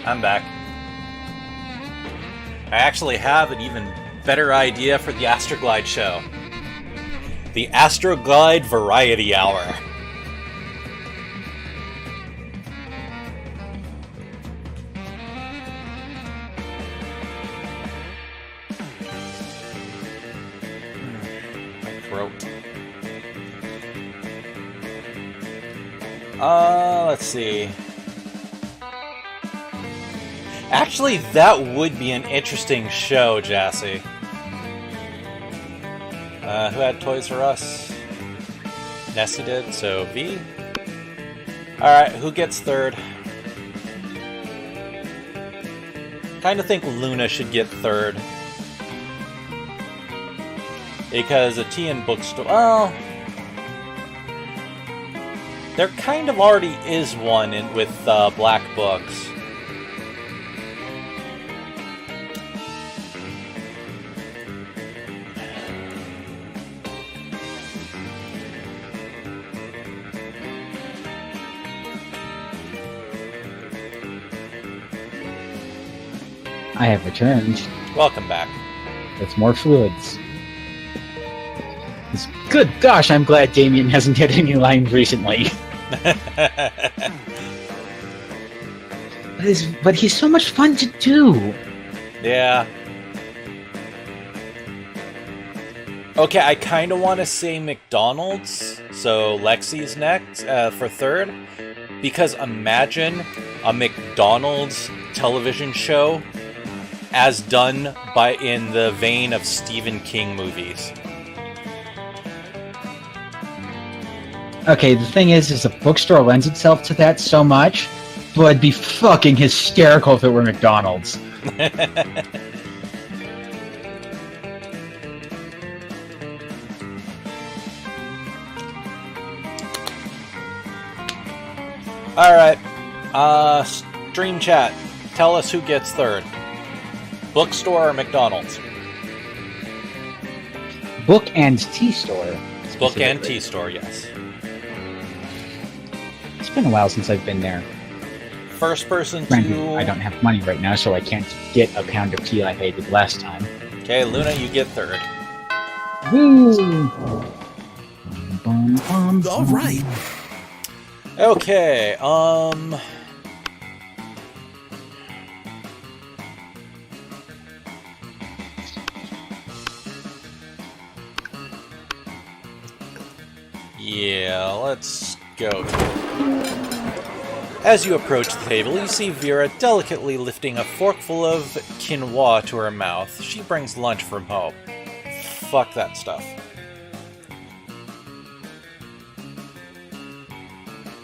I'm back. I actually have an even better idea for the Astroglide show. The Astroglide Variety Hour. My throat. Let's see. Actually, that would be an interesting show, Jassy. Who had Toys R Us? Nessie did, so V. Alright, who gets third? Kinda think Luna should get third. Because a tea and bookstore... Well... There kind of already is one with Black Books. I have returned Welcome back. with more fluids. Good gosh, I'm glad Damien hasn't had any lines recently. But he's so much fun to do. Yeah. Okay, I kind of want to say McDonald's, so Lexi's next for third, because imagine a McDonald's television show as done in the vein of Stephen King movies. Okay, the thing is the bookstore lends itself to that so much, but it'd be fucking hysterical if it were McDonald's. Alright, stream chat, tell us who gets third. Bookstore or McDonald's? Book and tea store. Book and tea store, yes. It's been a while since I've been there. First person Granted, to... I don't have money right now, so I can't get a pound of tea like I did last time. Okay, Luna, you get third. Woo! All right. Okay, yeah, let's go. As you approach the table, you see Vera delicately lifting a forkful of quinoa to her mouth. She brings lunch from home. Fuck that stuff.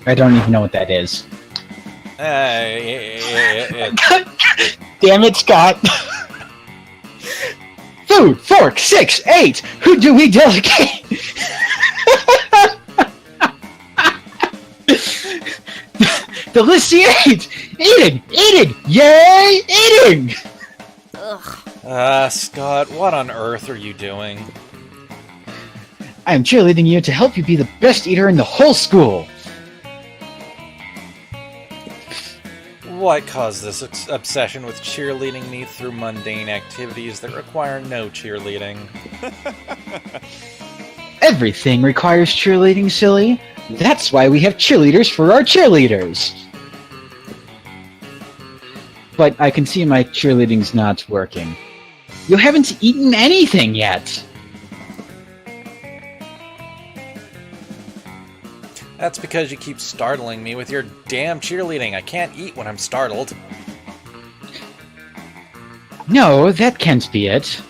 I don't even know what that is. Damn it, Scott! Food, fork, 6, 8! Who do we delegate? The list 8! Eating! Yay! Eating! Ugh. Scott, what on earth are you doing? I am cheerleading you to help you be the best eater in the whole school! What caused this obsession with cheerleading me through mundane activities that require no cheerleading? Everything requires cheerleading, silly. That's why we have cheerleaders for our cheerleaders. But I can see my cheerleading's not working. You haven't eaten anything yet. That's because you keep startling me with your damn cheerleading. I can't eat when I'm startled. No, that can't be it.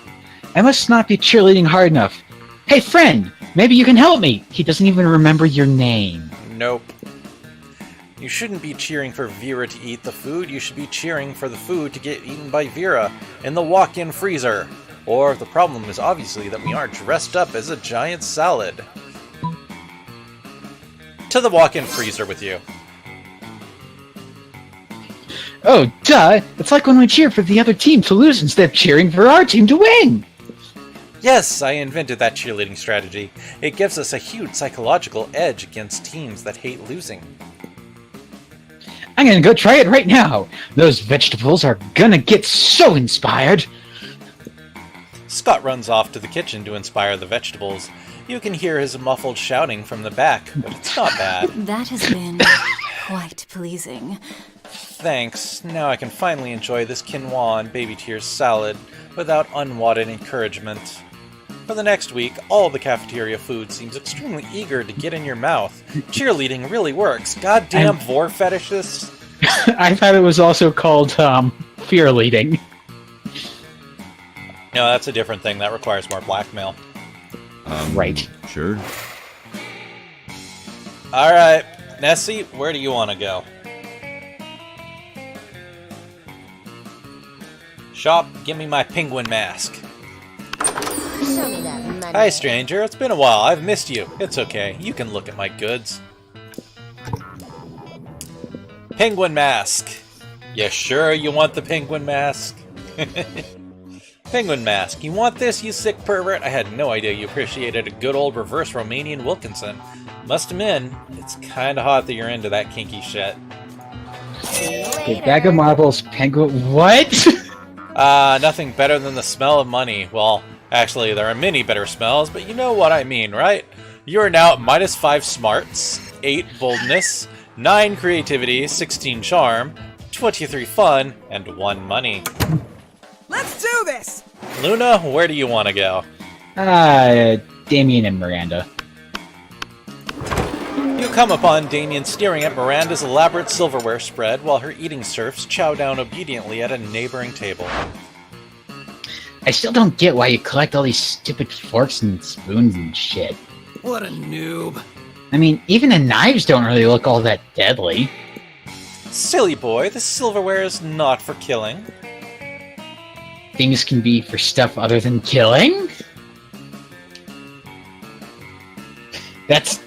I must not be cheerleading hard enough. Hey, friend, maybe you can help me. He doesn't even remember your name. Nope. You shouldn't be cheering for Vera to eat the food. You should be cheering for the food to get eaten by Vera in the walk-in freezer. Or the problem is obviously that we aren't dressed up as a giant salad. To the walk-in freezer with you. Oh, duh! It's like when we cheer for the other team to lose instead of cheering for our team to win! Yes, I invented that cheerleading strategy. It gives us a huge psychological edge against teams that hate losing. I'm gonna go try it right now. Those vegetables are gonna get so inspired. Scott runs off to the kitchen to inspire the vegetables. You can hear his muffled shouting from the back, but it's not bad. That has been quite pleasing. Thanks. Now I can finally enjoy this quinoa and baby tears salad without unwanted encouragement. For the next week, all the cafeteria food seems extremely eager to get in your mouth. Cheerleading really works. Goddamn vor fetishists. I thought it was also called fear leading. No, that's a different thing. That requires more blackmail. Right. Sure. Alright, Nessie, where do you want to go? Shop, give me my penguin mask. Show me that money. Hi, stranger. It's been a while. I've missed you. It's okay. You can look at my goods. Penguin mask. You sure you want the penguin mask? Penguin mask. You want this, you sick pervert? I had no idea you appreciated a good old reverse Romanian Wilkinson. Must admit, it's kinda hot that you're into that kinky shit. A bag of marbles, penguin. What? Nothing better than the smell of money. Well, actually, there are many better smells, but you know what I mean, right? You are now at -5 smarts, 8 boldness, 9 creativity, 16 charm, 23 fun, and 1 money. Let's do this! Luna, where do you want to go? Damien and Miranda. You come upon Damien staring at Miranda's elaborate silverware spread while her eating serfs chow down obediently at a neighboring table. I still don't get why you collect all these stupid forks and spoons and shit. What a noob. I mean, even the knives don't really look all that deadly. Silly boy, this silverware is not for killing. Things can be for stuff other than killing? That's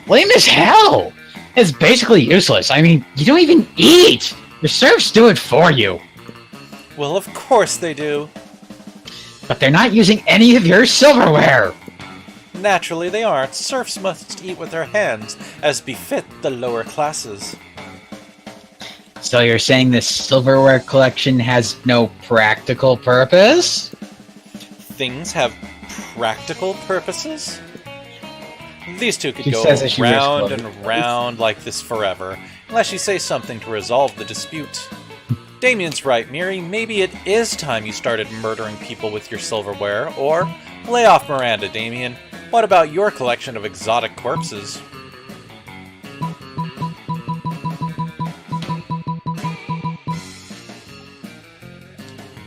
lame as hell! It's basically useless. I mean, you don't even eat! Your serfs do it for you! Well, of course they do. But they're not using any of your silverware! Naturally they aren't. Serfs must eat with their hands, as befit the lower classes. So you're saying this silverware collection has no practical purpose? Things have practical purposes? These two could She go says as she round wears and round like this forever, unless you say something to resolve the dispute. Damien's right, Miri. Maybe it is time you started murdering people with your silverware, or lay off Miranda, Damien. What about your collection of exotic corpses?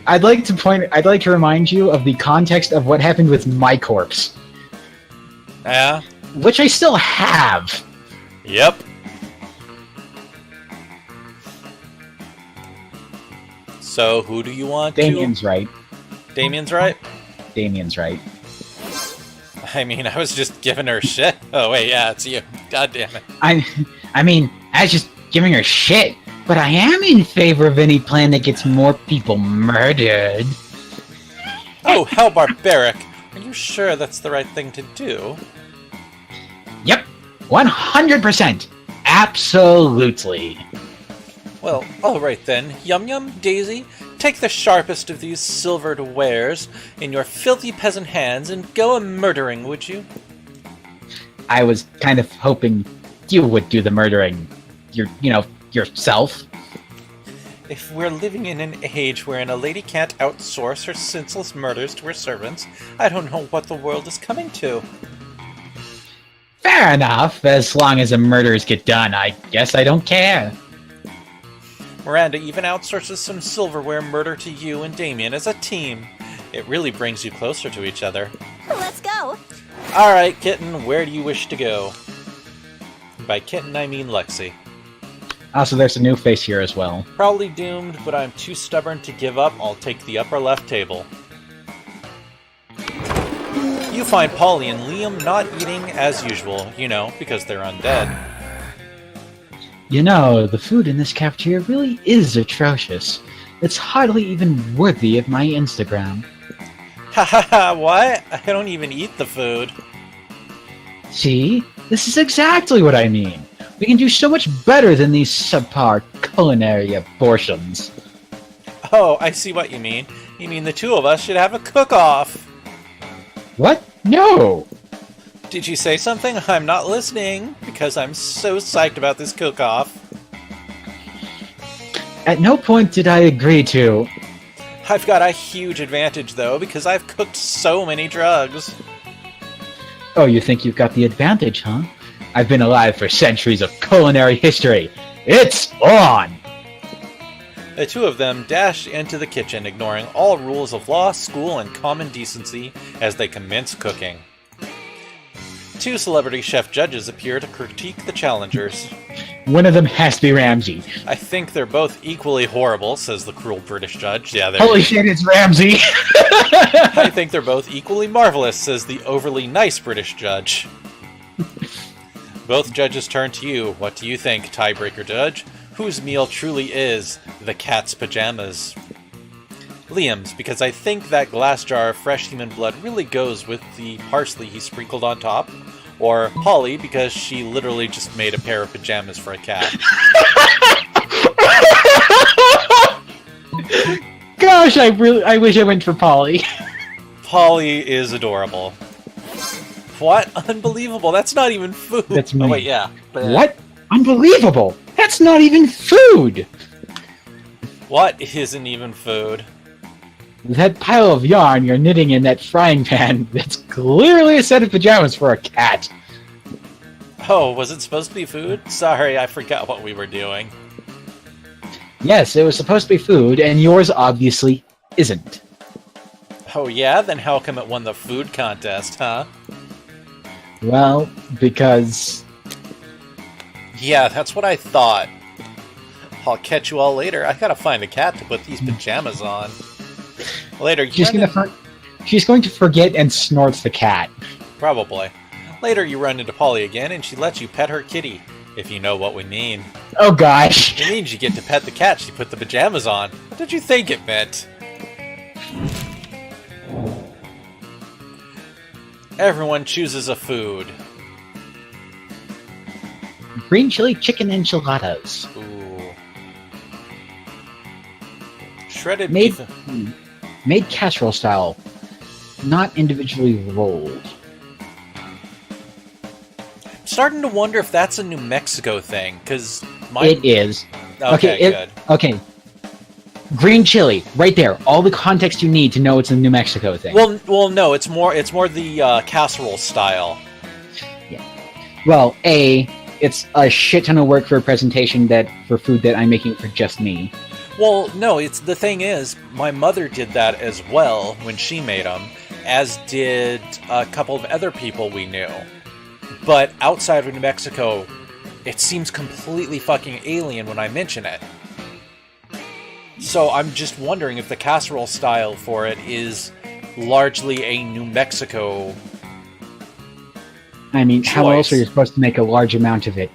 I'd like to remind you of the context of what happened with my corpse. Yeah? Which I still have. Yep. So, who do you want Damien's right. Damien's right? Damien's right. I mean, I was just giving her shit. Oh, wait, yeah, it's you. God damn it. I mean, I was just giving her shit, but I am in favor of any plan that gets more people murdered. Oh, how barbaric. Are you sure that's the right thing to do? Yep, 100%. Absolutely. Well, alright then. Yum Yum, Daisy, take the sharpest of these silvered wares in your filthy peasant hands and go a-murdering, would you? I was kind of hoping you would do the murdering. Yourself. If we're living in an age wherein a lady can't outsource her senseless murders to her servants, I don't know what the world is coming to. Fair enough. As long as the murders get done, I guess I don't care. Miranda even outsources some silverware murder to you and Damien as a team. It really brings you closer to each other. Let's go. Alright, Kitten, where do you wish to go? By Kitten, I mean Lexi. Also, there's a new face here as well. Probably doomed, but I'm too stubborn to give up. I'll take the upper left table. You find Polly and Liam not eating as usual, because they're undead. You know, the food in this cafeteria really is atrocious. It's hardly even worthy of my Instagram. Ha ha ha, what? I don't even eat the food. See? This is exactly what I mean. We can do so much better than these subpar culinary abortions. Oh, I see what you mean. You mean the two of us should have a cook-off. What? No! Did you say something? I'm not listening, because I'm so psyched about this cook-off. At no point did I agree to. I've got a huge advantage, though, because I've cooked so many drugs. Oh, you think you've got the advantage, huh? I've been alive for centuries of culinary history. It's on! The two of them dash into the kitchen, ignoring all rules of law, school, and common decency as they commence cooking. Two celebrity chef judges appear to critique the challengers. One of them has to be Ramsay. I think they're both equally horrible, says the cruel British judge. Yeah, there Holy shit, it's Ramsay! I think they're both equally marvelous, says the overly nice British judge. Both judges turn to you. What do you think, tiebreaker judge? Whose meal truly is the cat's pajamas? Liam's, because I think that glass jar of fresh human blood really goes with the parsley he sprinkled on top. Or Polly, because she literally just made a pair of pajamas for a cat. Gosh, I wish I went for Polly. Polly is adorable. What? Unbelievable. That's not even food. That's me. Oh, wait, yeah. What? Unbelievable! That's not even food! What isn't even food? That pile of yarn you're knitting in that frying pan, that's clearly a set of pajamas for a cat. Oh, was it supposed to be food? Sorry, I forgot what we were doing. Yes, it was supposed to be food, and yours obviously isn't. Oh yeah? Then how come it won the food contest, huh? Well, because... Yeah, that's what I thought. I'll catch you all later. I gotta find a cat to put these pajamas on. Later, you she's going to forget and snort the cat. Probably. Later, you run into Polly again, and she lets you pet her kitty, if you know what we mean. Oh gosh! It means you get to pet the cat she put the pajamas on. What did you think it meant? Everyone chooses a food. Green chili chicken enchiladas. Ooh. Shredded Made beef. Made casserole style, not individually rolled. Starting to wonder if that's a New Mexico thing, because It is. Okay, good. Okay. Green chili, right there. All the context you need to know it's a New Mexico thing. Well, no, it's more the casserole style. Yeah. Well, it's a shit ton of work for a presentation for food that I'm making for just me. Well, no, the thing is, my mother did that as well when she made them, as did a couple of other people we knew. But outside of New Mexico, it seems completely fucking alien when I mention it. So I'm just wondering if the casserole style for it is largely a New Mexico I mean, how choice. else are you supposed to make a large amount of it?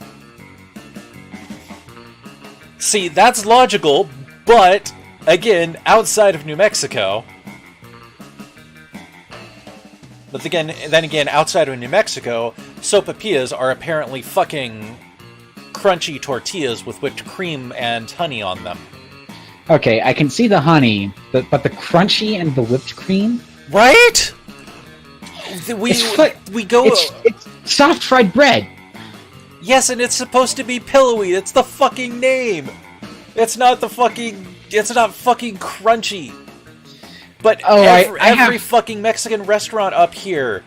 See, that's logical, but, again, outside of New Mexico... But then again, outside of New Mexico, sopapillas are apparently fucking crunchy tortillas with whipped cream and honey on them. Okay, I can see the honey, but the crunchy and the whipped cream? Right? We go... It's soft fried bread. Yes, and it's supposed to be pillowy. It's the fucking name. It's not fucking crunchy. But every fucking Mexican restaurant up here,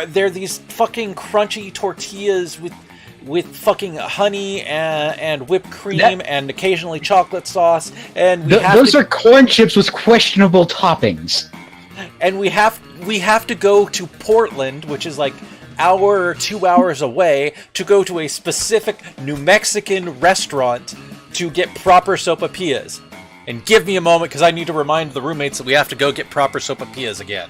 there these fucking crunchy tortillas with fucking honey and whipped cream and occasionally chocolate sauce, and those are corn chips with questionable toppings. And we have to go to Portland, which is like hour or 2 hours away, to go to a specific New Mexican restaurant to get proper sopapillas. And give me a moment, because I need to remind the roommates that we have to go get proper sopapillas again.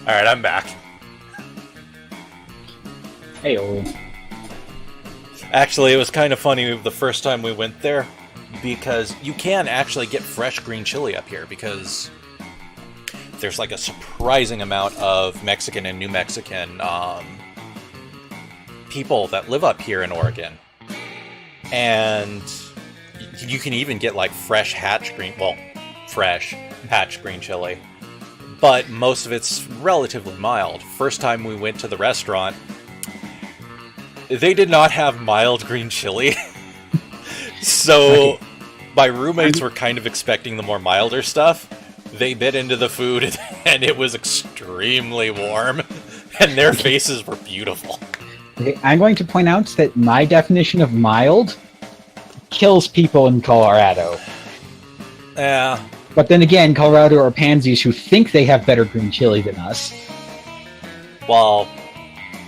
Alright, I'm back. Hey, oh. Actually, it was kind of funny the first time we went there, because you can actually get fresh green chili up here, because there's like a surprising amount of Mexican and New Mexican people that live up here in Oregon. And you can even get like fresh hatch green chili. But most of it's relatively mild. First time we went to the restaurant, they did not have mild green chili. So my roommates were kind of expecting the more milder stuff. They bit into the food and it was extremely warm. And their faces were beautiful. Okay, I'm going to point out that my definition of mild kills people in Colorado. Yeah. But then again, Colorado are pansies who think they have better green chili than us. Well,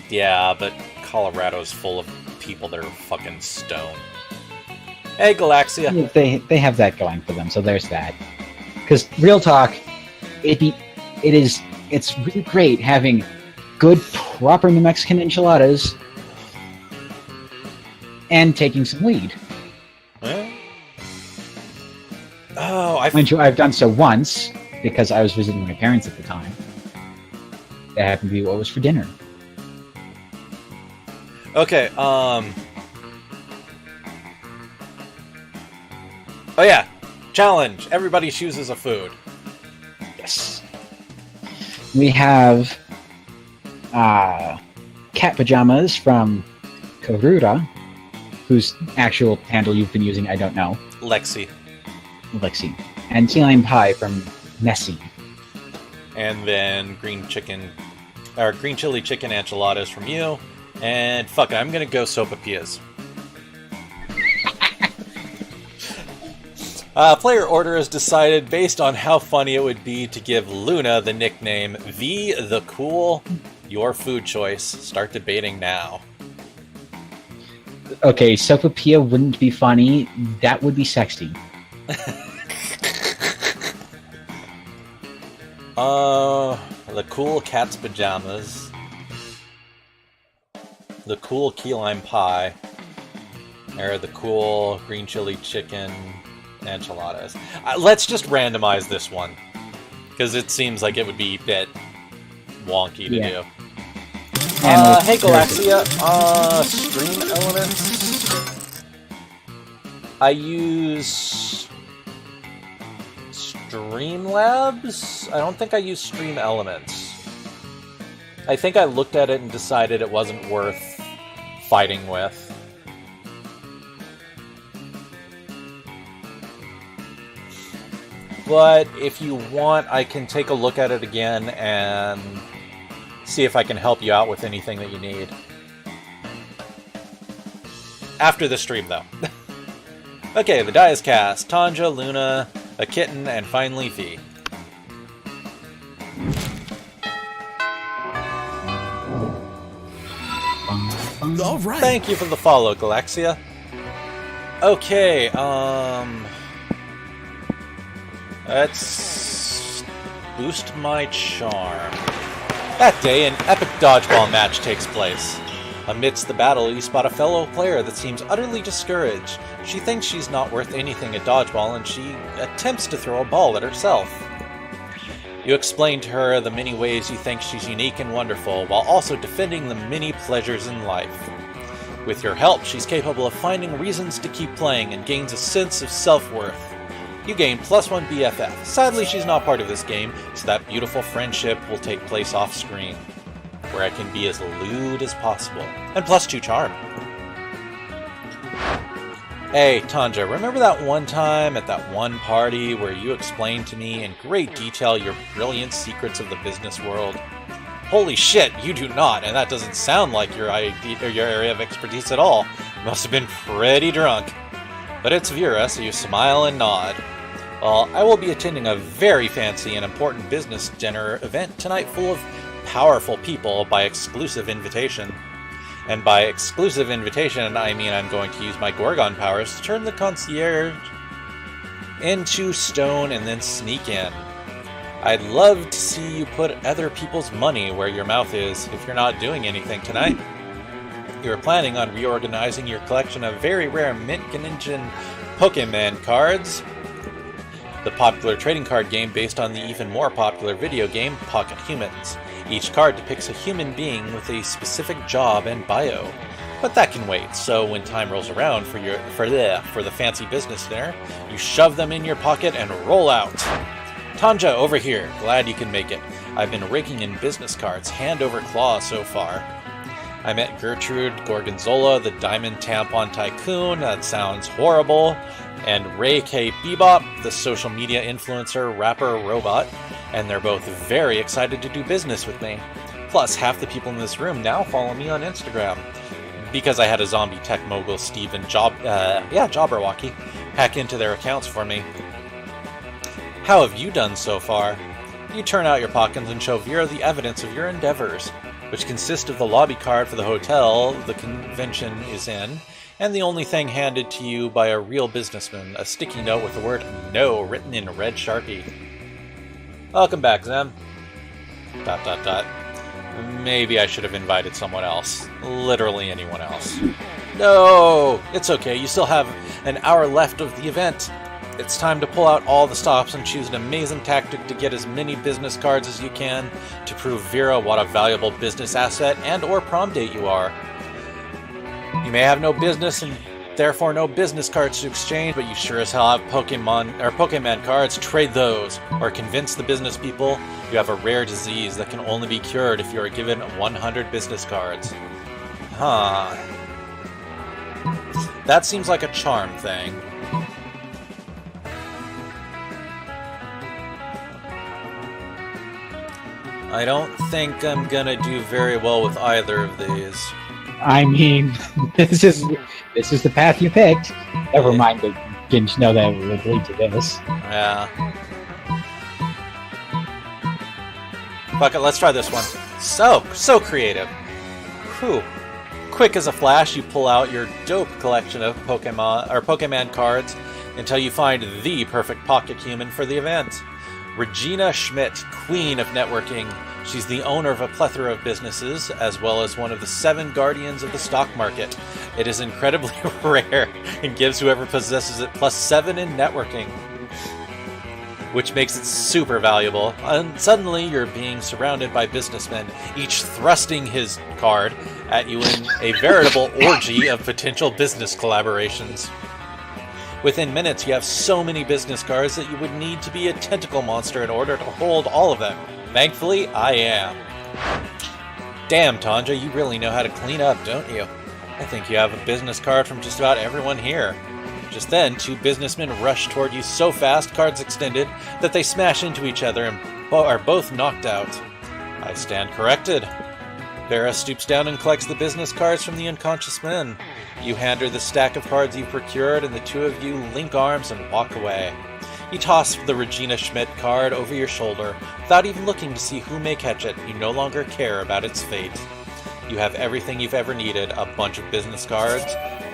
yeah, but Colorado's full of people that are fucking stoned. Hey, Galaxia. They have that going for them, so there's that. Because real talk, it's really great having good, proper New Mexican enchiladas and taking some weed. Huh? Oh, I've done so once because I was visiting my parents at the time. That happened to be what was for dinner. Okay, oh yeah, challenge. Everybody chooses a food. Yes. We have cat pajamas from Karura, whose actual handle you've been using, I don't know. Lexi. And key lime pie from Nessie. And then green chili chicken enchiladas from you. And fuck it, I'm gonna go sopapillas. Player order is decided based on how funny it would be to give Luna the nickname the Cool. Your food choice. Start debating now. Okay, sopapilla wouldn't be funny. That would be sexy. The cool cat's pajamas. The cool key lime pie. Or the cool green chili chicken enchiladas. Let's just randomize this one. Because it seems like it would be a bit wonky to do. Hey Galaxia, stream elements. I use Streamlabs? I don't think I use Stream Elements. I think I looked at it and decided it wasn't worth fighting with. But if you want, I can take a look at it again and see if I can help you out with anything that you need. After the stream, though. Okay, the die is cast. Tanja, Luna, a kitten, and finally Fee. All right. Thank you for the follow, Galaxia. Okay, let's boost my charm. That day, an epic dodgeball match takes place. Amidst the battle, you spot a fellow player that seems utterly discouraged. She thinks she's not worth anything at dodgeball, and she attempts to throw a ball at herself. You explain to her the many ways you think she's unique and wonderful, while also defending the many pleasures in life. With your help, she's capable of finding reasons to keep playing and gains a sense of self-worth. You gain +1 BFF. Sadly, she's not part of this game, so that beautiful friendship will take place off-screen, where I can be as lewd as possible. And +2 charm. Hey, Tanja, remember that one time at that one party where you explained to me in great detail your brilliant secrets of the business world? Holy shit, you do not, and that doesn't sound like your area of expertise at all. You must have been pretty drunk. But it's Vera, so you smile and nod. Well, I will be attending a very fancy and important business dinner event tonight full of powerful people by exclusive invitation. And by exclusive invitation, I mean I'm going to use my Gorgon powers to turn the concierge into stone and then sneak in. I'd love to see you put other people's money where your mouth is if you're not doing anything tonight. You were planning on reorganizing your collection of very rare mint contingent Pokemon cards, the popular trading card game based on the even more popular video game Pocket Humans. Each card depicts a human being with a specific job and bio. But that can wait, so when time rolls around for the fancy business dinner, you shove them in your pocket and roll out. Tanja, over here. Glad you can make it. I've been raking in business cards, hand over claw so far. I met Gertrude Gorgonzola, the Diamond Tampon Tycoon. That sounds horrible. And Ray K. Bebop, the social media influencer, rapper, robot. And they're both very excited to do business with me. Plus, half the people in this room now follow me on Instagram. Because I had a zombie tech mogul, Steven Jobberwocky, hack into their accounts for me. How have you done so far? You turn out your pockets and show Vera the evidence of your endeavors, which consist of the lobby card for the hotel the convention is in, and the only thing handed to you by a real businessman, a sticky note with the word "No" written in red Sharpie. Welcome back, Zem. ... Maybe I should have invited someone else. Literally anyone else. No! It's okay, you still have an hour left of the event. It's time to pull out all the stops and choose an amazing tactic to get as many business cards as you can to prove Vera what a valuable business asset and or prom date you are. You may have no business and therefore no business cards to exchange, but you sure as hell have Pokemon cards. Trade those, or convince the business people you have a rare disease that can only be cured if you are given 100 business cards. Huh. That seems like a charm thing. I don't think I'm gonna do very well with either of these. I mean, this is the path you picked. Never mind that you didn't know that it would lead to this. Yeah. Fuck it, let's try this one. So creative. Whew. Quick as a flash, you pull out your dope collection of Pokemon cards until you find the perfect pocket human for the event. Regina Schmidt, queen of networking. She's the owner of a plethora of businesses, as well as one of the 7 guardians of the stock market. It is incredibly rare and gives whoever possesses it +7 in networking, which makes it super valuable. And suddenly you're being surrounded by businessmen, each thrusting his card at you in a veritable orgy of potential business collaborations. Within minutes, you have so many business cards that you would need to be a tentacle monster in order to hold all of them. Thankfully, I am. Damn, Tanja, you really know how to clean up, don't you? I think you have a business card from just about everyone here. Just then, 2 businessmen rush toward you so fast, cards extended, that they smash into each other and are both knocked out. I stand corrected. Vera stoops down and collects the business cards from the unconscious men. You hand her the stack of cards you've procured, and the 2 of you link arms and walk away. You toss the Regina Schmidt card over your shoulder, without even looking to see who may catch it. You no longer care about its fate. You have everything you've ever needed, a bunch of business cards,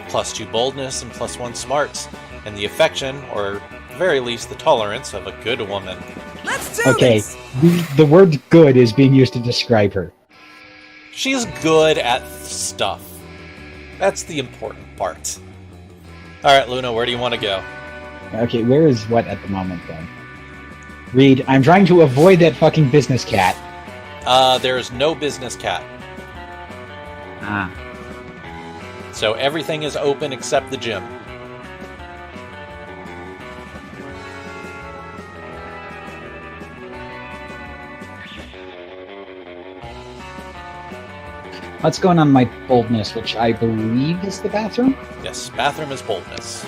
+2 boldness and +1 smarts, and the affection, or at the very least the tolerance, of a good woman. Let's do this! The word good is being used to describe her. She's good at stuff. That's the important part. Alright, Luna, where do you want to go? Okay, where is what at the moment, then? Reed, I'm trying to avoid that fucking business cat. There is no business cat. Ah. So everything is open except the gym. Let's go on my boldness, which I believe is the bathroom? Yes, bathroom is boldness.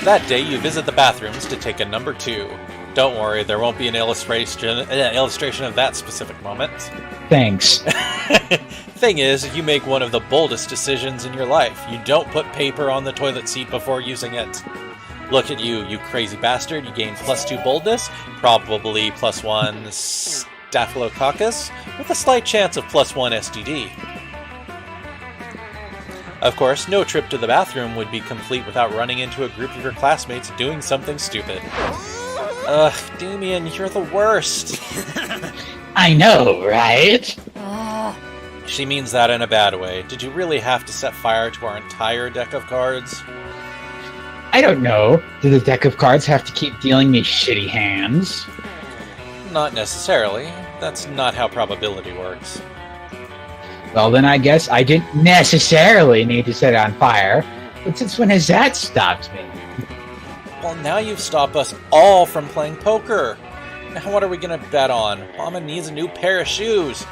That day you visit the bathrooms to take a number 2. Don't worry, there won't be an illustration of that specific moment. Thanks. Thing is, you make one of the boldest decisions in your life. You don't put paper on the toilet seat before using it. Look at you, you crazy bastard. You gain +2 boldness, probably +1 staphylococcus, with a slight chance of +1 STD. Of course, no trip to the bathroom would be complete without running into a group of your classmates doing something stupid. Ugh, Damien, you're the worst. I know, right? She means that in a bad way. Did you really have to set fire to our entire deck of cards? I don't know. Do the deck of cards have to keep dealing me shitty hands? Not necessarily. That's not how probability works. Well, then I guess I didn't necessarily need to set it on fire. But since when has that stopped me? Well, now you've stopped us all from playing poker. Now what are we gonna bet on? Mama needs a new pair of shoes.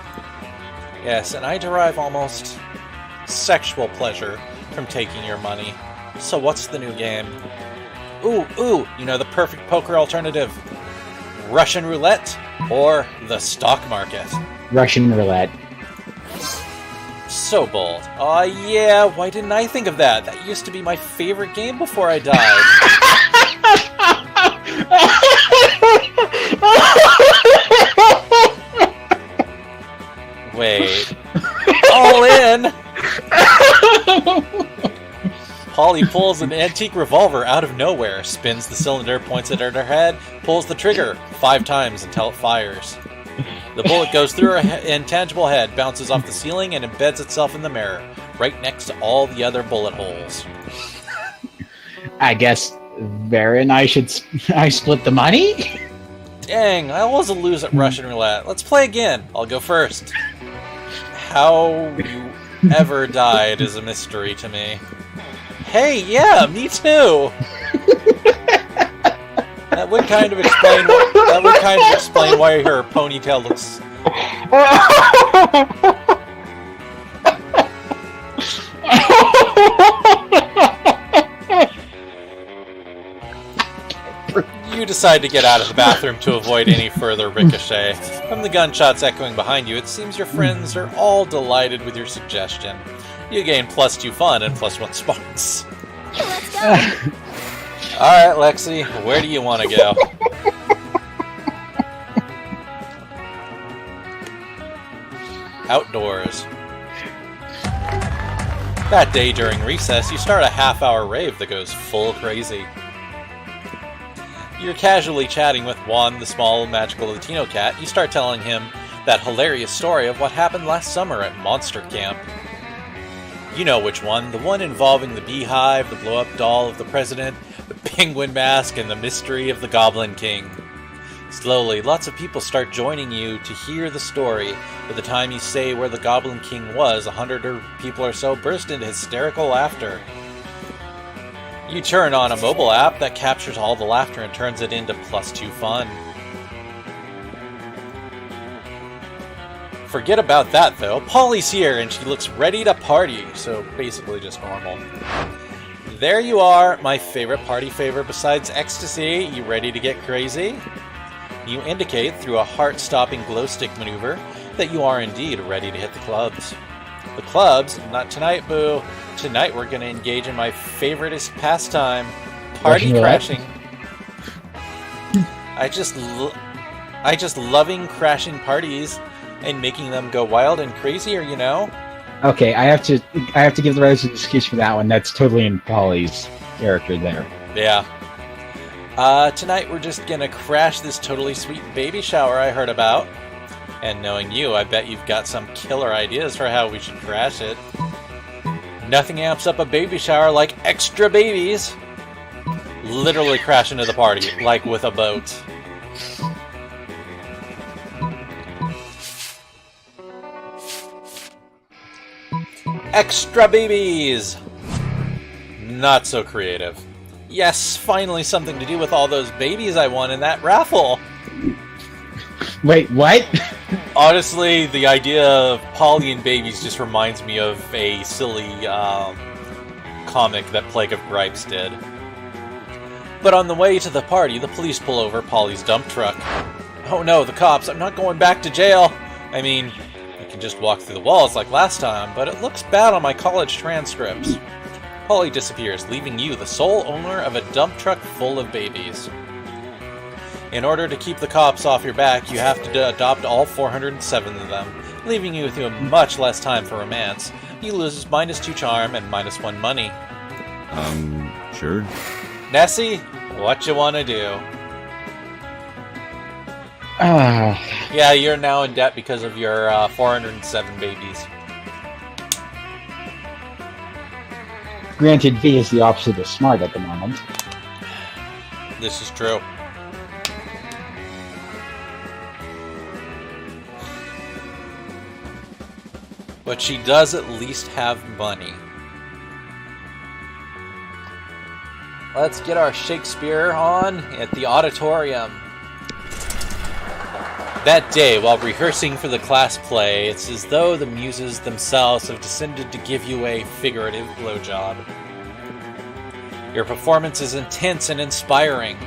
Yes, and I derive almost sexual pleasure from taking your money. So what's the new game? Ooh, you know the perfect poker alternative. Russian roulette or the stock market? Russian roulette. So bold. Aw, yeah, why didn't I think of that? That used to be my favorite game before I died. Wait. All in! Polly pulls an antique revolver out of nowhere, spins the cylinder, points it at her head, pulls the trigger 5 times until it fires. The bullet goes through her intangible head, bounces off the ceiling, and embeds itself in the mirror, right next to all the other bullet holes. I guess Vera and I split the money? Dang, I always lose at Russian roulette. Let's play again. I'll go first. How you ever died is a mystery to me. Hey, yeah, me too. That would kind of explain why her ponytail looks. You decide to get out of the bathroom to avoid any further ricochet. From the gunshots echoing behind you, it seems your friends are all delighted with your suggestion. You gain +2 fun and +1 smarts. Let's go. Alright, Lexi, where do you want to go? Outdoors. That day during recess, you start a half-hour rave that goes full crazy. You're casually chatting with Juan, the small, magical Latino cat. You start telling him that hilarious story of what happened last summer at Monster Camp. You know which one, the one involving the beehive, the blow-up doll of the president, the penguin mask, and the mystery of the Goblin King. Slowly, lots of people start joining you to hear the story. By the time you say where the Goblin King was, 100 people or so burst into hysterical laughter. You turn on a mobile app that captures all the laughter and turns it into +2 fun. Forget about that, though. Polly's here, and she looks ready to party, so basically just normal. There you are, my favorite party favor besides ecstasy. You ready to get crazy? You indicate through a heart-stopping glow stick maneuver that you are indeed ready to hit the clubs. The clubs? Not tonight, boo. Tonight we're going to engage in my favoriteest pastime, party crashing. I just loving crashing parties and making them go wild and crazier, you know? Okay, I have to give the Rose an excuse for that one. That's totally in Polly's character there. Yeah. Tonight we're just gonna crash this totally sweet baby shower I heard about. And knowing you, I bet you've got some killer ideas for how we should crash it. Nothing amps up a baby shower like extra babies. Literally crash into the party, like with a boat. Extra babies! Not so creative. Yes, finally something to do with all those babies I won in that raffle! Wait, what? Honestly, the idea of Polly and babies just reminds me of a silly comic that Plague of Gripes did. But on the way to the party, the police pull over Polly's dump truck. Oh no, the cops, I'm not going back to jail! I mean, I can just walk through the walls like last time, but it looks bad on my college transcripts. Polly disappears, leaving you the sole owner of a dump truck full of babies. In order to keep the cops off your back, you have to adopt all 407 of them, leaving you with much less time for romance. You lose -2 charm and -1 money. Sure. Nessie, what you wanna do? Yeah, you're now in debt because of your 407 babies. Granted, V is the opposite of smart at the moment. This is true. But she does at least have money. Let's get our Shakespeare on at the auditorium. That day, while rehearsing for the class play, it's as though the muses themselves have descended to give you a figurative blowjob. Your performance is intense and inspiring.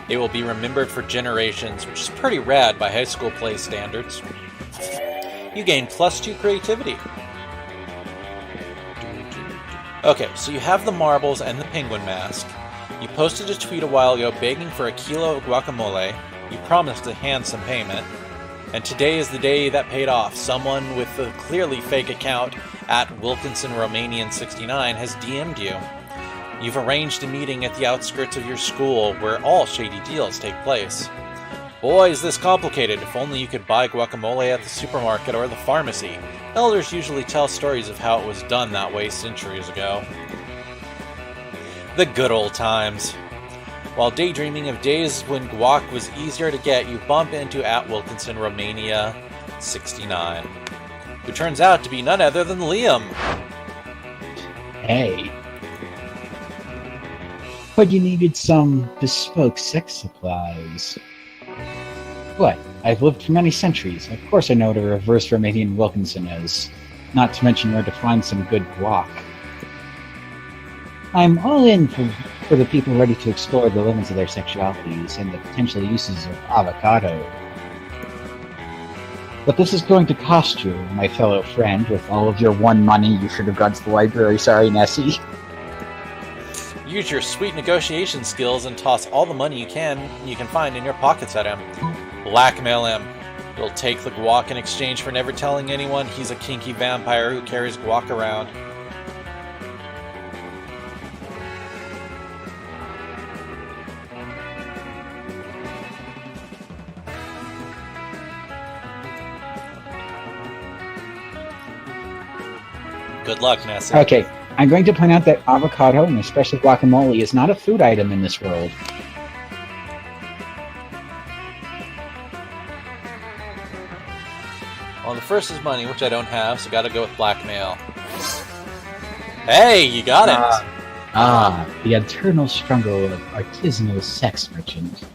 It will be remembered for generations, which is pretty rad by high school play standards. You gain +2 creativity. Okay, so you have the marbles and the penguin mask. You posted a tweet a while ago begging for a kilo of guacamole. You promised a handsome payment. And today is the day that paid off. Someone with a clearly fake account at Wilkinson Romanian 69 has DM'd you. You've arranged a meeting at the outskirts of your school where all shady deals take place. Boy, is this complicated. If only you could buy guacamole at the supermarket or the pharmacy. Elders usually tell stories of how it was done that way centuries ago. The good old times. While daydreaming of days when guac was easier to get, you bump into at Wilkinson Romania 69, who turns out to be none other than Liam. Hey. But you needed some bespoke sex supplies. What? I've lived for many centuries. Of course I know what a reverse Romanian Wilkinson is. Not to mention where to find some good guac. I'm all in for the people ready to explore the limits of their sexualities and the potential uses of avocado. But this is going to cost you, my fellow friend, with all of your one money you should have gone to the library. Sorry, Nessie. Use your sweet negotiation skills and toss all the money you can find in your pockets at him. Blackmail him. You'll take the guac in exchange for never telling anyone he's a kinky vampire who carries guac around. Good luck, Nessie. Okay, I'm going to point out that avocado, and especially guacamole, is not a food item in this world. Well, the first is money, which I don't have, so gotta go with blackmail. Hey, you got it! The eternal struggle of artisanal sex merchant.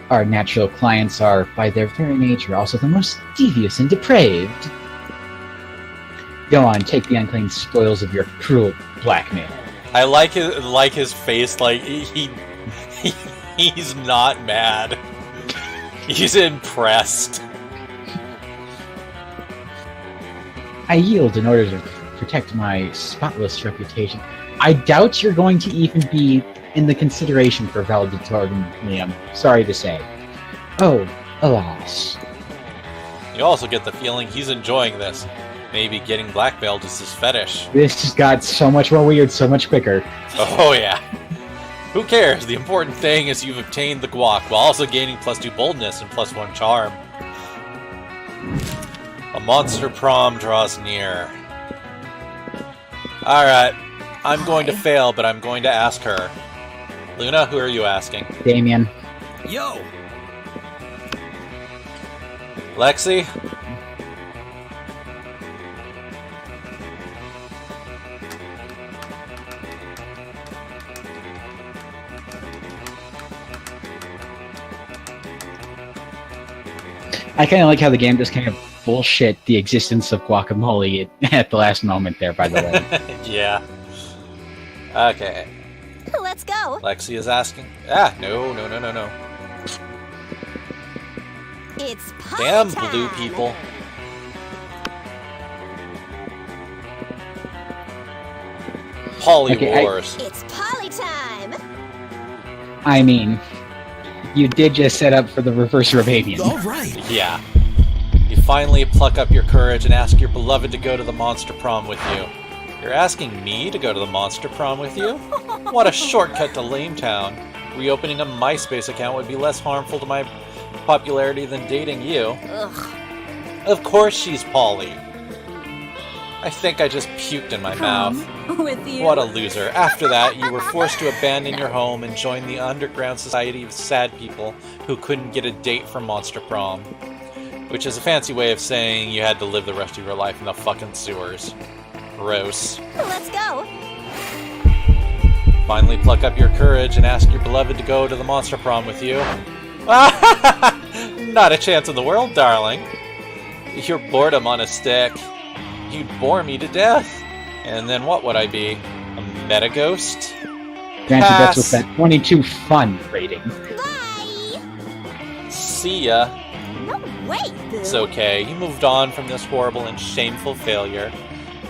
Our natural clients are, by their very nature, also the most devious and depraved. Go on, take the unclaimed spoils of your cruel blackmail. I like his face, like he's not mad. He's impressed. I yield in order to protect my spotless reputation. I doubt you're going to even be in the consideration for valedictorian, Liam. Sorry to say. Oh, alas. You also get the feeling he's enjoying this. Maybe getting blackmailed is his fetish. This just got so much more weird so much quicker. Oh yeah. Who cares? The important thing is you've obtained the guac, while also gaining +2 boldness and +1 charm. A monster prom draws near. Alright, I'm going to fail, but I'm going to ask her. Luna, who are you asking? Damien. Yo! Lexi? I kind of like how the game just kind of bullshit the existence of guacamole at the last moment there, by the way. Yeah. Okay. Let's go. Lexi is asking. No. It's party Damn time. blue people. Poly Okay, Wars. It's party time. I mean, you did just set up for the reverse Romanian. All right. Yeah. You finally pluck up your courage and ask your beloved to go to the Monster Prom with you. You're asking me to go to the Monster Prom with you? What a shortcut to Lametown. Reopening a MySpace account would be less harmful to my popularity than dating you. Ugh. Of course she's Polly. I think I just puked in my mouth. With you. What a loser. After that, you were forced to abandon your home and join the underground society of sad people who couldn't get a date for Monster Prom. Which is a fancy way of saying you had to live the rest of your life in the fucking sewers. Gross. Let's go. Finally pluck up your courage and ask your beloved to go to the Monster Prom with you. Not a chance in the world, darling. You're boredom on a stick. You'd bore me to death. And then what would I be? A meta ghost? Granted, that's with that 22 fun rating. Bye. See ya. No way, Boo. It's okay. You moved on from this horrible and shameful failure.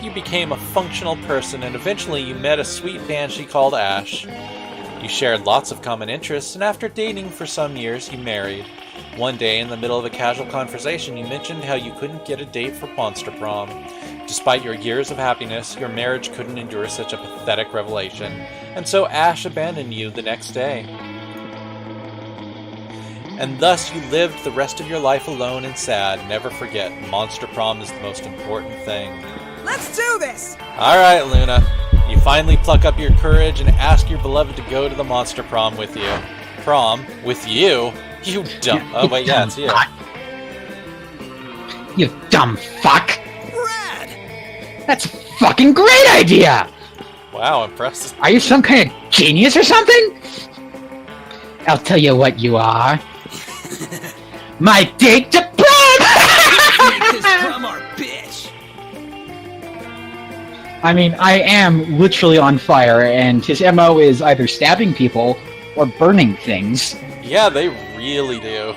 You became a functional person, and eventually you met a sweet banshee called Ash. You shared lots of common interests, and after dating for some years, you married. One day, in the middle of a casual conversation, you mentioned how you couldn't get a date for Monster Prom. Despite your years of happiness, your marriage couldn't endure such a pathetic revelation, and so Ash abandoned you the next day. And thus you lived the rest of your life alone and sad. Never forget, Monster Prom is the most important thing. Let's do this! Alright, Luna. You finally pluck up your courage and ask your beloved to go to the Monster Prom with you. Prom? With you? You dumb... Oh, wait, yeah, it's you. You dumb fuck! Rad! That's a fucking great idea! Wow, impressive. Are you some kind of genius or something? I'll tell you what you are. My date to prom! Make this prom our bitch! I mean, I am literally on fire, and his MO is either stabbing people or burning things. Yeah, they really do.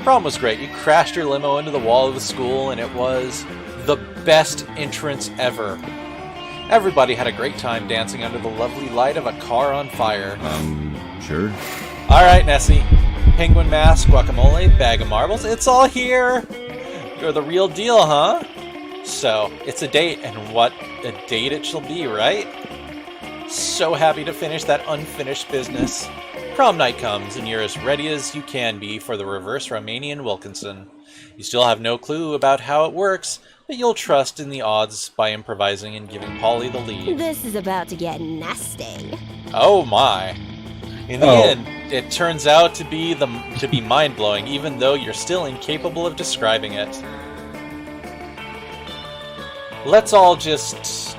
Prom was great. You crashed your limo into the wall of the school, and it was the best entrance ever. Everybody had a great time dancing under the lovely light of a car on fire. Sure. Alright, Nessie. Penguin mask, guacamole, bag of marbles, it's all here! You're the real deal, huh? So, it's a date, and what a date it shall be, right? So happy to finish that unfinished business. Prom night comes, and you're as ready as you can be for the reverse Romanian Wilkinson. You still have no clue about how it works, but you'll trust in the odds by improvising and giving Polly the lead. This is about to get nasty. Oh my. In the end, it turns out to be mind-blowing, even though you're still incapable of describing it. Let's all just...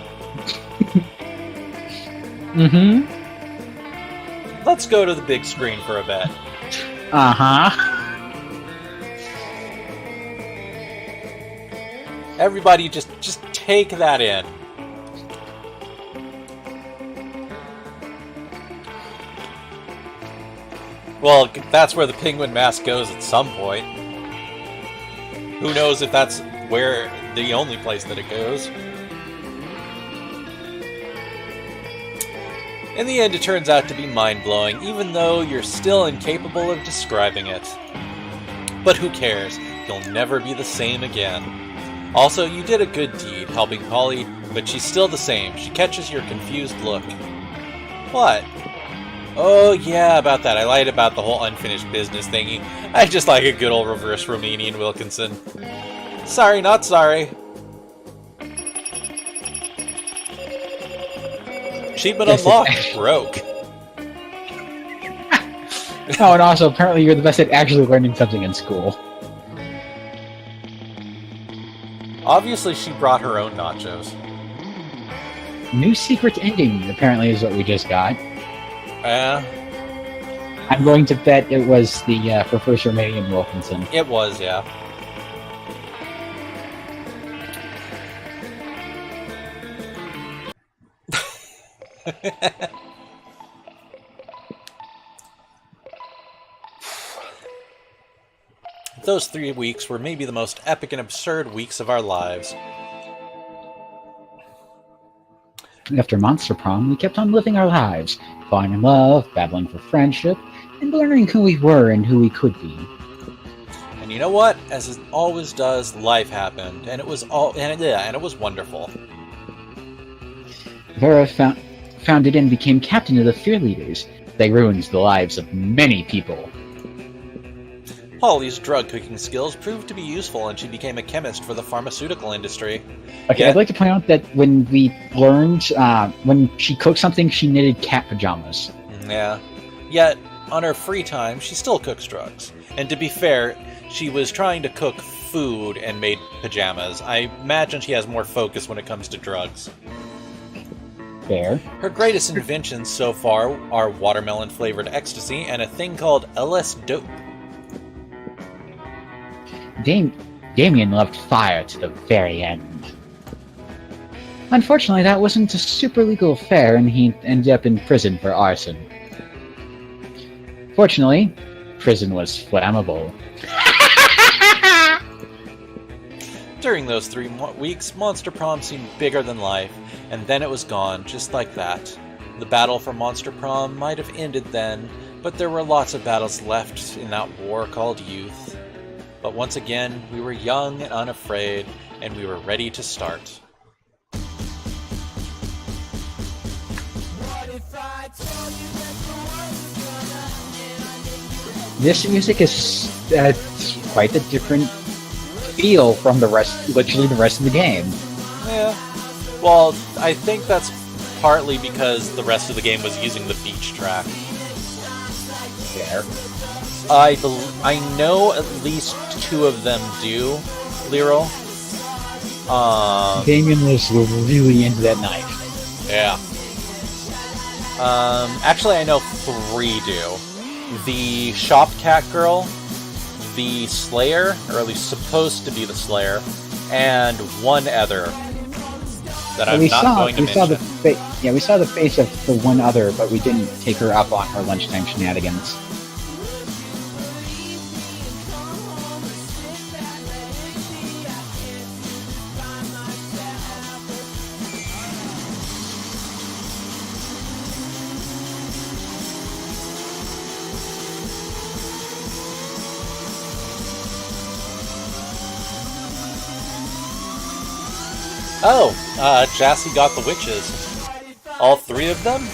Let's go to the big screen for a bit. Everybody just take that in. Well, that's where the penguin mask goes at some point. Who knows if that's where the only place that it goes. In the end, it turns out to be mind-blowing, even though you're still incapable of describing it. But who cares? You'll never be the same again. Also, you did a good deed, helping Polly, but she's still the same. She catches your confused look. What? Oh, yeah, about that. I lied about the whole unfinished business thingy. I just like a good old reverse Romanian Wilkinson. Sorry, not sorry. Achievement unlocked. Broke. Oh, and also, apparently you're the best at actually learning something in school. Obviously, she brought her own nachos. New secret ending, apparently, is what we just got. I'm going to bet it was the reverse Romanian Wilkinson. It was, yeah. Those 3 weeks were maybe the most epic and absurd weeks of our lives. After Monster Prom, we kept on living our lives, falling in love, battling for friendship, and learning who we were and who we could be. And you know what? As it always does, life happened, and it was it was wonderful. Vera founded and became captain of the Fear Leaders. they ruined the lives of many people. Holly's drug cooking skills proved to be useful, and she became a chemist for the pharmaceutical industry. Okay, Yeah. I'd like to point out that when we learned, when she cooked something, she knitted cat pajamas. Yeah. Yet, on her free time, she still cooks drugs. And to be fair, she was trying to cook food and made pajamas. I imagine she has more focus when it comes to drugs. Fair. Her greatest inventions so far are watermelon-flavored ecstasy and a thing called LS Dope. Damien loved fire to the very end. Unfortunately, that wasn't a super legal affair, and he ended up in prison for arson. Fortunately, prison was flammable. During those 3 weeks, Monster Prom seemed bigger than life, and then it was gone, just like that. The battle for Monster Prom might have ended then, but there were lots of battles left in that war called youth. But once again, we were young and unafraid, and we were ready to start. This music is quite a different feel from literally the rest of the game. Yeah. Well, I think that's partly because the rest of the game was using the beach track. There. I know at least 2 of them do, Lero. Damien was really into that knife. Yeah. Actually, I know 3 do. The shop cat girl, the Slayer, or at least supposed to be the Slayer, and one other that I'm not going to mention. We saw the face of the one other, but we didn't take her up on her lunchtime shenanigans. Oh, Jassy got the witches. All 3 of them?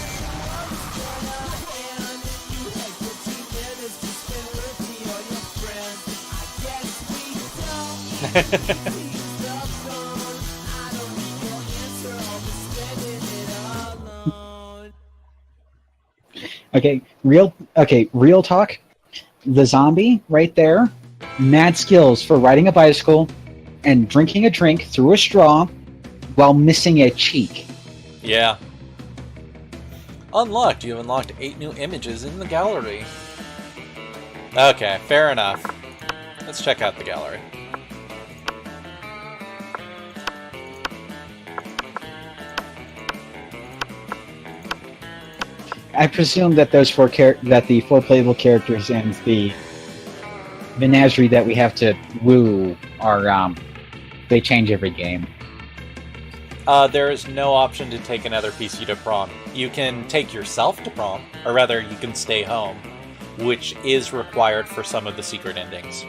Real talk. The zombie right there, mad skills for riding a bicycle and drinking a drink through a straw while missing a cheek. Yeah. Unlocked. You have unlocked 8 new images in the gallery. Okay, fair enough. Let's check out the gallery. I presume that the 4 playable characters and the menagerie that we have to woo are they change every game. There is no option to take another PC to prom. You can take yourself to prom, or rather, you can stay home, which is required for some of the secret endings.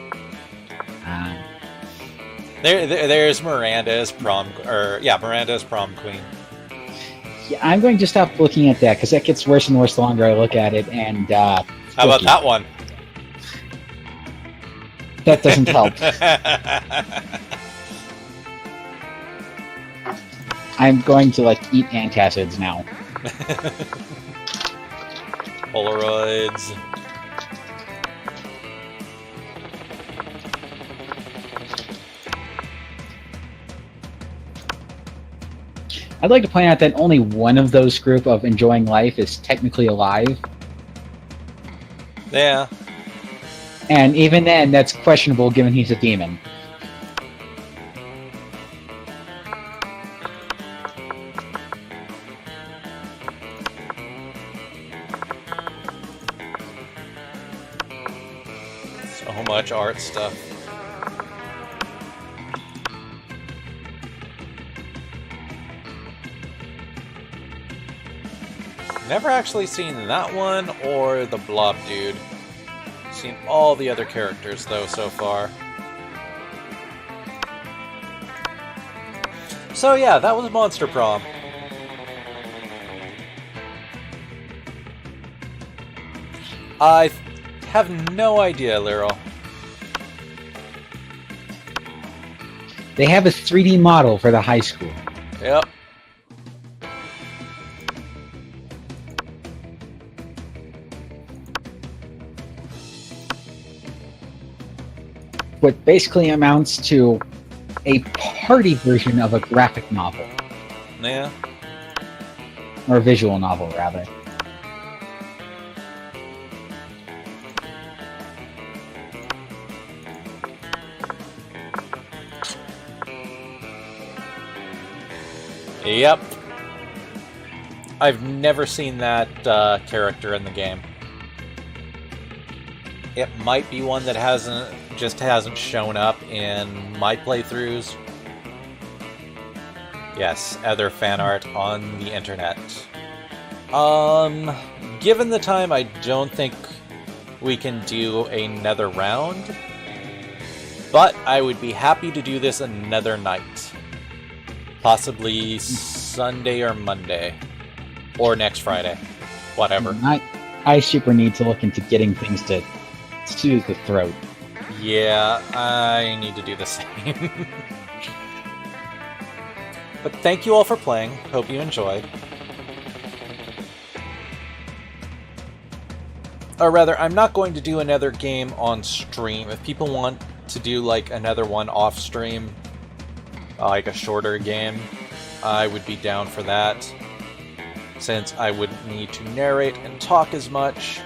There's Miranda as prom, Miranda as prom queen. Yeah, I'm going to stop looking at that because that gets worse and worse the longer I look at it. And how about that one? That doesn't help. I'm going to eat antacids now. Polaroids. I'd like to point out that only one of those group of enjoying life is technically alive. Yeah. And even then, that's questionable given he's a demon. So much art stuff. Never actually seen that one or the blob dude. Seen all the other characters though so far. So yeah, that was Monster Prom. I have no idea, Lyral. They have a 3D model for the high school. Yep. What basically amounts to a party version of a graphic novel. Yeah. Or a visual novel, rather. Yep. I've never seen that character in the game. It might be one that hasn't shown up in my playthroughs. Yes, other fan art on the internet. Given the time, I don't think we can do another round. But I would be happy to do this another night. Possibly Sunday or Monday. Or next Friday. Whatever. I super need to look into getting things to soothe the throat. Yeah, I need to do the same. But thank you all for playing. Hope you enjoyed. Or rather, I'm not going to do another game on stream. If people want to do like another one off stream, like a shorter game, I would be down for that. Since I wouldn't need to narrate and talk as much.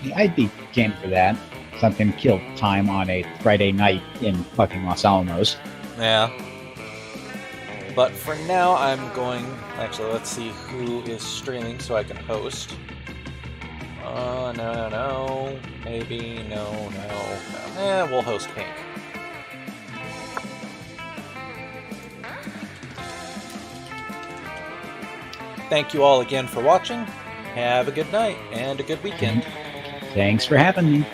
Yeah, I'd be game for that. Something killed time on a Friday night in fucking Los Alamos. Yeah. But for now, I'm going... Actually, let's see who is streaming so I can host. No. Maybe, no. We'll host Pink. Thank you all again for watching. Have a good night and a good weekend. Thanks for having me.